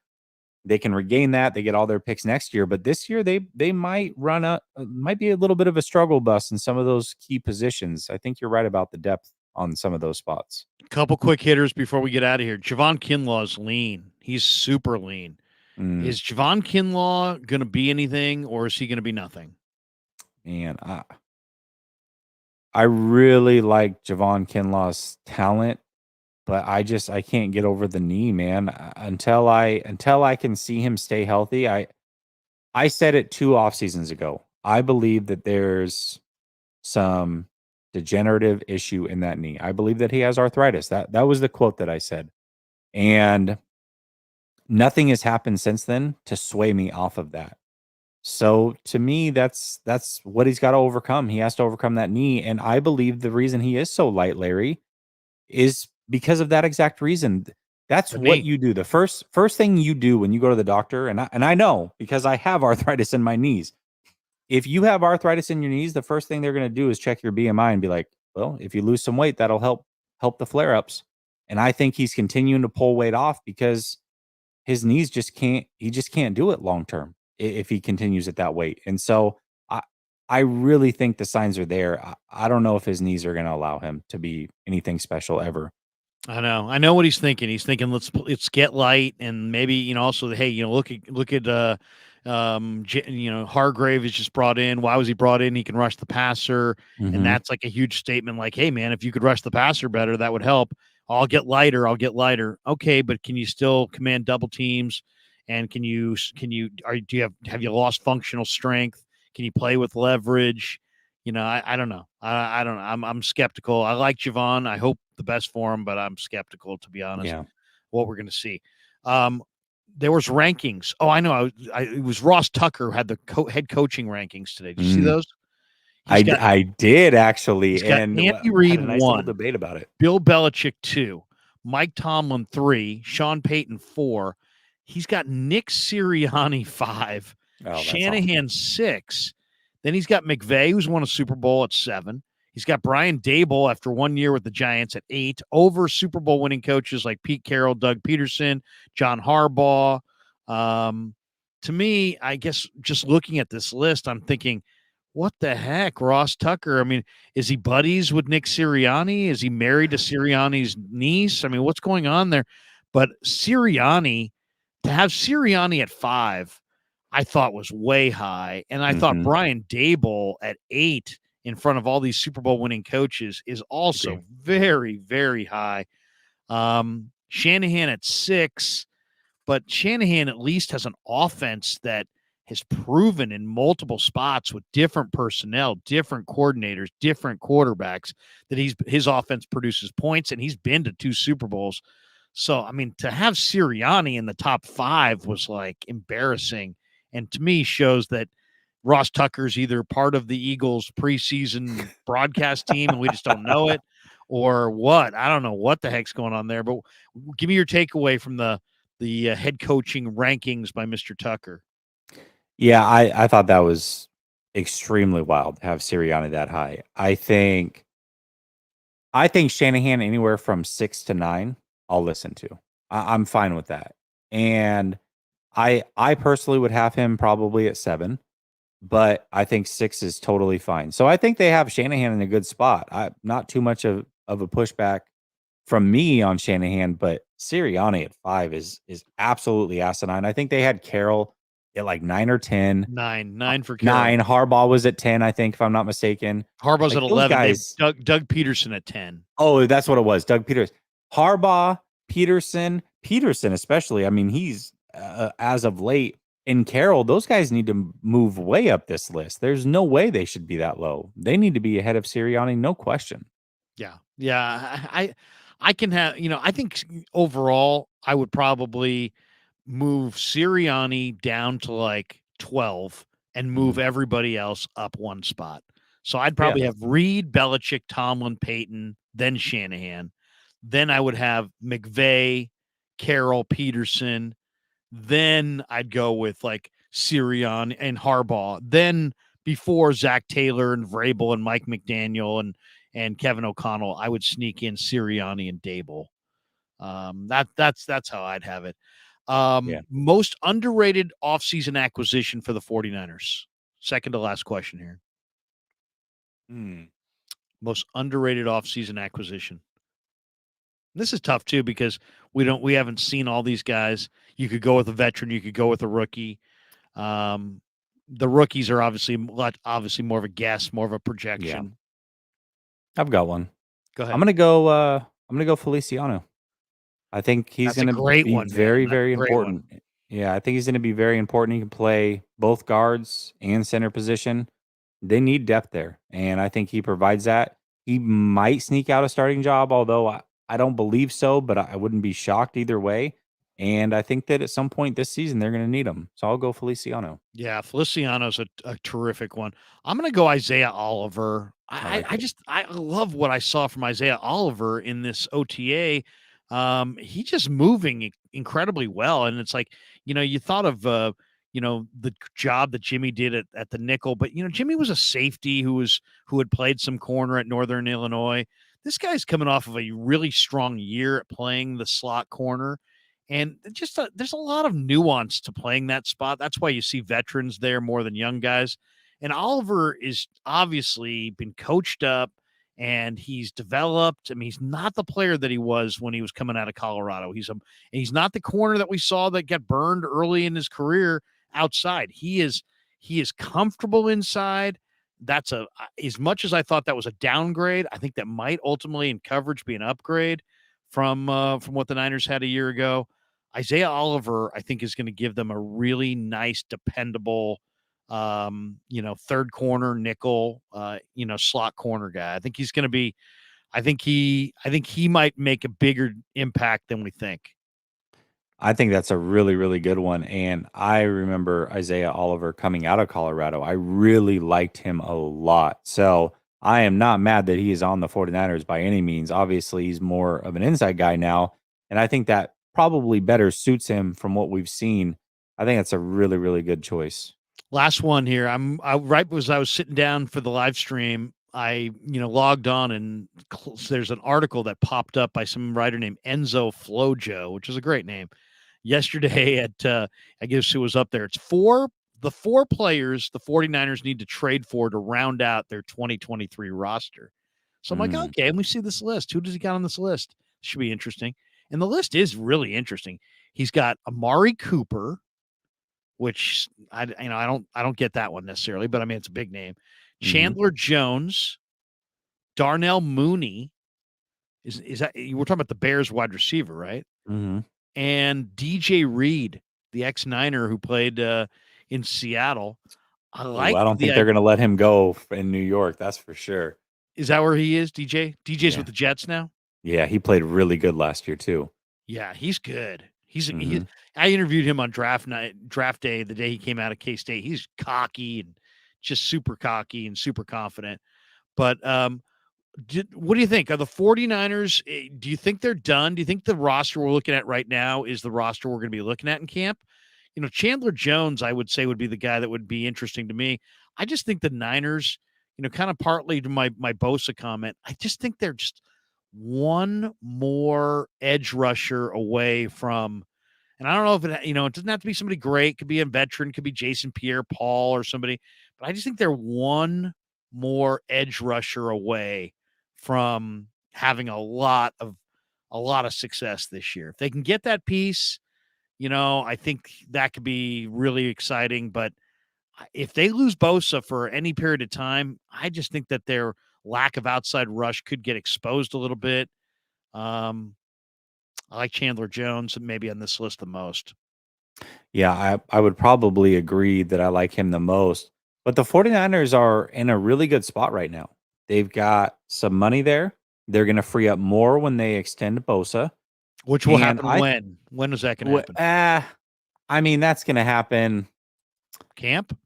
they can regain that. They get all their picks next year, but this year they might might be a little bit of a struggle bus in some of those key positions. I think you're right about the depth on some of those spots. Couple quick hitters before we get out of here. Javon Kinlaw is lean. He's super lean. Is Javon Kinlaw going to be anything, or is he going to be nothing? Man, I really like Javon Kinlaw's talent, but I can't get over the knee, man. Until I can see him stay healthy. I said it 2 off seasons ago. I believe that there's some degenerative issue in that knee. I believe that he has arthritis. That was the quote that I said. And nothing has happened since then to sway me off of that. So to me, that's what he's got to overcome. He has to overcome that knee. And I believe the reason he is so light, Larry, is because of that exact reason. That's what you do. The first thing you do when you go to the doctor, and I know because I have arthritis in my knees. If you have arthritis in your knees, the first thing they're going to do is check your BMI and be like, well, if you lose some weight, that'll help the flare-ups. And I think he's continuing to pull weight off because his knees just can't do it long term if he continues at that weight. And so I really think the signs are there. I don't know if his knees are going to allow him to be anything special ever. I know what he's thinking. He's thinking, let's get light, and maybe also, hey, look at Hargrave is just brought in. Why was he brought in? He can rush the passer, and that's like a huge statement. Like, hey, man, if you could rush the passer better, that would help. I'll get lighter. Okay, but can you still command double teams? And have you lost functional strength? Can you play with leverage? I don't know. I don't know. I'm skeptical. I like Javon. I hope the best for him, but I'm skeptical, to be honest, what we're going to see. there was rankings. Oh, I know. It was Ross Tucker who had the head coaching rankings today. Did you see those? I did actually, He's got and Andy had Reid a nice little 1, debate about it. Bill Belichick 2, Mike Tomlin 3, Sean Payton 4. He's got Nick Sirianni 5, Shanahan 6. Then he's got McVay, who's won a Super Bowl at 7. He's got Brian Dable after 1 year with the Giants at 8, over Super Bowl winning coaches like Pete Carroll, Doug Peterson, John Harbaugh. To me, I guess just looking at this list, I'm thinking, what the heck, Ross Tucker? I mean, is he buddies with Nick Sirianni? Is he married to Sirianni's niece? I mean, what's going on there? But Sirianni, to have Sirianni at 5, I thought was way high. And I thought Brian Dable at 8 in front of all these Super Bowl winning coaches is also very, very high. Shanahan at 6, but Shanahan at least has an offense that has proven in multiple spots with different personnel, different coordinators, different quarterbacks that his offense produces points, and he's been to 2 Super Bowls. So, I mean, to have Sirianni in the top 5 was like embarrassing, and to me shows that Ross Tucker's either part of the Eagles preseason broadcast team and we just don't know it, or what. I don't know what the heck's going on there, but give me your takeaway from the head coaching rankings by Mr. Tucker. Yeah, I thought that was extremely wild to have Sirianni that high. I think Shanahan anywhere from 6 to 9, I'll listen to. I'm fine with that. And I personally would have him probably at 7, but I think 6 is totally fine. So I think they have Shanahan in a good spot. Not too much of a pushback from me on Shanahan, but Sirianni at 5 is absolutely asinine. I think they had Carroll at like 9 or 10. 9 for Carroll. 9. Harbaugh was at 10, I think, if I'm not mistaken. Harbaugh's Like, at those 11. guys, Doug Peterson at 10. Oh, that's what it was. Doug Peters. Harbaugh, Peterson especially. I mean, he's as of late. And Carroll, those guys need to move way up this list. There's no way they should be that low. They need to be ahead of Sirianni, no question. Yeah. I can have, I think overall I would probably move Sirianni down to like 12 and move everybody else up 1 spot. So I'd probably have Reid, Belichick, Tomlin, Payton, then Shanahan. Then I would have McVay, Carroll, Peterson. Then I'd go with like Sirianni and Harbaugh. Then before Zach Taylor and Vrabel and Mike McDaniel and Kevin O'Connell, I would sneak in Sirianni and Dable. That's how I'd have it. Most underrated offseason acquisition for the 49ers. Second to last question here. Most underrated offseason acquisition. This is tough too because we haven't seen all these guys. You could go with a veteran, you could go with a rookie. The rookies are obviously more of a guess, more of a projection. Yeah. I've got one. Go ahead. I'm gonna go Feliciano. I think he's going to be very, very important. Yeah, I think he's going to be very important. He can play both guards and center position. They need depth there, and I think he provides that. He might sneak out a starting job, although I don't believe so, but I wouldn't be shocked either way. And I think that at some point this season, they're going to need him. So I'll go Feliciano. Yeah, Feliciano's a terrific one. I'm going to go Isaiah Oliver. I love what I saw from Isaiah Oliver in this OTA. He's just moving incredibly well. And it's like, you thought of, the job that Jimmy did at the nickel, but Jimmy was a safety who had played some corner at Northern Illinois. This guy's coming off of a really strong year at playing the slot corner. And just there's a lot of nuance to playing that spot. That's why you see veterans there more than young guys. And Oliver is obviously been coached up and he's developed. I mean, he's not the player that he was when he was coming out of Colorado. He's not the corner that we saw that got burned early in his career outside. He is comfortable inside. That's as much as I thought that was a downgrade, I think that might ultimately in coverage be an upgrade from what the Niners had a year ago. Isaiah Oliver, I think, is going to give them a really nice, dependable, third corner, nickel, slot corner guy. I think he's going to be. I think he might make a bigger impact than we think. I think that's a really, really good one. And I remember Isaiah Oliver coming out of Colorado. I really liked him a lot. So I am not mad that he is on the 49ers by any means. Obviously, he's more of an inside guy now. And I think that probably better suits him from what we've seen. I think that's a really, really good choice. Last one here. Right as I was sitting down for the live stream, I logged on and there's an article that popped up by some writer named Enzo Flojo, which is a great name. Yesterday at I guess it was up there. It's the four players the 49ers need to trade for to round out their 2023 roster. So I'm like, okay, let me see this list. Who does he got on this list? Should be interesting. And the list is really interesting. He's got Amari Cooper, which I don't get that one necessarily, but I mean it's a big name. Chandler Jones, Darnell Mooney, is that we're talking about the Bears wide receiver, right? And DJ Reed, the ex-Niner who played in Seattle. I don't think they're going to let him go in New York. That's for sure. Is that where he is, DJ? DJ's with the Jets now? Yeah, he played really good last year too. Yeah, he's good. I interviewed him on draft day, the day he came out of K-State. He's cocky and just super cocky and super confident. But what do you think? Are the 49ers, do you think they're done? Do you think the roster we're looking at right now is the roster we're going to be looking at in camp? Chandler Jones, I would say, would be the guy that would be interesting to me. I just think the Niners, kind of partly to my Bosa comment, I just think they're just one more edge rusher away from, and I don't know if it doesn't have to be somebody great. It could be a veteran, could be Jason Pierre-Paul or somebody, but I just think they're one more edge rusher away from having a lot of success this year. If they can get that piece, I think that could be really exciting. But if they lose Bosa for any period of time, I just think that their lack of outside rush could get exposed a little bit. I like Chandler Jones maybe on this list the most. Yeah, I would probably agree that I like him the most. But the 49ers are in a really good spot right now. They've got some money there. They're going to free up more when they extend Bosa. Which will happen when? When is that going to happen? I mean, that's going to happen. Camp?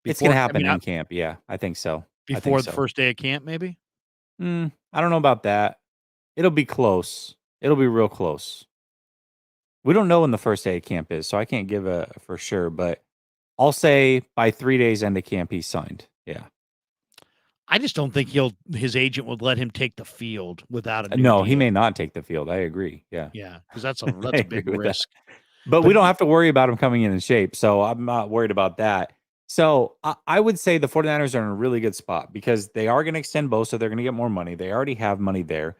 It's going to happen in camp. Yeah, I think so. Before the first day of camp, maybe? I don't know about that. It'll be close. It'll be real close. We don't know when the first day of camp is, so I can't give a for sure, but I'll say by 3 days into camp, he's signed. Yeah. I just don't think his agent would let him take the field without a new No, deal. he may not take the field. I agree. Yeah. Yeah, because that's a big risk. But we don't have to worry about him coming in shape, so I'm not worried about that. So I would say the 49ers are in a really good spot because they are going to extend Bosa. They're going to get more money. They already have money there.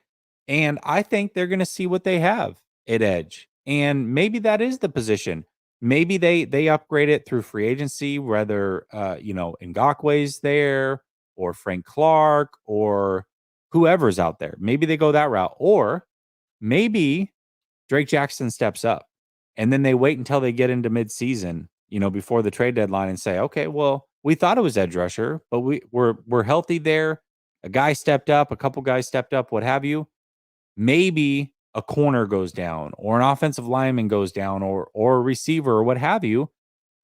And I think they're going to see what they have at edge. And maybe that is the position. Maybe they upgrade it through free agency, whether Ngakwe's there or Frank Clark or whoever's out there. Maybe they go that route. Or maybe Drake Jackson steps up and then they wait until they get into midseason, before the trade deadline and say, okay, well, we thought it was edge rusher, but we're healthy there. A guy stepped up, a couple guys stepped up, what have you. Maybe a corner goes down or an offensive lineman goes down or a receiver or what have you,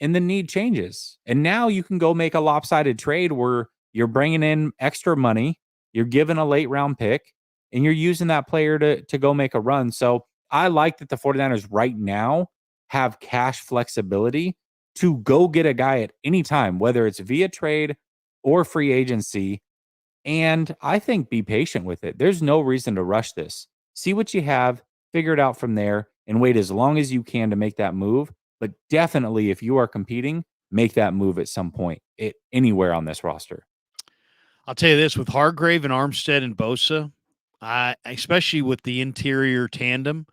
and the need changes. And now you can go make a lopsided trade where you're bringing in extra money, you're giving a late round pick, and you're using that player to go make a run. So I like that the 49ers right now have cash flexibility to go get a guy at any time, whether it's via trade or free agency. And I think be patient with it. There's no reason to rush this. See what you have, figure it out from there, and wait as long as you can to make that move. But definitely, if you are competing, make that move at some point, anywhere on this roster. I'll tell you this, with Hargrave and Armstead and Bosa, especially with the interior tandem,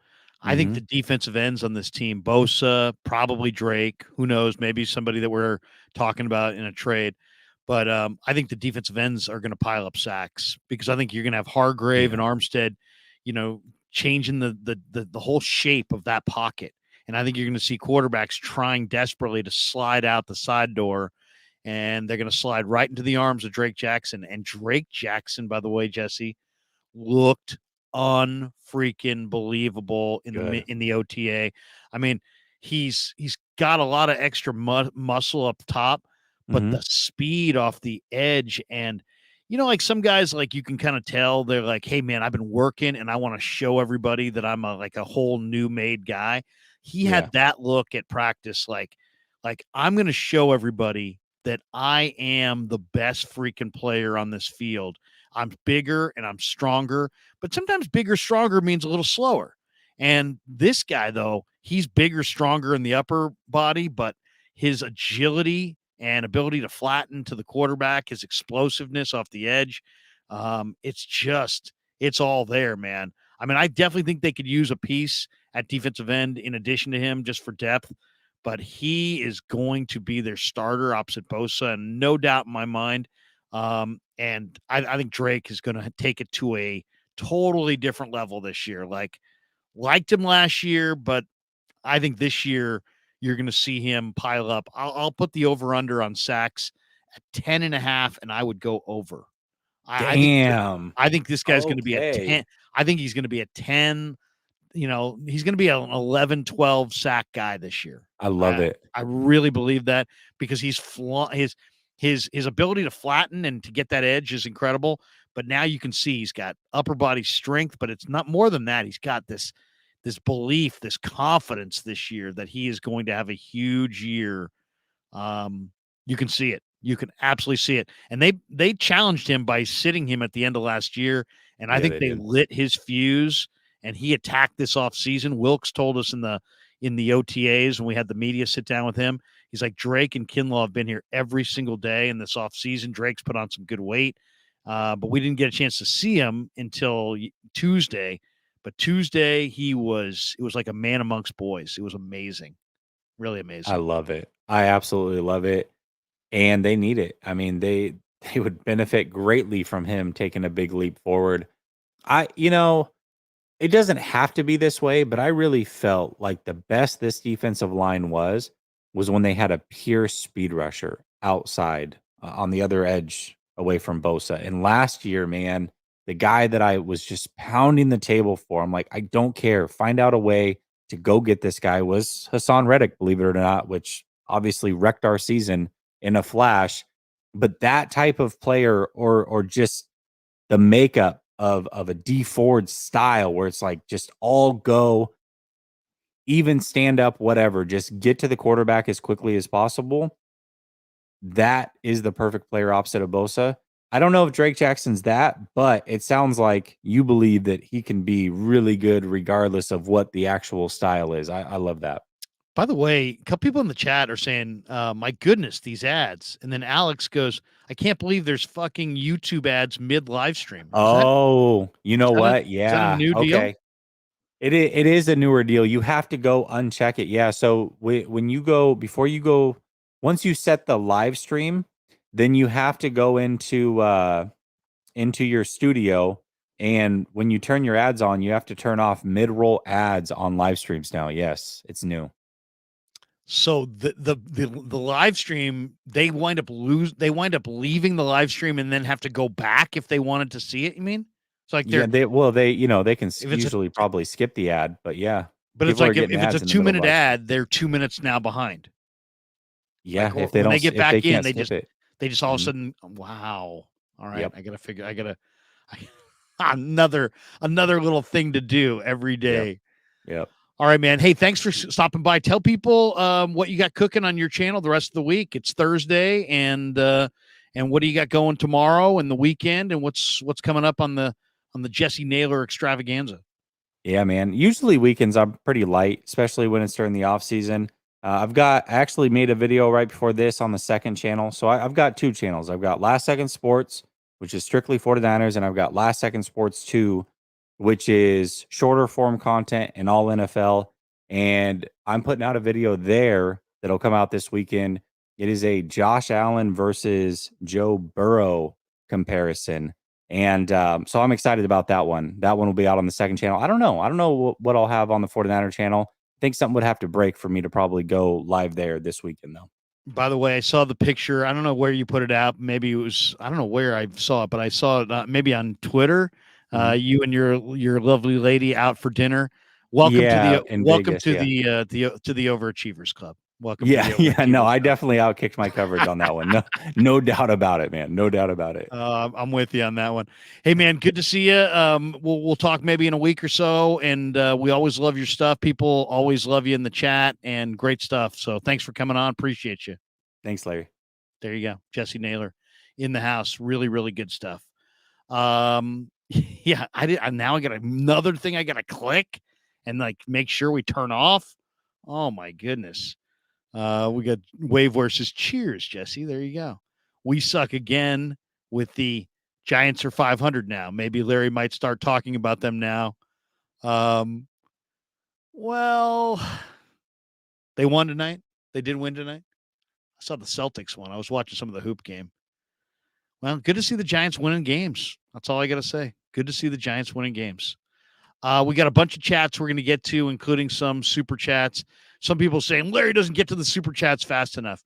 I think the defensive ends on this team, Bosa, probably Drake, who knows, maybe somebody that we're talking about in a trade. But I think the defensive ends are going to pile up sacks because I think you're going to have Hargrave and Armstead, changing the whole shape of that pocket. And I think you're going to see quarterbacks trying desperately to slide out the side door, and they're going to slide right into the arms of Drake Jackson. And Drake Jackson, by the way, Jesse, looked unfreaking believable in the OTA. I mean, he's got a lot of extra muscle up top, but the speed off the edge, and like some guys, like you can kind of tell they're like, hey man, I've been working and I want to show everybody that I'm like a whole new made guy. He had that look at practice, like I'm going to show everybody that I am the best freaking player on this field. I'm bigger and I'm stronger, but sometimes bigger, stronger means a little slower. And this guy, though, he's bigger, stronger in the upper body, but his agility and ability to flatten to the quarterback, his explosiveness off the edge, it's all there, man. I mean, I definitely think they could use a piece at defensive end in addition to him just for depth, but he is going to be their starter opposite Bosa, and no doubt in my mind. And I think Drake is going to take it to a totally different level this year. Liked him last year, but I think this year you're going to see him pile up. I'll put the over-under on sacks at 10.5, and I would go over. I think this guy's going to be a 10. I think he's going to be a 10. He's going to be an 11, 12 sack guy this year. I love it. I really believe that because his ability to flatten and to get that edge is incredible. But now you can see he's got upper body strength, but it's not more than that. He's got this belief, this confidence this year that he is going to have a huge year. You can see it. You can absolutely see it. And they challenged him by sitting him at the end of last year. And I think they lit his fuse, and he attacked this offseason. Wilkes told us in the OTAs when we had the media sit down with him, he's like, Drake and Kinlaw have been here every single day in this offseason. Drake's put on some good weight, but we didn't get a chance to see him until Tuesday. But Tuesday, it was like a man amongst boys. It was amazing. Really amazing. I love it. I absolutely love it. And they need it. I mean, they would benefit greatly from him taking a big leap forward. It doesn't have to be this way, but I really felt like the best this defensive line was when they had a pure speed rusher outside on the other edge away from Bosa. And last year, man, the guy that I was just pounding the table for, I'm like, I don't care. Find out a way to go get this guy, was Hassan Reddick, believe it or not, which obviously wrecked our season in a flash. But that type of player or just the makeup of a D Ford style where it's like just all go, even stand up, whatever, just get to the quarterback as quickly as possible. That is the perfect player opposite of Bosa. I don't know if Drake Jackson's that, but it sounds like you believe that he can be really good regardless of what the actual style is. I love that. By the way, a couple people in the chat are saying, my goodness, these ads. And then Alex goes, I can't believe there's fucking YouTube ads mid live stream. You know what? Is that a new deal? It is a newer deal. You have to go uncheck it. Yeah. So when you go, once you set the live stream, then you have to go into your studio. And when you turn your ads on, you have to turn off mid-roll ads on live streams now. Yes, it's new. So the live stream, they wind up leaving the live stream and then have to go back if they wanted to see it. You mean? It's like they can usually probably skip the ad, but yeah. But it's like if it's a 2-minute ad, they're 2 minutes now behind. Yeah, like, if they get back in, they just all of a sudden, wow. All right, yep. another little thing to do every day. Yep. All right, man. Hey, thanks for stopping by. Tell people what you got cooking on your channel the rest of the week. It's Thursday, and what do you got going tomorrow and the weekend, and what's coming up on the Jessie Naylor extravaganza? Yeah, man. Usually weekends I'm pretty light, especially when it's during the off season. I actually made a video right before this on the second channel. So I've got two channels. I've got Last Second Sports, which is strictly 49ers, and I've got Last Second Sports 2, which is shorter form content and all NFL. And I'm putting out a video there that'll come out this weekend. It is a Josh Allen versus Joe Burrow comparison. And so I'm excited about that one. That one will be out on the second channel. I don't know what I'll have on the 49er channel. I think something would have to break for me to probably go live there this weekend, though. By the way, I saw the picture. I don't know where you put it out. Maybe it was, I don't know where I saw it, but I saw it maybe on Twitter. You and your lovely lady out for dinner. Welcome to Yeah, the in Vegas, to yeah. the Overachievers Club. Welcome to Yeah, the yeah, no, Overachievers I Club. definitely outkicked my coverage on that one. No, no doubt about it, man. No doubt about it. I'm with you on that one. Hey, man, good to see you. We'll talk maybe in a week or so, and we always love your stuff. People always love you in the chat, and great stuff. So thanks for coming on. Appreciate you. Thanks, Larry. There you go, Jessie Naylor in the house. Really, really good stuff. Yeah, I did. Now I got another thing I got to click and like make sure we turn off. Oh my goodness. We got Wave versus Cheers, Jesse. There you go. We suck again with the Giants are 500 now. Maybe Larry might start talking about them now. Well, they won tonight. They did win tonight. I saw the Celtics one. I was watching some of the hoop game. Well, good to see the Giants winning games. That's all I got to say. Good to see the Giants winning games. We got a bunch of chats we're going to get to, including some super chats. Some people saying Larry doesn't get to the super chats fast enough.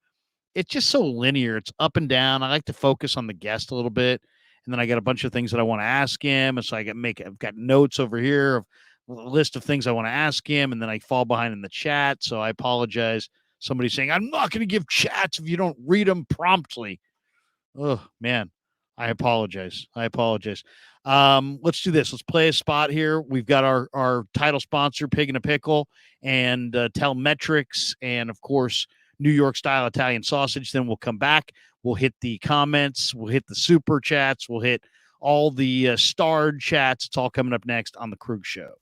It's just so linear. It's up and down. I like to focus on the guest a little bit. And then I got a bunch of things that I want to ask him. And so I've got notes over here of a list of things I want to ask him. And then I fall behind in the chat. So I apologize. Somebody saying, I'm not going to give chats if you don't read them promptly. Oh, man. I apologize. Let's do this. Let's play a spot here. We've got our title sponsor, Pig and a Pickle, and Telmetrics, and of course, New York style Italian sausage. Then we'll come back. We'll hit the comments. We'll hit the super chats. We'll hit all the starred chats. It's all coming up next on the Krueg Show.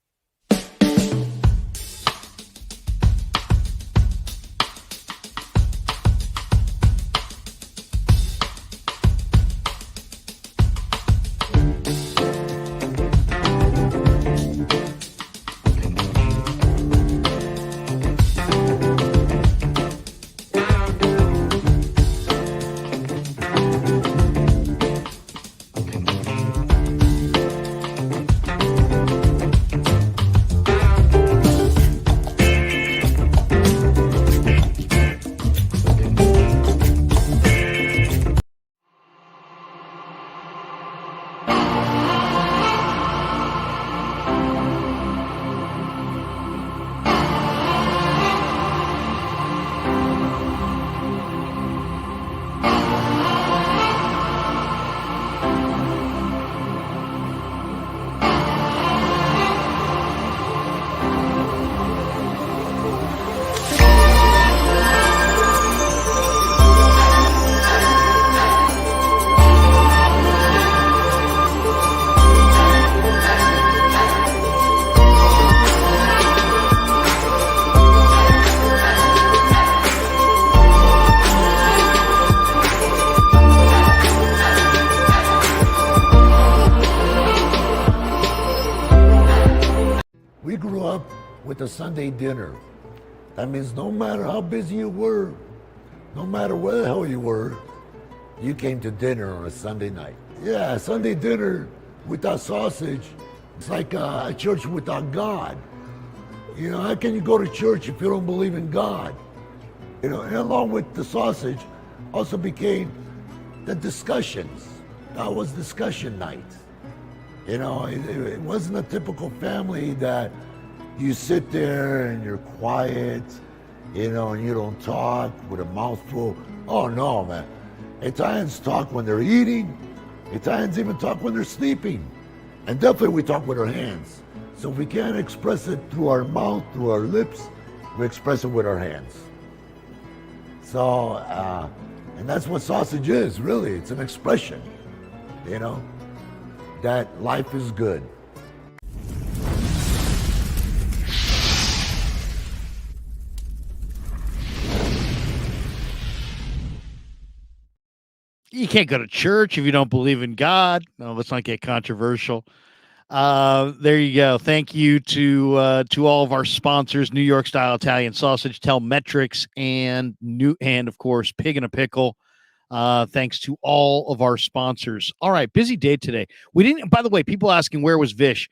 Sunday dinner. That means no matter how busy you were, no matter where the hell you were, you came to dinner on a Sunday night. Yeah, Sunday dinner without sausage, it's like a church without God. You know, how can you go to church if you don't believe in God? You know, and along with the sausage also became the discussions. That was discussion night. You know, it wasn't a typical family that you sit there and you're quiet, you know, and you don't talk with a mouthful. Oh no, man. Italians talk when they're eating. Italians even talk when they're sleeping. And definitely we talk with our hands. So if we can't express it through our mouth, through our lips, we express it with our hands. So, and that's what sausage is, really. It's an expression, you know, that life is good. You can't go to church if you don't believe in God. No, let's not get controversial. There you go. Thank you to all of our sponsors: New York Style Italian Sausage, Telmetrics, and of course Pig and a Pickle. Thanks to all of our sponsors. All right, busy day today. We didn't. By the way, people asking where was Vish.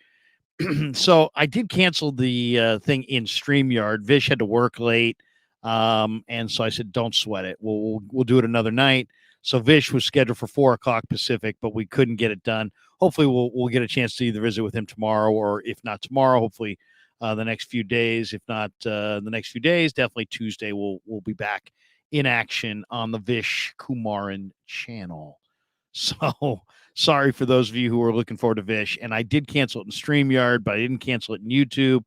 So I did cancel the thing in StreamYard. Vish had to work late, and so I said, "Don't sweat it. We'll do it another night." So Vish was scheduled for 4 o'clock Pacific, but we couldn't get it done. Hopefully we'll get a chance to either visit with him tomorrow, or if not tomorrow, hopefully the next few days. If not the next few days, definitely Tuesday we'll be back in action on the Vish Kumaran channel. So sorry for those of you who are looking forward to Vish. And I did cancel it in StreamYard, but I didn't cancel it in YouTube.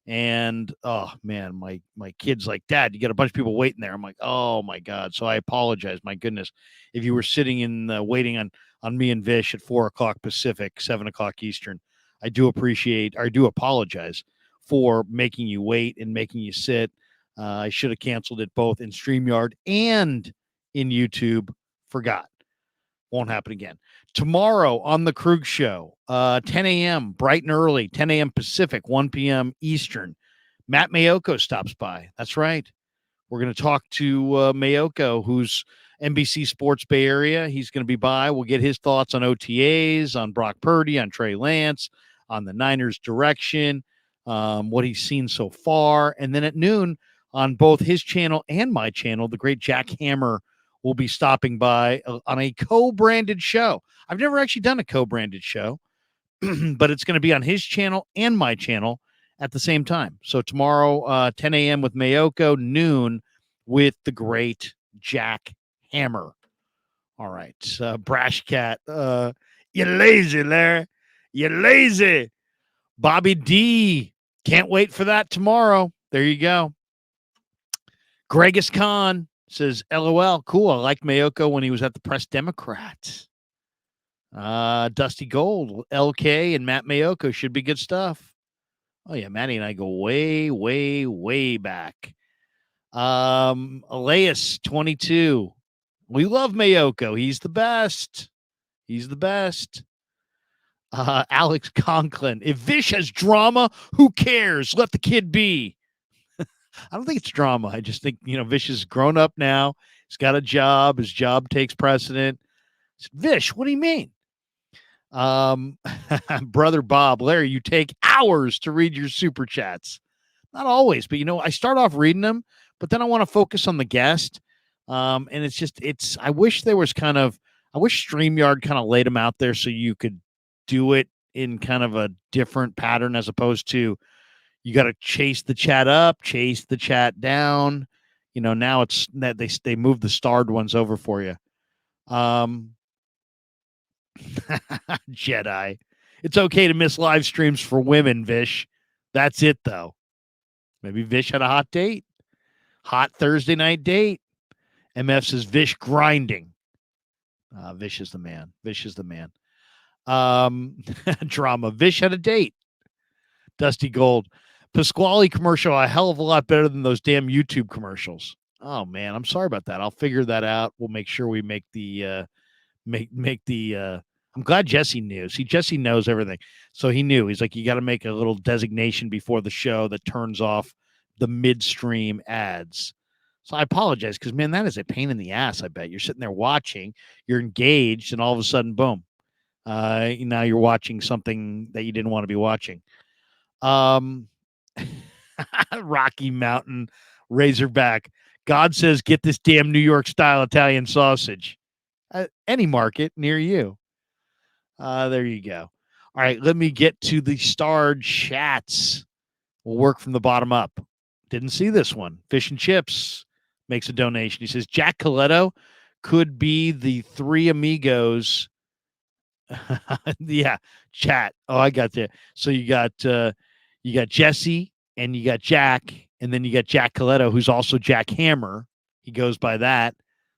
And oh man, my kid's like, Dad, you got a bunch of people waiting there. I'm like, oh my God. So I apologize. My goodness. If you were sitting in waiting on me and Vish at 4 o'clock Pacific, 7 o'clock Eastern, I do apologize for making you wait and making you sit. I should have canceled it both in StreamYard and in YouTube. Forgot. Won't happen again. Tomorrow on the Krueg Show, 10 a.m., bright and early, 10 a.m. Pacific, 1 p.m. Eastern. Matt Mayoko stops by. That's right. We're going to talk to Mayoko, who's NBC Sports Bay Area. He's going to be by. We'll get his thoughts on OTAs, on Brock Purdy, on Trey Lance, on the Niners' direction, what he's seen so far. And then at noon, on both his channel and my channel, the great Jack Hammer will be stopping by on a co-branded show. I've never actually done a co-branded show, but it's going to be on his channel and my channel at the same time. So tomorrow, 10 a.m. with Mayoko, noon with the great Jack Hammer. All right. Brash Cat. You lazy, Larry. You lazy. Bobby D. Can't wait for that tomorrow. There you go. Gregus Khan says, LOL, cool. I liked Mayoko when he was at the Press Democrat. Dusty Gold, LK and Matt Mayoko should be good stuff. Oh, yeah, Matty and I go way, way, way back. Elias, 22. We love Mayoko. He's the best. He's the best. Alex Conklin. If Vish has drama, who cares? Let the kid be. I don't think it's drama. I just think, Vish is grown up now. He's got a job. His job takes precedent. Vish, what do you mean? Brother Bob, Larry, you take hours to read your super chats. Not always, but I start off reading them, but then I want to focus on the guest. And I wish StreamYard kind of laid them out there so you could do it in kind of a different pattern, as opposed to you got to chase the chat up, chase the chat down. Now it's that they move the starred ones over for you. Jedi. It's okay to miss live streams for women, Vish. That's it, though. Maybe Vish had a hot date. Hot Thursday night date. MF says Vish grinding. Vish is the man. Vish is the man. Drama. Vish had a date. Dusty Gold. Pasquale commercial a hell of a lot better than those damn YouTube commercials. Oh man, I'm sorry about that. I'll figure that out. We'll make sure we make the I'm glad Jesse knew. See, Jesse knows everything. So he knew. He's like, you got to make a little designation before the show that turns off the midstream ads. So I apologize because, man, that is a pain in the ass, I bet. You're sitting there watching, you're engaged, and all of a sudden, boom. Now you're watching something that you didn't want to be watching. Rocky Mountain Razorback. God says, get this damn New York style Italian sausage. Any market near you. There you go. All right, let me get to the starred chats. We'll work from the bottom up. Didn't see this one. Fish and Chips makes a donation. He says, Jack Coletto could be the three amigos. Yeah, chat. Oh, I got that. So you got Jesse and you got Jack, and then you got Jack Coletto, who's also Jack Hammer. He goes by that.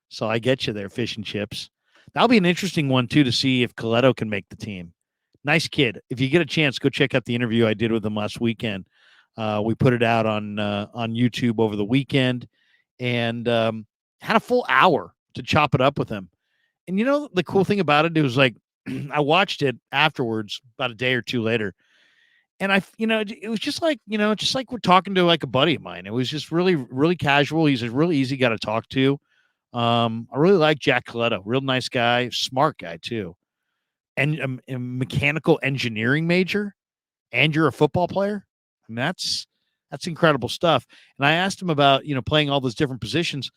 So I get you there, Fish and Chips. That'll be an interesting one, too, to see if Coletto can make the team. Nice kid. If you get a chance, go check out the interview I did with him last weekend. We put it out on YouTube over the weekend and had a full hour to chop it up with him. And the cool thing about it was like, I watched it afterwards about a day or two later. And it was just like, just like we're talking to like a buddy of mine. It was just really, really casual. He's a really easy guy to talk to. I really like Jack Coletto. Real nice guy, smart guy too. And a mechanical engineering major, and you're a football player. I mean, that's incredible stuff. And I asked him about, playing all those different positions.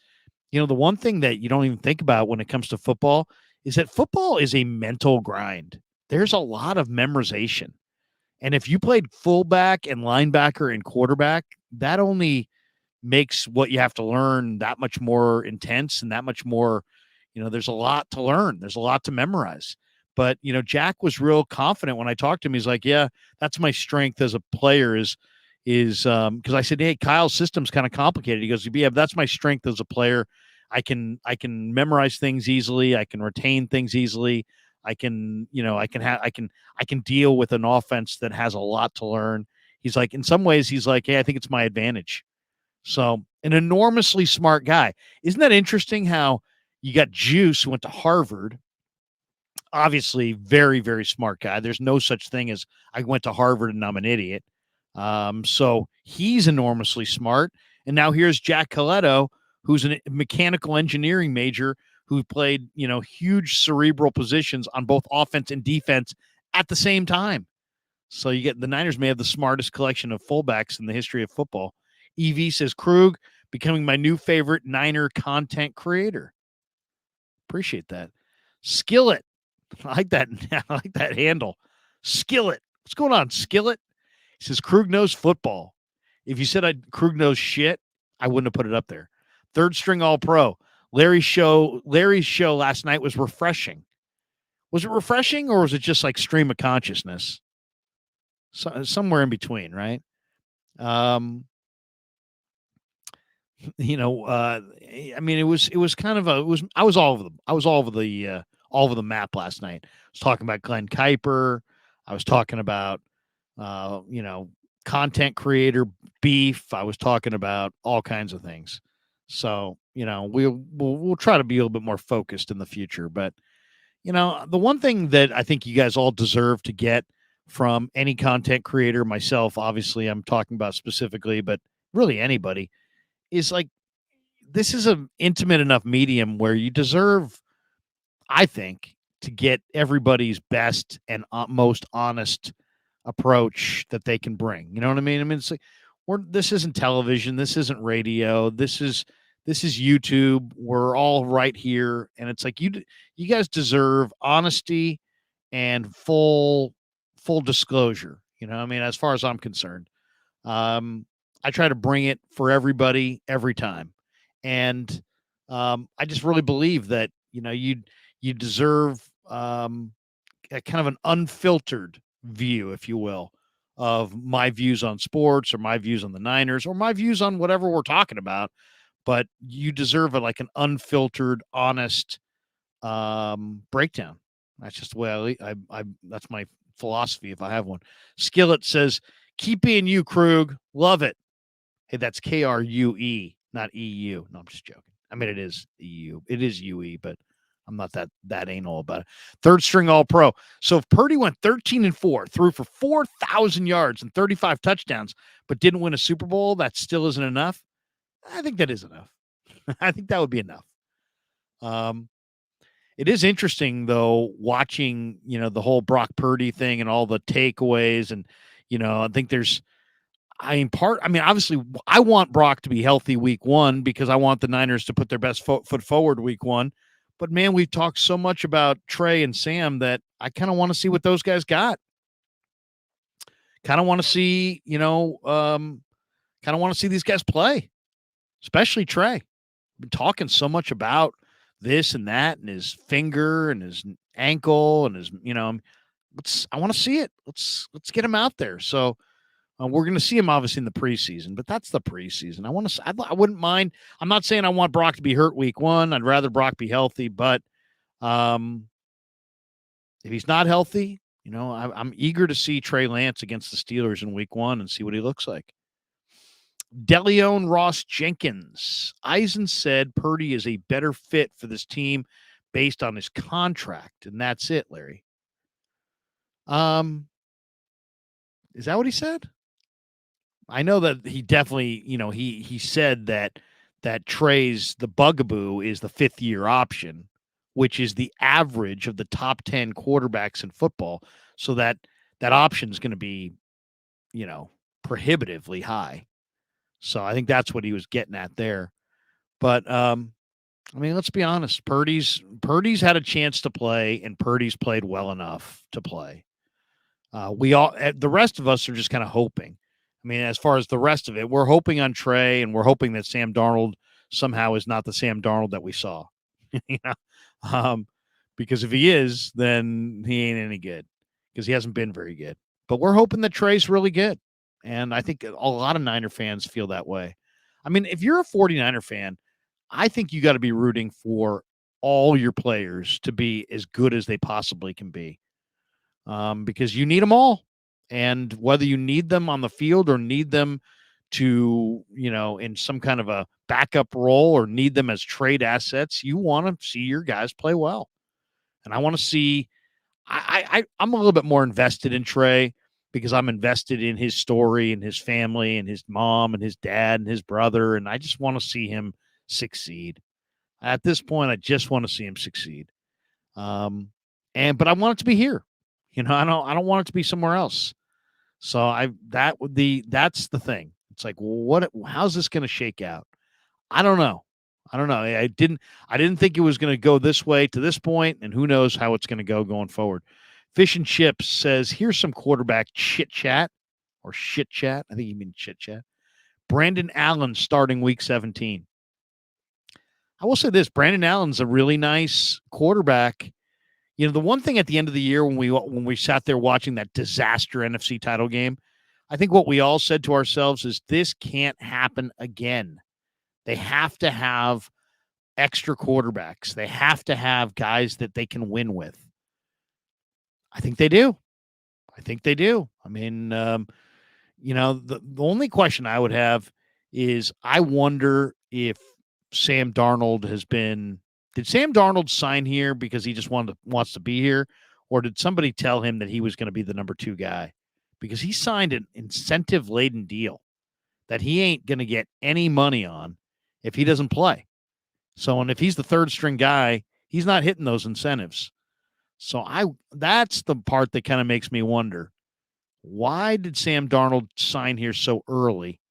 the one thing that you don't even think about when it comes to football is that football is a mental grind. There's a lot of memorization. And if you played fullback and linebacker and quarterback, that only makes what you have to learn that much more intense and that much more, there's a lot to learn. There's a lot to memorize. But, Jack was real confident when I talked to him. He's like, yeah, that's my strength as a player is because I said, hey, Kyle's system's kind of complicated. He goes, yeah, that's my strength as a player. I can memorize things easily. I can retain things easily. I can deal with an offense that has a lot to learn. He's like, in some ways, he's like, hey, I think it's my advantage. So an enormously smart guy. Isn't that interesting how you got Juice who went to Harvard? Obviously, very, very smart guy. There's no such thing as I went to Harvard and I'm an idiot. So he's enormously smart. And now here's Jack Coletto, who's a mechanical engineering major who played, huge cerebral positions on both offense and defense at the same time. So you get the Niners may have the smartest collection of fullbacks in the history of football. EV says, Krug, becoming my new favorite Niner content creator. Appreciate that. Skillet. I like that. I like that handle. Skillet. What's going on, Skillet? He says, Krug knows football. If you said Krug knows shit, I wouldn't have put it up there. Third string all-pro. Larry's show last night was refreshing. Was it refreshing or was it just like stream of consciousness? Somewhere in between, right? I mean, it was kind of I was all over the map last night. I was talking about Glenn Kuiper. I was talking about, content creator beef. I was talking about all kinds of things. So, we'll try to be a little bit more focused in the future. But, the one thing that I think you guys all deserve to get from any content creator, myself, obviously I'm talking about specifically, but really anybody, is like, this is an intimate enough medium where you deserve, I think, to get everybody's best and most honest approach that they can bring. You know what I mean? I mean, it's like, this isn't television. This isn't radio. This is YouTube. We're all right here. And it's like, you guys deserve honesty and full disclosure. I mean, as far as I'm concerned, I try to bring it for everybody every time. And I just really believe that, you deserve a kind of an unfiltered view, if you will, of my views on sports or my views on the Niners or my views on whatever we're talking about. But you deserve like an unfiltered, honest breakdown. That's just the way I that's my philosophy if I have one. Skillet says, keep being you, Krug. Love it. Hey, that's KRUE, not EU. No, I'm just joking. I mean, it is EU. It is UE, but I'm not that anal about it. Third string all-pro. So if Purdy went 13-4, threw for 4,000 yards and 35 touchdowns, but didn't win a Super Bowl, that still isn't enough? I think that is enough. I think that would be enough. It is interesting, though, watching, the whole Brock Purdy thing and all the takeaways. And, I think obviously I want Brock to be healthy week one because I want the Niners to put their best foot forward week one. But, man, we've talked so much about Trey and Sam that I kind of want to see what those guys got. Kind of want to see, kind of want to see these guys play, especially Trey. I've been talking so much about this and that and his finger and his ankle and his, I want to see it. Let's get him out there. So we're going to see him obviously in the preseason, but that's the preseason. I wouldn't mind. I'm not saying I want Brock to be hurt week one. I'd rather Brock be healthy, but if he's not healthy, I'm eager to see Trey Lance against the Steelers in week one and see what he looks like. DeLeon Ross Jenkins. Eisen said Purdy is a better fit for this team based on his contract, and that's it, Larry. Is that what he said? I know that he definitely, he said that Trey's the bugaboo is the 5th-year option, which is the average of the top 10 quarterbacks in football. So that option is going to be, prohibitively high. So I think that's what he was getting at there. But I mean, let's be honest. Purdy's had a chance to play, and Purdy's played well enough to play. The rest of us are just kind of hoping. I mean, as far as the rest of it, we're hoping on Trey, and we're hoping that Sam Darnold somehow is not the Sam Darnold that we saw. you know, because if he is, then he ain't any good because he hasn't been very good. But we're hoping that Trey's really good, and I think a lot of Niner fans feel that way. I mean, if you're a 49er fan, I think you got to be rooting for all your players to be as good as they possibly can be, because you need them all. And whether you need them on the field or need them to, in some kind of a backup role or need them as trade assets, you want to see your guys play well. And I want to see, I'm a little bit more invested in Trey because I'm invested in his story and his family and his mom and his dad and his brother. And I just want to see him succeed. At this point, I just want to see him succeed. But I want it to be here. I don't want it to be somewhere else. So that's the thing. It's like, how's this going to shake out? I don't know. I didn't think it was going to go this way to this point, and who knows how it's going to go going forward. Fish and Chips says, here's some quarterback chit chat or shit chat. I think you mean chit chat. Brandon Allen starting week 17. I will say this, Brandon Allen's a really nice quarterback. The one thing at the end of the year when we sat there watching that disaster NFC title game, I think what we all said to ourselves is this can't happen again. They have to have extra quarterbacks. They have to have guys that they can win with. I think they do. I mean, the only question I would have is I wonder if Sam Darnold did Sam Darnold sign here because he just wants to be here, or did somebody tell him that he was going to be the number 2 guy? Because he signed an incentive-laden deal that he ain't going to get any money on if he doesn't play. So, and if he's the third string guy, he's not hitting those incentives. So that's the part that kind of makes me wonder, why did Sam Darnold sign here so early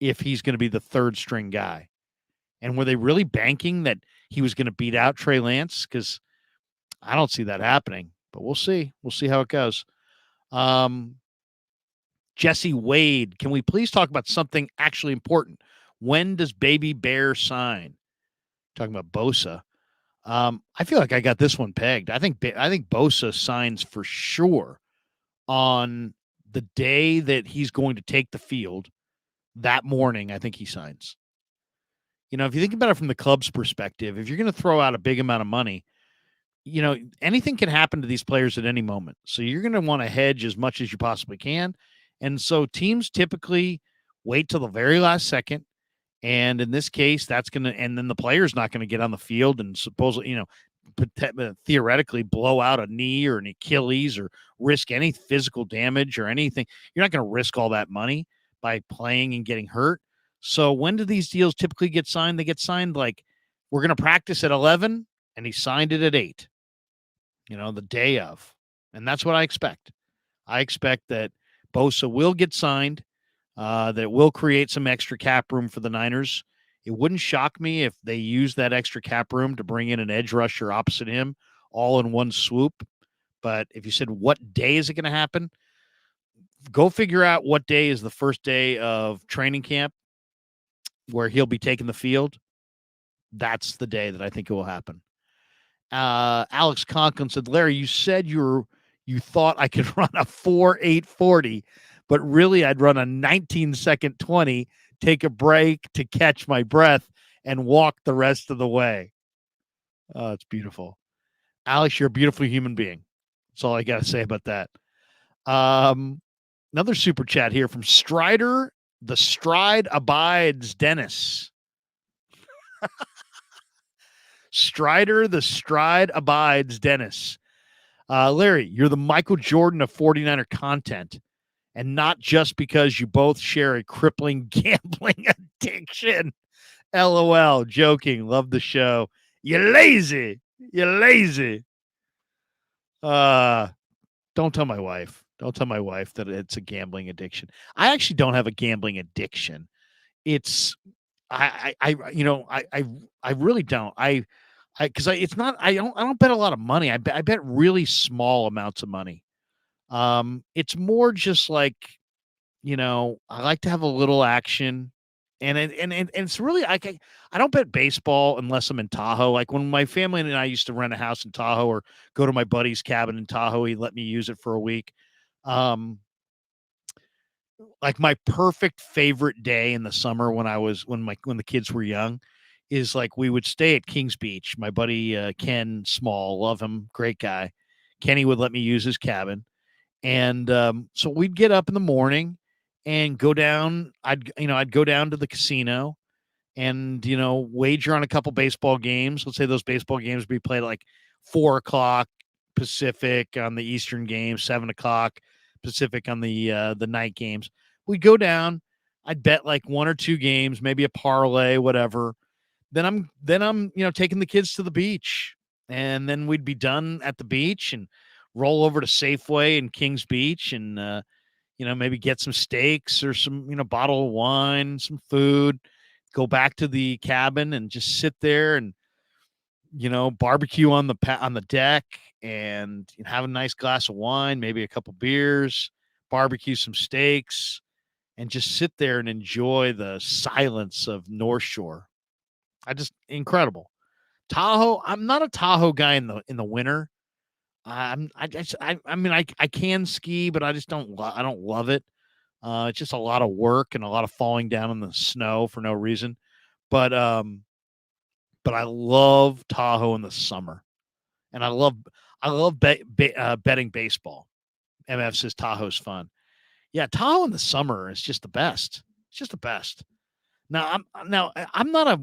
if he's going to be the third string guy? And were they really banking that he was going to beat out Trey Lance? Because I don't see that happening, but we'll see. We'll see how it goes. Jesse Wade, can we please talk about something actually important? When does Baby Bear sign? Talking about Bosa. I feel like I got this one pegged. I think Bosa signs for sure on the day that he's going to take the field. That morning, I think he signs. If you think about it from the club's perspective, if you're going to throw out a big amount of money, anything can happen to these players at any moment. So you're going to want to hedge as much as you possibly can. And so teams typically wait till the very last second. And in this case, and then the player's not going to get on the field and supposedly, theoretically blow out a knee or an Achilles or risk any physical damage or anything. You're not going to risk all that money by playing and getting hurt. So when do these deals typically get signed? They get signed like, we're going to practice at 11, and he signed it at 8, the day of. And that's what I expect. I expect that Bosa will get signed, that it will create some extra cap room for the Niners. It wouldn't shock me if they use that extra cap room to bring in an edge rusher opposite him all in one swoop. But if you said, what day is it going to happen? Go figure out what day is the first day of training camp where he'll be taking the field. That's the day that I think it will happen. Alex Conklin said, Larry, you said you thought I could run a 4.840, but really I'd run a 19-second 20, take a break to catch my breath, and walk the rest of the way. Oh, it's beautiful. Alex, you're a beautiful human being. That's all I got to say about that. Another super chat here from Strider. The Stride Abides Dennis. Strider, the Stride Abides Dennis. Larry, you're the Michael Jordan of 49er content, and not just because you both share a crippling gambling addiction. LOL, joking. Love the show. You're lazy. You're lazy. Don't tell my wife. Don't tell my wife that it's a gambling addiction. I actually don't have a gambling addiction. It's I really don't. Because it's not. I don't bet a lot of money. I bet really small amounts of money. It's more just like, I like to have a little action, and it's really I don't bet baseball unless I'm in Tahoe. Like when my family and I used to rent a house in Tahoe or go to my buddy's cabin in Tahoe, he let me use it for a week. Um, like my perfect favorite day in the summer when the kids were young is like we would stay at Kings Beach. My buddy Ken Small, love him, great guy. Kenny would let me use his cabin. And so we'd get up in the morning and go down. I'd go down to the casino and, wager on a couple baseball games. Let's say those baseball games would be played at like 4 o'clock Pacific on the Eastern game, 7 o'clock Pacific on the night games. We'd go down. I'd bet like one or two games, maybe a parlay, whatever. Then I'm taking the kids to the beach, and then we'd be done at the beach and roll over to Safeway in Kings Beach and maybe get some steaks or some bottle of wine, some food, go back to the cabin and just sit there and barbecue on the deck and have a nice glass of wine, maybe a couple beers, barbecue some steaks, and just sit there and enjoy the silence of North Shore. Incredible. Tahoe, I'm not a Tahoe guy in the winter. I can ski, but I just I don't love it. It's just a lot of work and a lot of falling down in the snow for no reason. But but I love Tahoe in the summer, and I love betting baseball. MF says Tahoe's fun. Yeah, Tahoe in the summer is just the best. It's just the best. I'm not a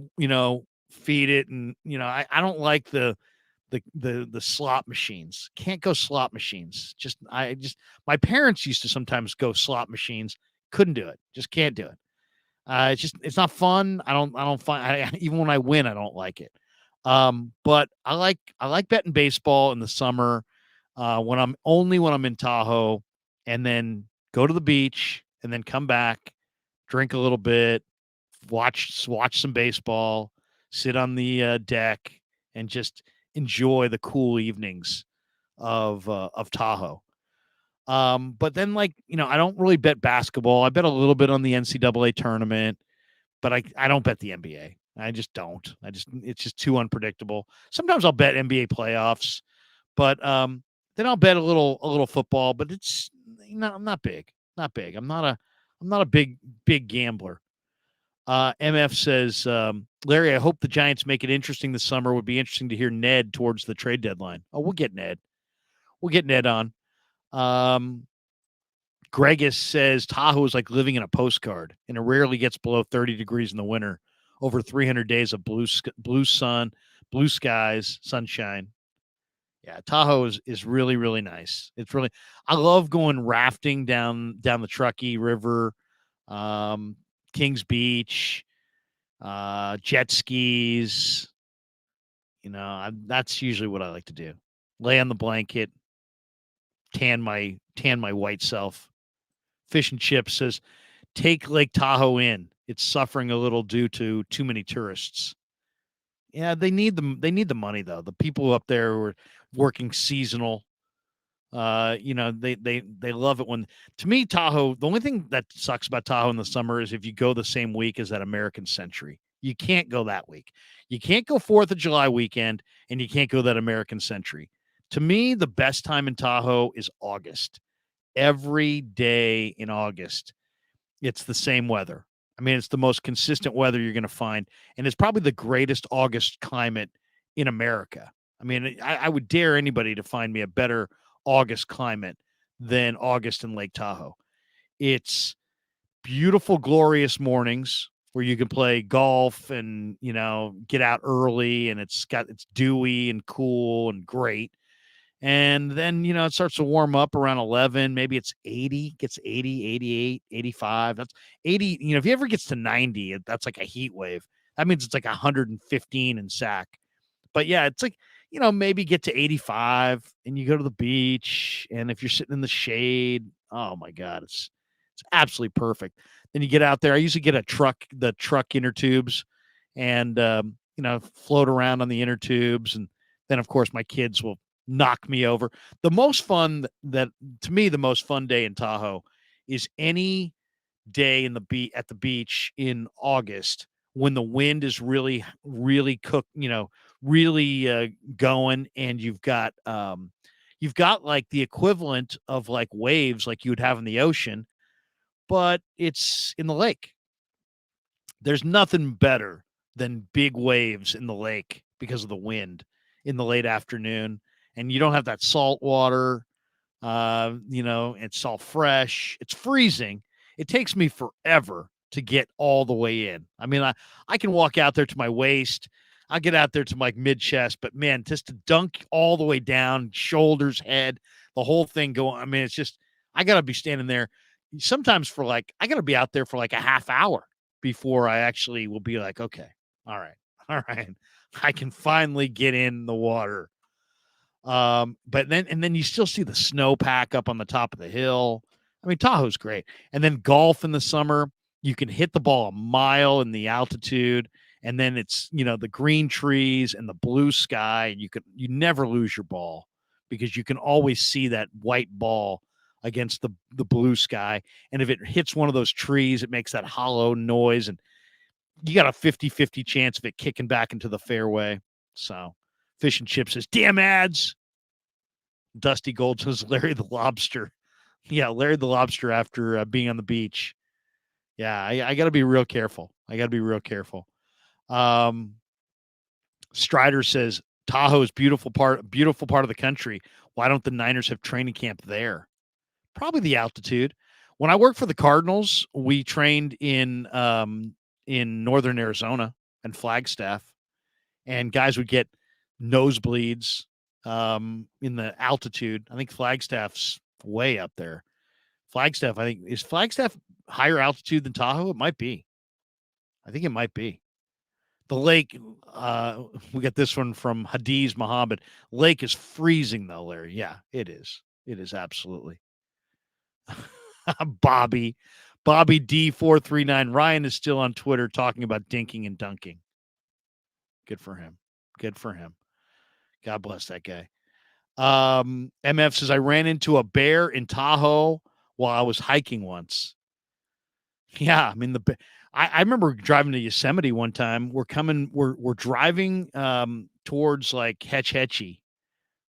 feed it, and I don't like the slot machines. Can't go slot machines. My parents used to sometimes go slot machines. Couldn't do it. Just can't do it. It's not fun. I don't find even when I win, I don't like it. But I like betting baseball in the summer, when I'm in Tahoe, and then go to the beach and then come back, drink a little bit, watch some baseball, sit on the deck, and just enjoy the cool evenings of Tahoe. But then, I don't really bet basketball. I bet a little bit on the NCAA tournament, but I don't bet the NBA. I just don't. It's just too unpredictable. Sometimes I'll bet NBA playoffs, but then I'll bet a little football. But it's I'm not big, not big. I'm not a big gambler. MF says, Larry, I hope the Giants make it interesting this summer. Would be interesting to hear Ned towards the trade deadline. Oh, we'll get Ned. We'll get Ned on. Gregus says Tahoe is like living in a postcard, and it rarely gets below 30 degrees in the winter. Over 300 days of blue sun, blue skies, sunshine. Yeah, Tahoe is really, really nice. I love going rafting down the Truckee River, Kings Beach, jet skis. That's usually what I like to do. Lay on the blanket, tan my white self. Fish and Chips says, take Lake Tahoe in. It's suffering a little due to too many tourists. Yeah, they need the money though. The people up there who are working seasonal. They love it when, to me, Tahoe, the only thing that sucks about Tahoe in the summer is if you go the same week as that American Century. You can't go that week. You can't go 4th of July weekend, and you can't go that American Century. To me, the best time in Tahoe is August. Every day in August, it's the same weather. I mean, it's the most consistent weather you're going to find, and it's probably the greatest August climate in America. I mean, I would dare anybody to find me a better August climate than August in Lake Tahoe. It's beautiful, glorious mornings where you can play golf and, get out early, and it's dewy and cool and great. And then, it starts to warm up around 11. Maybe it's 80, gets 80, 88, 85. That's 80. If he ever gets to 90, that's like a heat wave. That means it's like 115 in Sac. But yeah, it's like, maybe get to 85 and you go to the beach. And if you're sitting in the shade, oh my God, It's absolutely perfect. Then you get out there. I usually get the truck inner tubes, and float around on the inner tubes, and then of course my kids will knock me over. The most fun that to me, the most fun day in Tahoe is any day at the beach in August when the wind is really, really really going, and you've got like the equivalent of like waves like you would have in the ocean, but it's in the lake. There's nothing better than big waves in the lake because of the wind in the late afternoon, and you don't have that salt water. It's all fresh. It's freezing. It takes me forever to get all the way in. I mean, I can walk out there to my waist. I'll get out there to my mid chest, but man, just to dunk all the way down, shoulders, head, the whole thing going. I mean, it's just, I got to be standing there sometimes I got to be out there for like a half hour before I actually will be like, okay, all right, I can finally get in the water. But then you still see the snow pack up on the top of the hill. I mean, Tahoe's great. And then golf in the summer, you can hit the ball a mile in the altitude, and then it's, the green trees and the blue sky, and you never lose your ball because you can always see that white ball against the blue sky. And if it hits one of those trees, it makes that hollow noise, and you got a 50-50 chance of it kicking back into the fairway. So Fish and Chip says, damn ads. Dusty Gold says, Larry the Lobster. Yeah, Larry the Lobster after being on the beach. Yeah, I got to be real careful. Strider says, Tahoe is beautiful part of the country. Why don't the Niners have training camp there? Probably the altitude. When I worked for the Cardinals, we trained in northern Arizona and Flagstaff, and guys would get nosebleeds in the altitude. I think Flagstaff's way up there. Is Flagstaff higher altitude than Tahoe? It might be. I think it might be. The lake, we got this one from Hadiz Muhammad. Lake is freezing though, Larry. Yeah, it is. It is absolutely. Bobby D439. Ryan is still on Twitter talking about dinking and dunking. Good for him. God bless that guy. MF says, I ran into a bear in Tahoe while I was hiking once. Yeah, I mean, I remember driving to Yosemite one time. We're driving towards like Hetch Hetchy,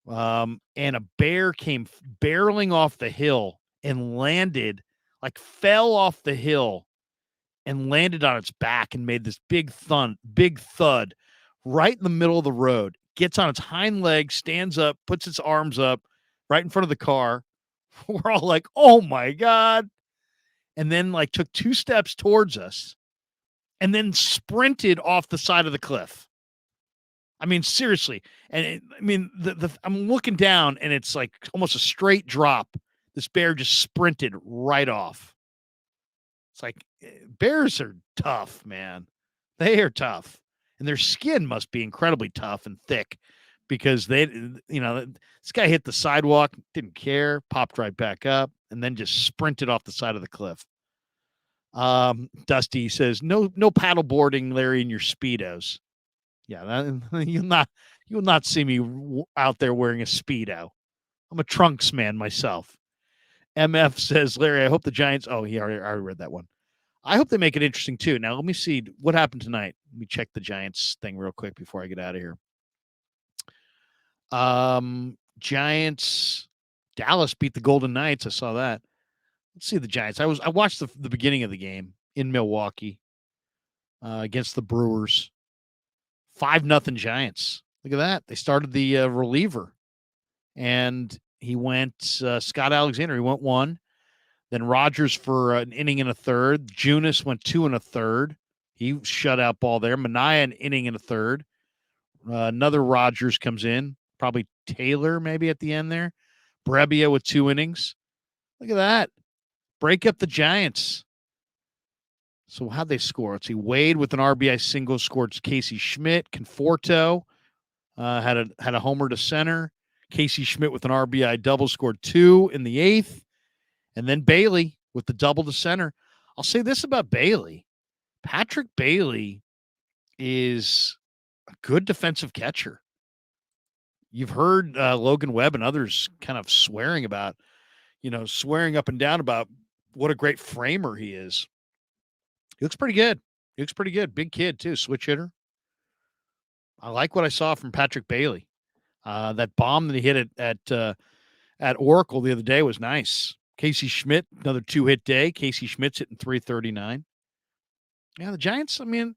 and a bear came barreling off the hill and fell off the hill and landed on its back and made this big thud right in the middle of the road. Gets on its hind legs, stands up, puts its arms up right in front of the car. We're all like, oh my God. And then like took 2 steps towards us and then sprinted off the side of the cliff. I mean, seriously. And I'm looking down and it's like almost a straight drop. This bear just sprinted right off. It's like, bears are tough, man. They are tough. And their skin must be incredibly tough and thick because this guy hit the sidewalk, didn't care, popped right back up, and then just sprinted off the side of the cliff. Dusty says, no paddle boarding, Larry, in your Speedos. Yeah, you'll not see me out there wearing a Speedo. I'm a trunks man myself. MF says, Larry, I hope the Giants. Oh, I already read that one. I hope they make it interesting too. Now, let me see what happened tonight. Let me check the Giants thing real quick before I get out of here. Giants, Dallas beat the Golden Knights. I saw that. Let's see the Giants. I watched the beginning of the game in Milwaukee against the Brewers. 5-0 Giants. Look at that. They started the reliever, and he went Scott Alexander. He went 1. Then Rogers for an inning and a third. Junis went 2 1/3. He shutout ball there. Manaea an inning and a third. Another Rogers comes in. Probably Taylor maybe at the end there. Brebbia with 2 innings. Look at that. Break up the Giants. So how'd they score? Let's see. Wade with an RBI single scored Casey Schmidt. Conforto had a homer to center. Casey Schmidt with an RBI double scored 2 in the 8th. And then Bailey with the double to center. I'll say this about Bailey. Patrick Bailey is a good defensive catcher. You've heard Logan Webb and others kind of swearing up and down about what a great framer he is. He looks pretty good. Big kid, too. Switch hitter. I like what I saw from Patrick Bailey. That bomb that he hit at Oracle the other day was nice. Casey Schmidt, another 2-hit day. Casey Schmidt's hitting .339. Yeah, the Giants, I mean,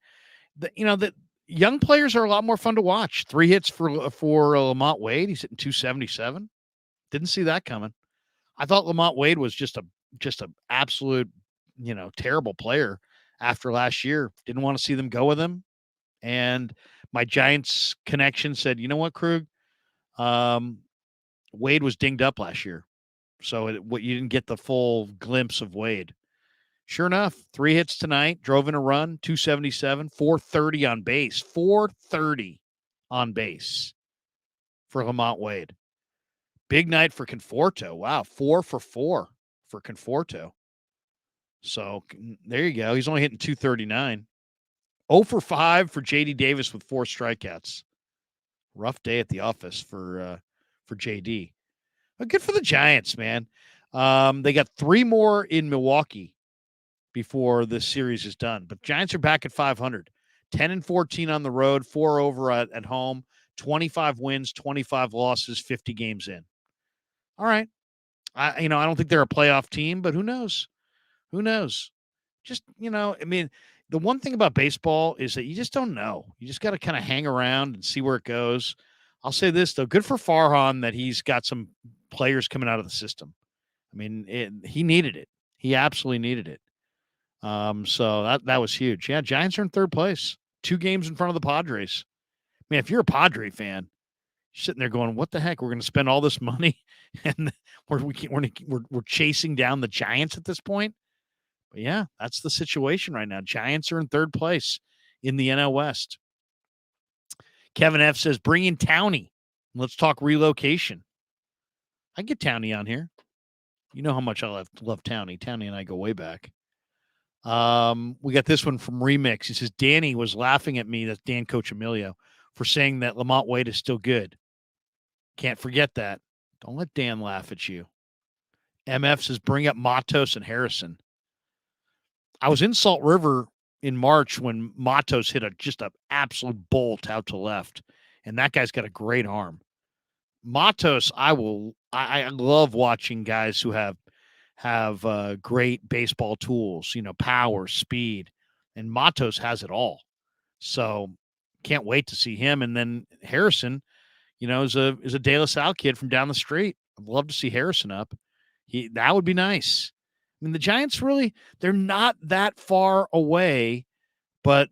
the young players are a lot more fun to watch. 3 hits for Lamont Wade. He's hitting .277. Didn't see that coming. I thought Lamont Wade was just a absolute, terrible player after last year. Didn't want to see them go with him. And my Giants connection said, you know what, Krug? Wade was dinged up last year. So you didn't get the full glimpse of Wade. Sure enough, 3 hits tonight, drove in a run, .277, .430 on base. .430 on base for Lamont Wade. Big night for Conforto. Wow, 4 for 4 for Conforto. So there you go. He's only hitting .239. 0 for 5 for J.D. Davis with 4 strikeouts. Rough day at the office for J.D. But good for the Giants, man. They got 3 more in Milwaukee before this series is done. But Giants are back at 500. 10-14 on the road, 4 over at home, 25 wins, 25 losses, 50 games in. All right. I don't think they're a playoff team, but who knows? Who knows? Just, I mean, the one thing about baseball is that you just don't know. You just got to kind of hang around and see where it goes. I'll say this, though. Good for Farhan that he's got some players coming out of the system. I mean, he needed it. He absolutely needed it. So that was huge. Yeah, Giants are in 3rd place. 2 games in front of the Padres. I mean, if you're a Padre fan, you're sitting there going, what the heck? We're going to spend all this money and we're chasing down the Giants at this point. But yeah, that's the situation right now. Giants are in 3rd place in the NL West. Kevin F says, bring in Towney. Let's talk relocation. I get Towney on here. You know how much I love Towney. Towney and I go way back. We got this one from Remix. He says, Danny was laughing at me, that's Dan Coach Emilio, for saying that Lamont Wade is still good. Can't forget that. Don't let Dan laugh at you. MF says, bring up Matos and Harrison. I was in Salt River in March when Matos hit just an absolute bolt out to left, and that guy's got a great arm. Matos, I love watching guys who have great baseball tools, power, speed, and Matos has it all. So can't wait to see him. And then Harrison, is a De La Salle kid from down the street. I'd love to see Harrison up. That would be nice. I mean, the Giants they're not that far away, but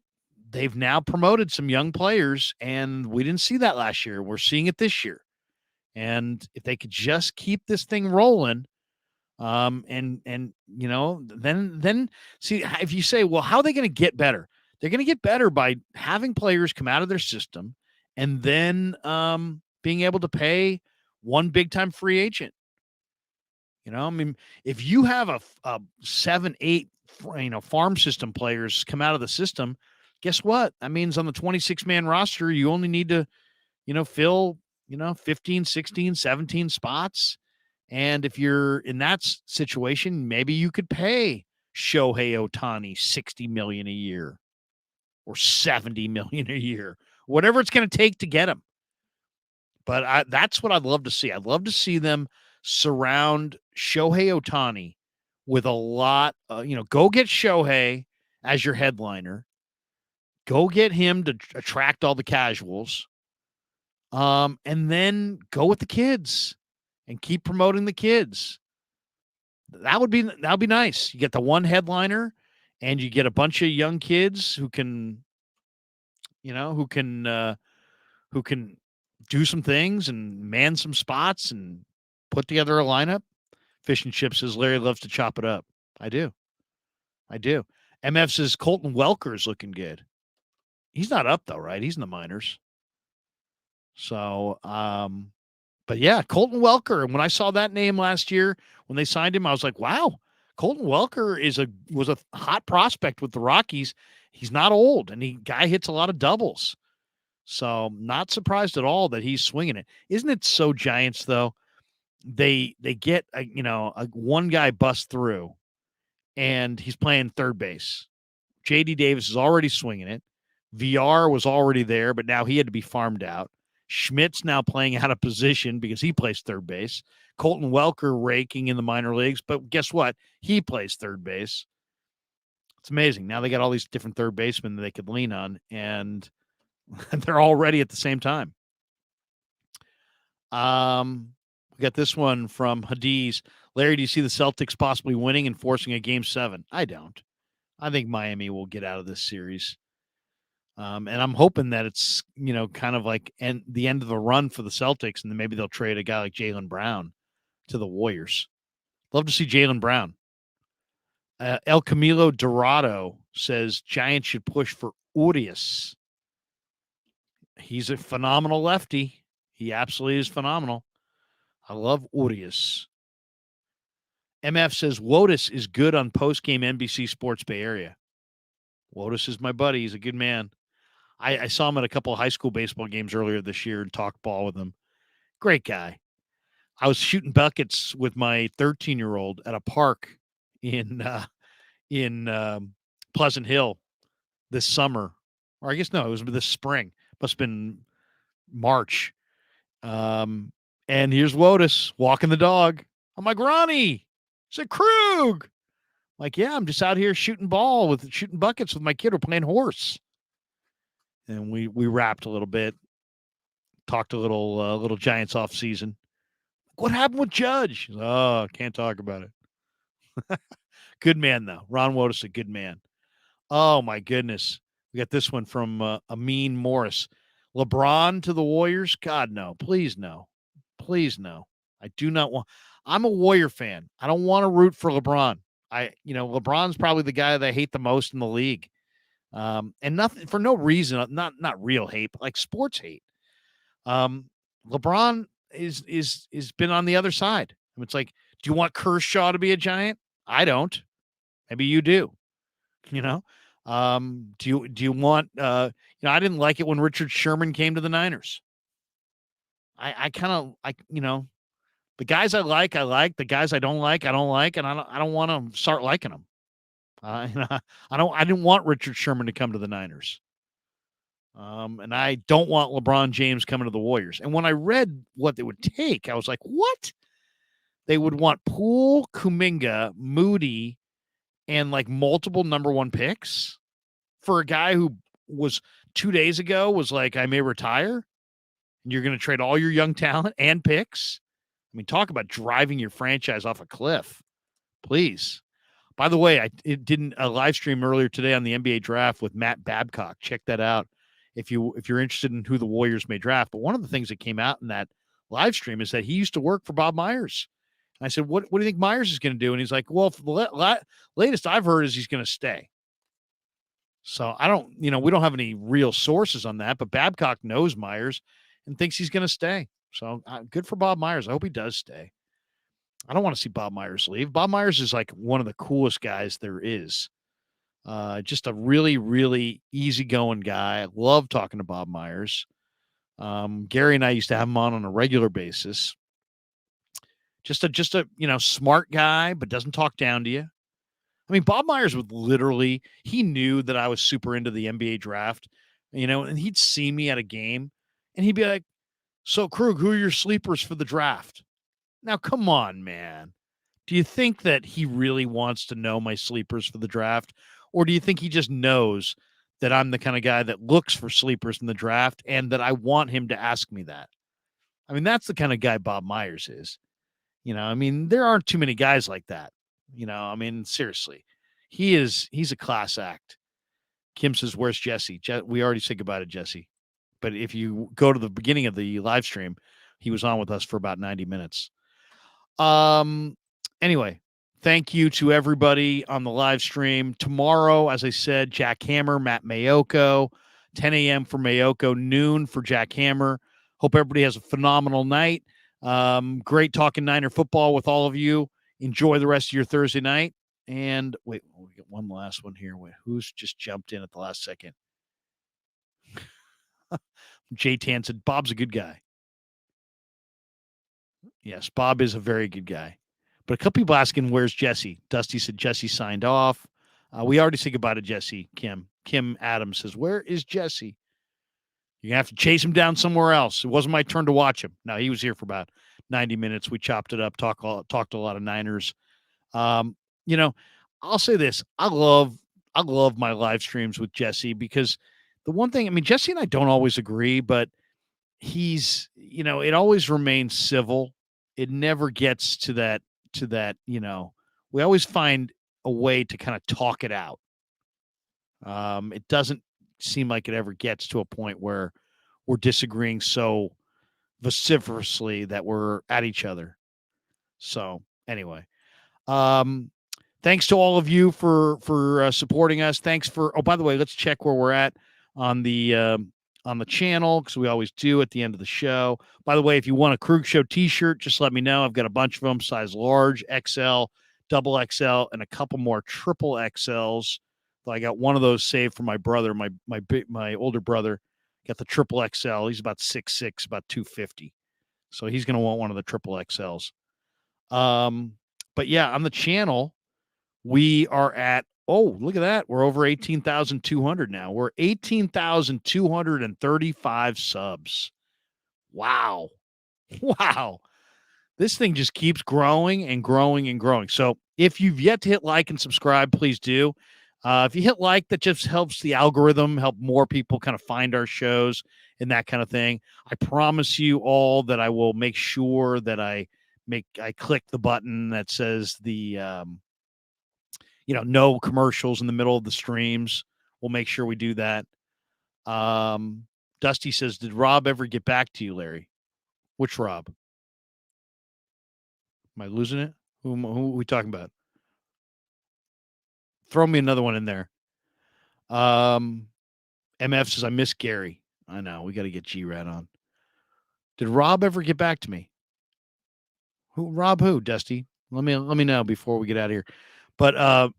they've now promoted some young players, and we didn't see that last year. We're seeing it this year. And if they could just keep this thing rolling, then see, if you say, well, how are they going to get better? They're going to get better by having players come out of their system and then being able to pay one big time free agent. I mean, if you have a 7, 8, farm system players come out of the system, guess what? That means on the 26-man roster, you only need to, fill, 15, 16, 17 spots. And if you're in that situation, maybe you could pay Shohei Ohtani $60 million a year or $70 million a year, whatever it's going to take to get him. But that's what I'd love to see. I'd love to see them surround Shohei Ohtani with a lot. Go get Shohei as your headliner. Go get him to attract all the casuals. And then go with the kids and keep promoting the kids. That would be nice. You get the one headliner and you get a bunch of young kids who can do some things and man some spots and put together a lineup. Fish and Chips says Larry loves to chop it up. I do. MF says Colton Welker's looking good. He's not up though, right? He's in the minors. So, but yeah, Colton Welker. And when I saw that name last year, when they signed him, I was like, wow, Colton Welker was a hot prospect with the Rockies. He's not old, and guy hits a lot of doubles. So not surprised at all that he's swinging it. Isn't it so Giants though? They get a one guy bust through, and he's playing third base. J.D. Davis is already swinging it. VR was already there, but now he had to be farmed out. Schmidt's now playing out of position because he plays third base. Colton Welker raking in the minor leagues, but guess what? He plays third base. It's amazing. Now they got all these different third basemen that they could lean on, and they're all ready at the same time. We got this one from Hadiz. Larry, do you see the Celtics possibly winning and forcing a Game 7? I don't. I think Miami will get out of this series. And I'm hoping that it's, kind of like the end of the run for the Celtics, and then maybe they'll trade a guy like Jaylen Brown to the Warriors. Love to see Jaylen Brown. El Camilo Dorado says Giants should push for Urias. He's a phenomenal lefty. He absolutely is phenomenal. I love Urias. MF says Wotus is good on post-game NBC Sports Bay Area. Wotus is my buddy. He's a good man. I saw him at a couple of high school baseball games earlier this year and talked ball with him. Great guy. I was shooting buckets with my 13-year-old at a park in Pleasant Hill this summer. Or I guess, no, it was this spring. Must have been March. And here's Wotus walking the dog. I'm like, Ronnie, it's a Krueg. Like, yeah, I'm just out here shooting buckets with my kid. We're playing horse. And we rapped a little bit, talked a little Giants off season. What happened with Judge? Oh, can't talk about it. Good man, though. Ron Wotus, a good man. Oh, my goodness. We got this one from Amin Morris. LeBron to the Warriors? God, no. Please, no. Please, no. I do not want. I'm a Warrior fan. I don't want to root for LeBron. LeBron's probably the guy that I hate the most in the league. And nothing for no reason, not real hate, but like sports hate. LeBron is been on the other side. It's like, do you want Kershaw to be a Giant? I don't. Maybe you do. Do you want? I didn't like it when Richard Sherman came to the Niners. I kind of the guys I like. The guys I don't like, and I don't want to start liking them. I didn't want Richard Sherman to come to the Niners. And I don't want LeBron James coming to the Warriors. And when I read what they would take, I was like, what? They would want Poole, Kuminga, Moody, and like multiple number one picks for a guy who was 2 days ago was like, I may retire. And you're going to trade all your young talent and picks. I mean, talk about driving your franchise off a cliff. Please. By the way, I did a live stream earlier today on the NBA draft with Matt Babcock. Check that out if you're interested in who the Warriors may draft. But one of the things that came out in that live stream is that he used to work for Bob Myers. And I said, what do you think Myers is going to do? And he's like, well, the latest I've heard is he's going to stay. So I don't, we don't have any real sources on that, but Babcock knows Myers and thinks he's going to stay. So good for Bob Myers. I hope he does stay. I don't want to see Bob Myers leave. Bob Myers is like one of the coolest guys there is. Just a really, really easygoing guy. I love talking to Bob Myers. Gary and I used to have him on a regular basis. Just a smart guy, but doesn't talk down to you. I mean, Bob Myers would literally, he knew that I was super into the NBA draft, and he'd see me at a game and he'd be like, so Krug, who are your sleepers for the draft? Now, come on, man. Do you think that he really wants to know my sleepers for the draft? Or do you think he just knows that I'm the kind of guy that looks for sleepers in the draft and that I want him to ask me that? I mean, that's the kind of guy Bob Myers is. There aren't too many guys like that. Seriously. He's a class act. Kim says, where's Jesse? We already said goodbye to Jesse. But if you go to the beginning of the live stream, he was on with us for about 90 minutes. Anyway, thank you to everybody on the live stream. Tomorrow, as I said, Jack Hammer, Matt Mayoko, 10 a.m. for Mayoko, noon for Jack Hammer. Hope everybody has a phenomenal night. Great talking Niner football with all of you. Enjoy the rest of your Thursday night. And wait, we get one last one here. Wait, who's just jumped in at the last second? Jay Tan said, Bob's a good guy. Yes, Bob is a very good guy. But a couple people asking, where's Jesse? Dusty said Jesse signed off. We already said goodbye to Jesse, Kim. Kim Adams says, where is Jesse? You're going to have to chase him down somewhere else. It wasn't my turn to watch him. No, he was here for about 90 minutes. We chopped it up, talked a lot of Niners. I'll say this. I love my live streams with Jesse because the one thing, I mean, Jesse and I don't always agree, but he's, it always remains civil. It never gets to that, we always find a way to kind of talk it out. It doesn't seem like it ever gets to a point where we're disagreeing so vociferously that we're at each other. So anyway, thanks to all of you for supporting us. Thanks for, oh, by the way, let's check where we're at on the channel, because we always do at the end of the show. By the way, if you want a Krueg Show t-shirt, just let me know. I've got a bunch of them, size large, XL, double XL, and a couple more triple XLs. I got one of those saved for my brother, my older brother. Got the triple XL. He's about 6'6", about 250. So he's going to want one of the triple XLs. But yeah, on the channel, we are at, oh, look at that. We're over 18,200 now. We're 18,235 subs. Wow. Wow. This thing just keeps growing and growing and growing. So if you've yet to hit like and subscribe, please do. If you hit like, that just helps the algorithm, help more people kind of find our shows and that kind of thing. I promise you all that I will make sure that I click the button that says the, no commercials in the middle of the streams. We'll make sure we do that. Dusty says, did Rob ever get back to you, Larry? Which Rob? Am I losing it? Who are we talking about? Throw me another one in there. MF says, I miss Gary. I know. We got to get G-Rat on. Did Rob ever get back to me? Rob who, Dusty? Let me know before we get out of here. But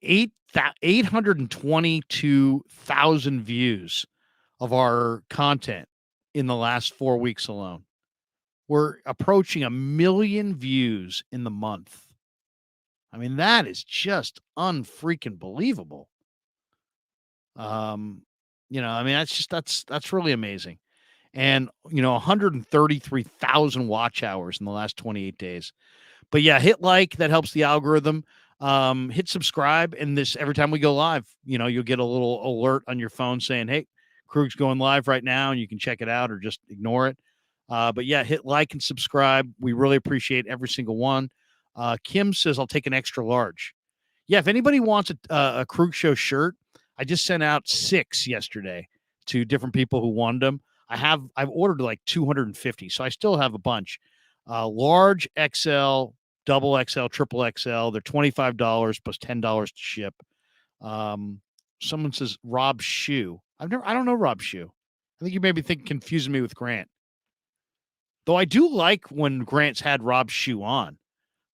822,000 views of our content in the last 4 weeks alone. We're approaching 1 million views in the month. I mean, that is just unfreaking believable. That's really amazing. And, 133,000 watch hours in the last 28 days. But yeah, hit like, that helps the algorithm. Hit subscribe, and every time we go live, you'll get a little alert on your phone saying, hey, Krueg's going live right now, and you can check it out or just ignore it. But yeah, hit like and subscribe. We really appreciate every single one. Kim says, I'll take an extra large. Yeah, if anybody wants a Krueg Show shirt, I just sent out 6 yesterday to different people who wanted them. I've ordered like 250, so I still have a bunch. Large XL, double XL, triple XL. They're $25 plus $10 to ship. Someone says Rob Shoe. I don't know Rob Shoe. I think you may be confusing me with Grant. Though I do like when Grant's had Rob Shoe on.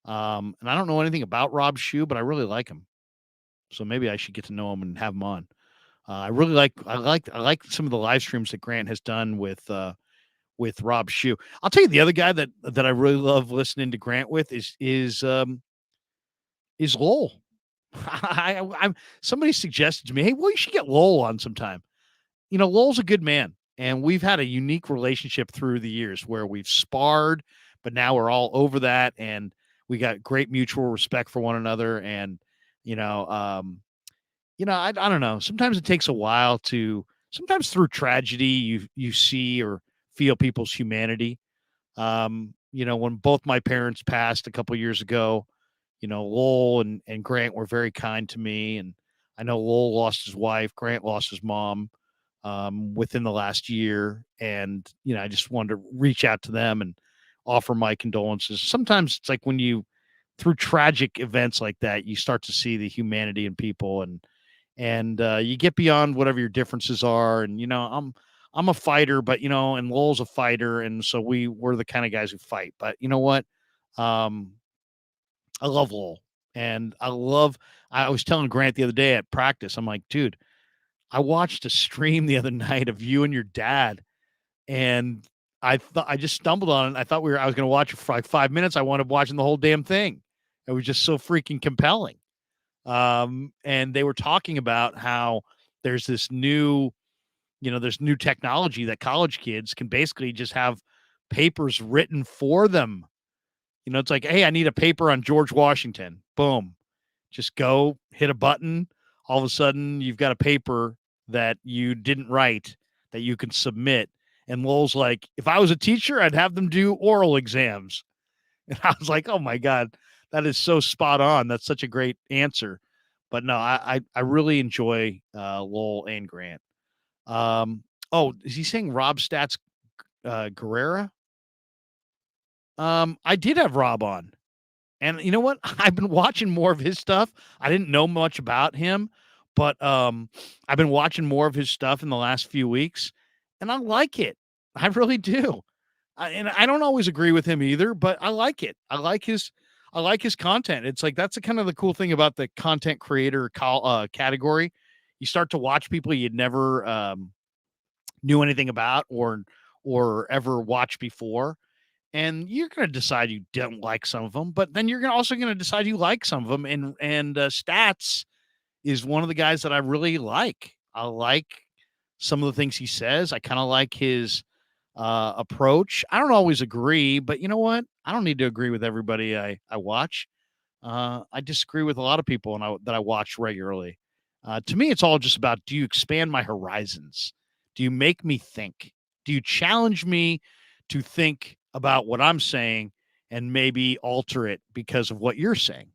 And I don't know anything about Rob Shoe, but I really like him. So maybe I should get to know him and have him on. I like some of the live streams that Grant has done with Rob Shoe. I'll tell you the other guy that I really love listening to Grant with is Lowell. Somebody suggested to me, hey, well, you should get Lowell on sometime. Lowell's a good man, and we've had a unique relationship through the years where we've sparred, but now we're all over that, and we got great mutual respect for one another. And I don't know. Sometimes it takes a while sometimes through tragedy, you see or feel people's humanity. When both my parents passed a couple years ago, Lowell and Grant were very kind to me. And I know Lowell lost his wife. Grant lost his mom within the last year. And, I just wanted to reach out to them and offer my condolences. Sometimes it's like through tragic events like that, you start to see the humanity in people, and you get beyond whatever your differences are. And, I'm a fighter, but, and Lowell's a fighter. And so we're the kind of guys who fight. But you know what? I love Lowell, And I was telling Grant the other day at practice, I'm like, dude, I watched a stream the other night of you and your dad, and I just stumbled on it. I thought I was going to watch it for like 5 minutes. I wound up watching the whole damn thing. It was just so freaking compelling. And they were talking about how there's this new technology that college kids can basically just have papers written for them. It's like, hey, I need a paper on George Washington. Boom. Just go hit a button. All of a sudden, you've got a paper that you didn't write that you can submit. And Lowell's like, if I was a teacher, I'd have them do oral exams. And I was like, oh, my God, that is so spot on. That's such a great answer. But no, I really enjoy Lowell and Grant. Is he saying Rob Stats Guerrera? I did have Rob on. And you know what? I've been watching more of his stuff. I didn't know much about him, but I've been watching more of his stuff in the last few weeks, and I like it. I really do. And I don't always agree with him either, but I like it. I like his content. It's like that's kind of the cool thing about the content creator category. You start to watch people you'd never knew anything about or ever watched before. And you're going to decide you don't like some of them, but then you're also going to decide you like some of them. And Stats is one of the guys that I really like. I like some of the things he says. I kind of like his approach. I don't always agree, but you know what? I don't need to agree with everybody I watch. I disagree with a lot of people that I watch regularly. To me, it's all just about, do you expand my horizons? Do you make me think? Do you challenge me to think about what I'm saying and maybe alter it because of what you're saying?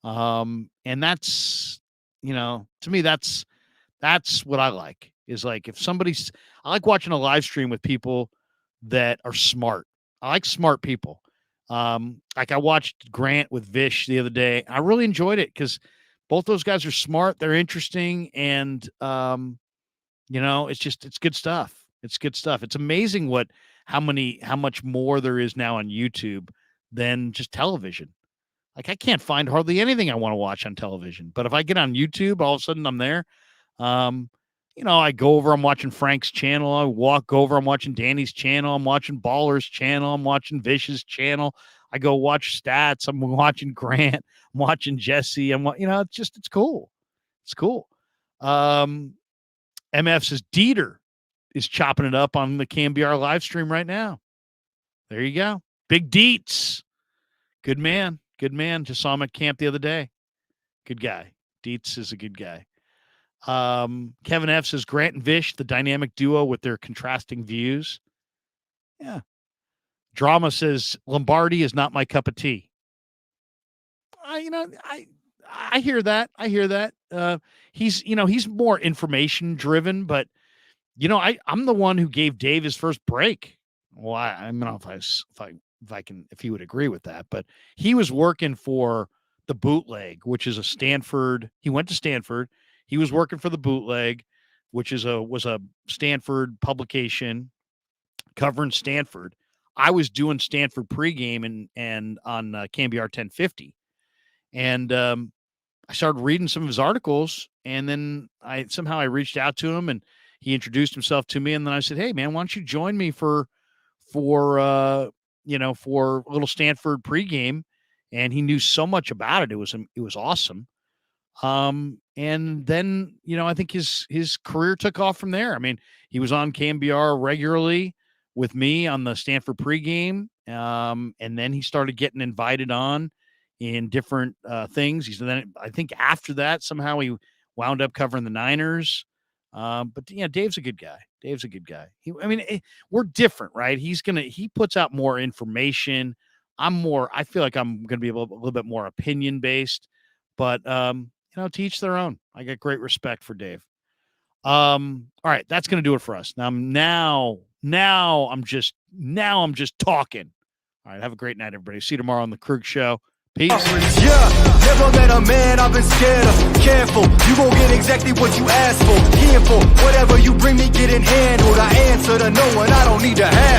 And that's, to me, that's what I like, is like, I like watching a live stream with people that are smart. I like smart people. Like I watched Grant with Vish the other day. I really enjoyed it because both those guys are smart. They're interesting. And, it's good stuff. It's good stuff. It's amazing how much more there is now on YouTube than just television. Like I can't find hardly anything I want to watch on television, but if I get on YouTube, all of a sudden I'm there. I go over, I'm watching Frank's channel. I walk over, I'm watching Danny's channel. I'm watching Baller's channel. I'm watching Vish's channel. I go watch Stats. I'm watching Grant. I'm watching Jesse. It's cool. It's cool. MF says Dieter is chopping it up on the KMBR live stream right now. There you go. Big Dietz. Good man. Good man. Just saw him at camp the other day. Good guy. Dietz is a good guy. Kevin F says Grant and Vish, the dynamic duo with their contrasting views. Yeah. Drama says Lombardi is not my cup of tea. I hear that. I hear that. He's more information driven, but I'm the one who gave Dave his first break. Well, I don't know if he would agree with that, but he was working for the Bootleg, which is a Stanford. He went to Stanford. He was working for the Bootleg, which was a Stanford publication covering Stanford. I was doing Stanford pregame and on KMBR 1050, and I started reading some of his articles, and then I reached out to him, and he introduced himself to me, and then I said, "Hey, man, why don't you join me for a little Stanford pregame?" And he knew so much about it. It was awesome. And then, I think his career took off from there. I mean, he was on KMBR regularly with me on the Stanford pregame. And then he started getting invited on in different things. Then I think after that, somehow he wound up covering the Niners. But Dave's a good guy. We're different, right? He puts out more information. I feel like I'm going to be a little bit more opinion based, but, to each their own. I got great respect for Dave. All right, that's going to do it for us. Now I'm just talking. All right, have a great night, everybody. See you tomorrow on the Krueg Show. Peace. Yeah, never met a man I've been scared of. Careful, you gon' get exactly what you asked for. Here for whatever you bring me, getting handled. I answer to no one, I don't need to have.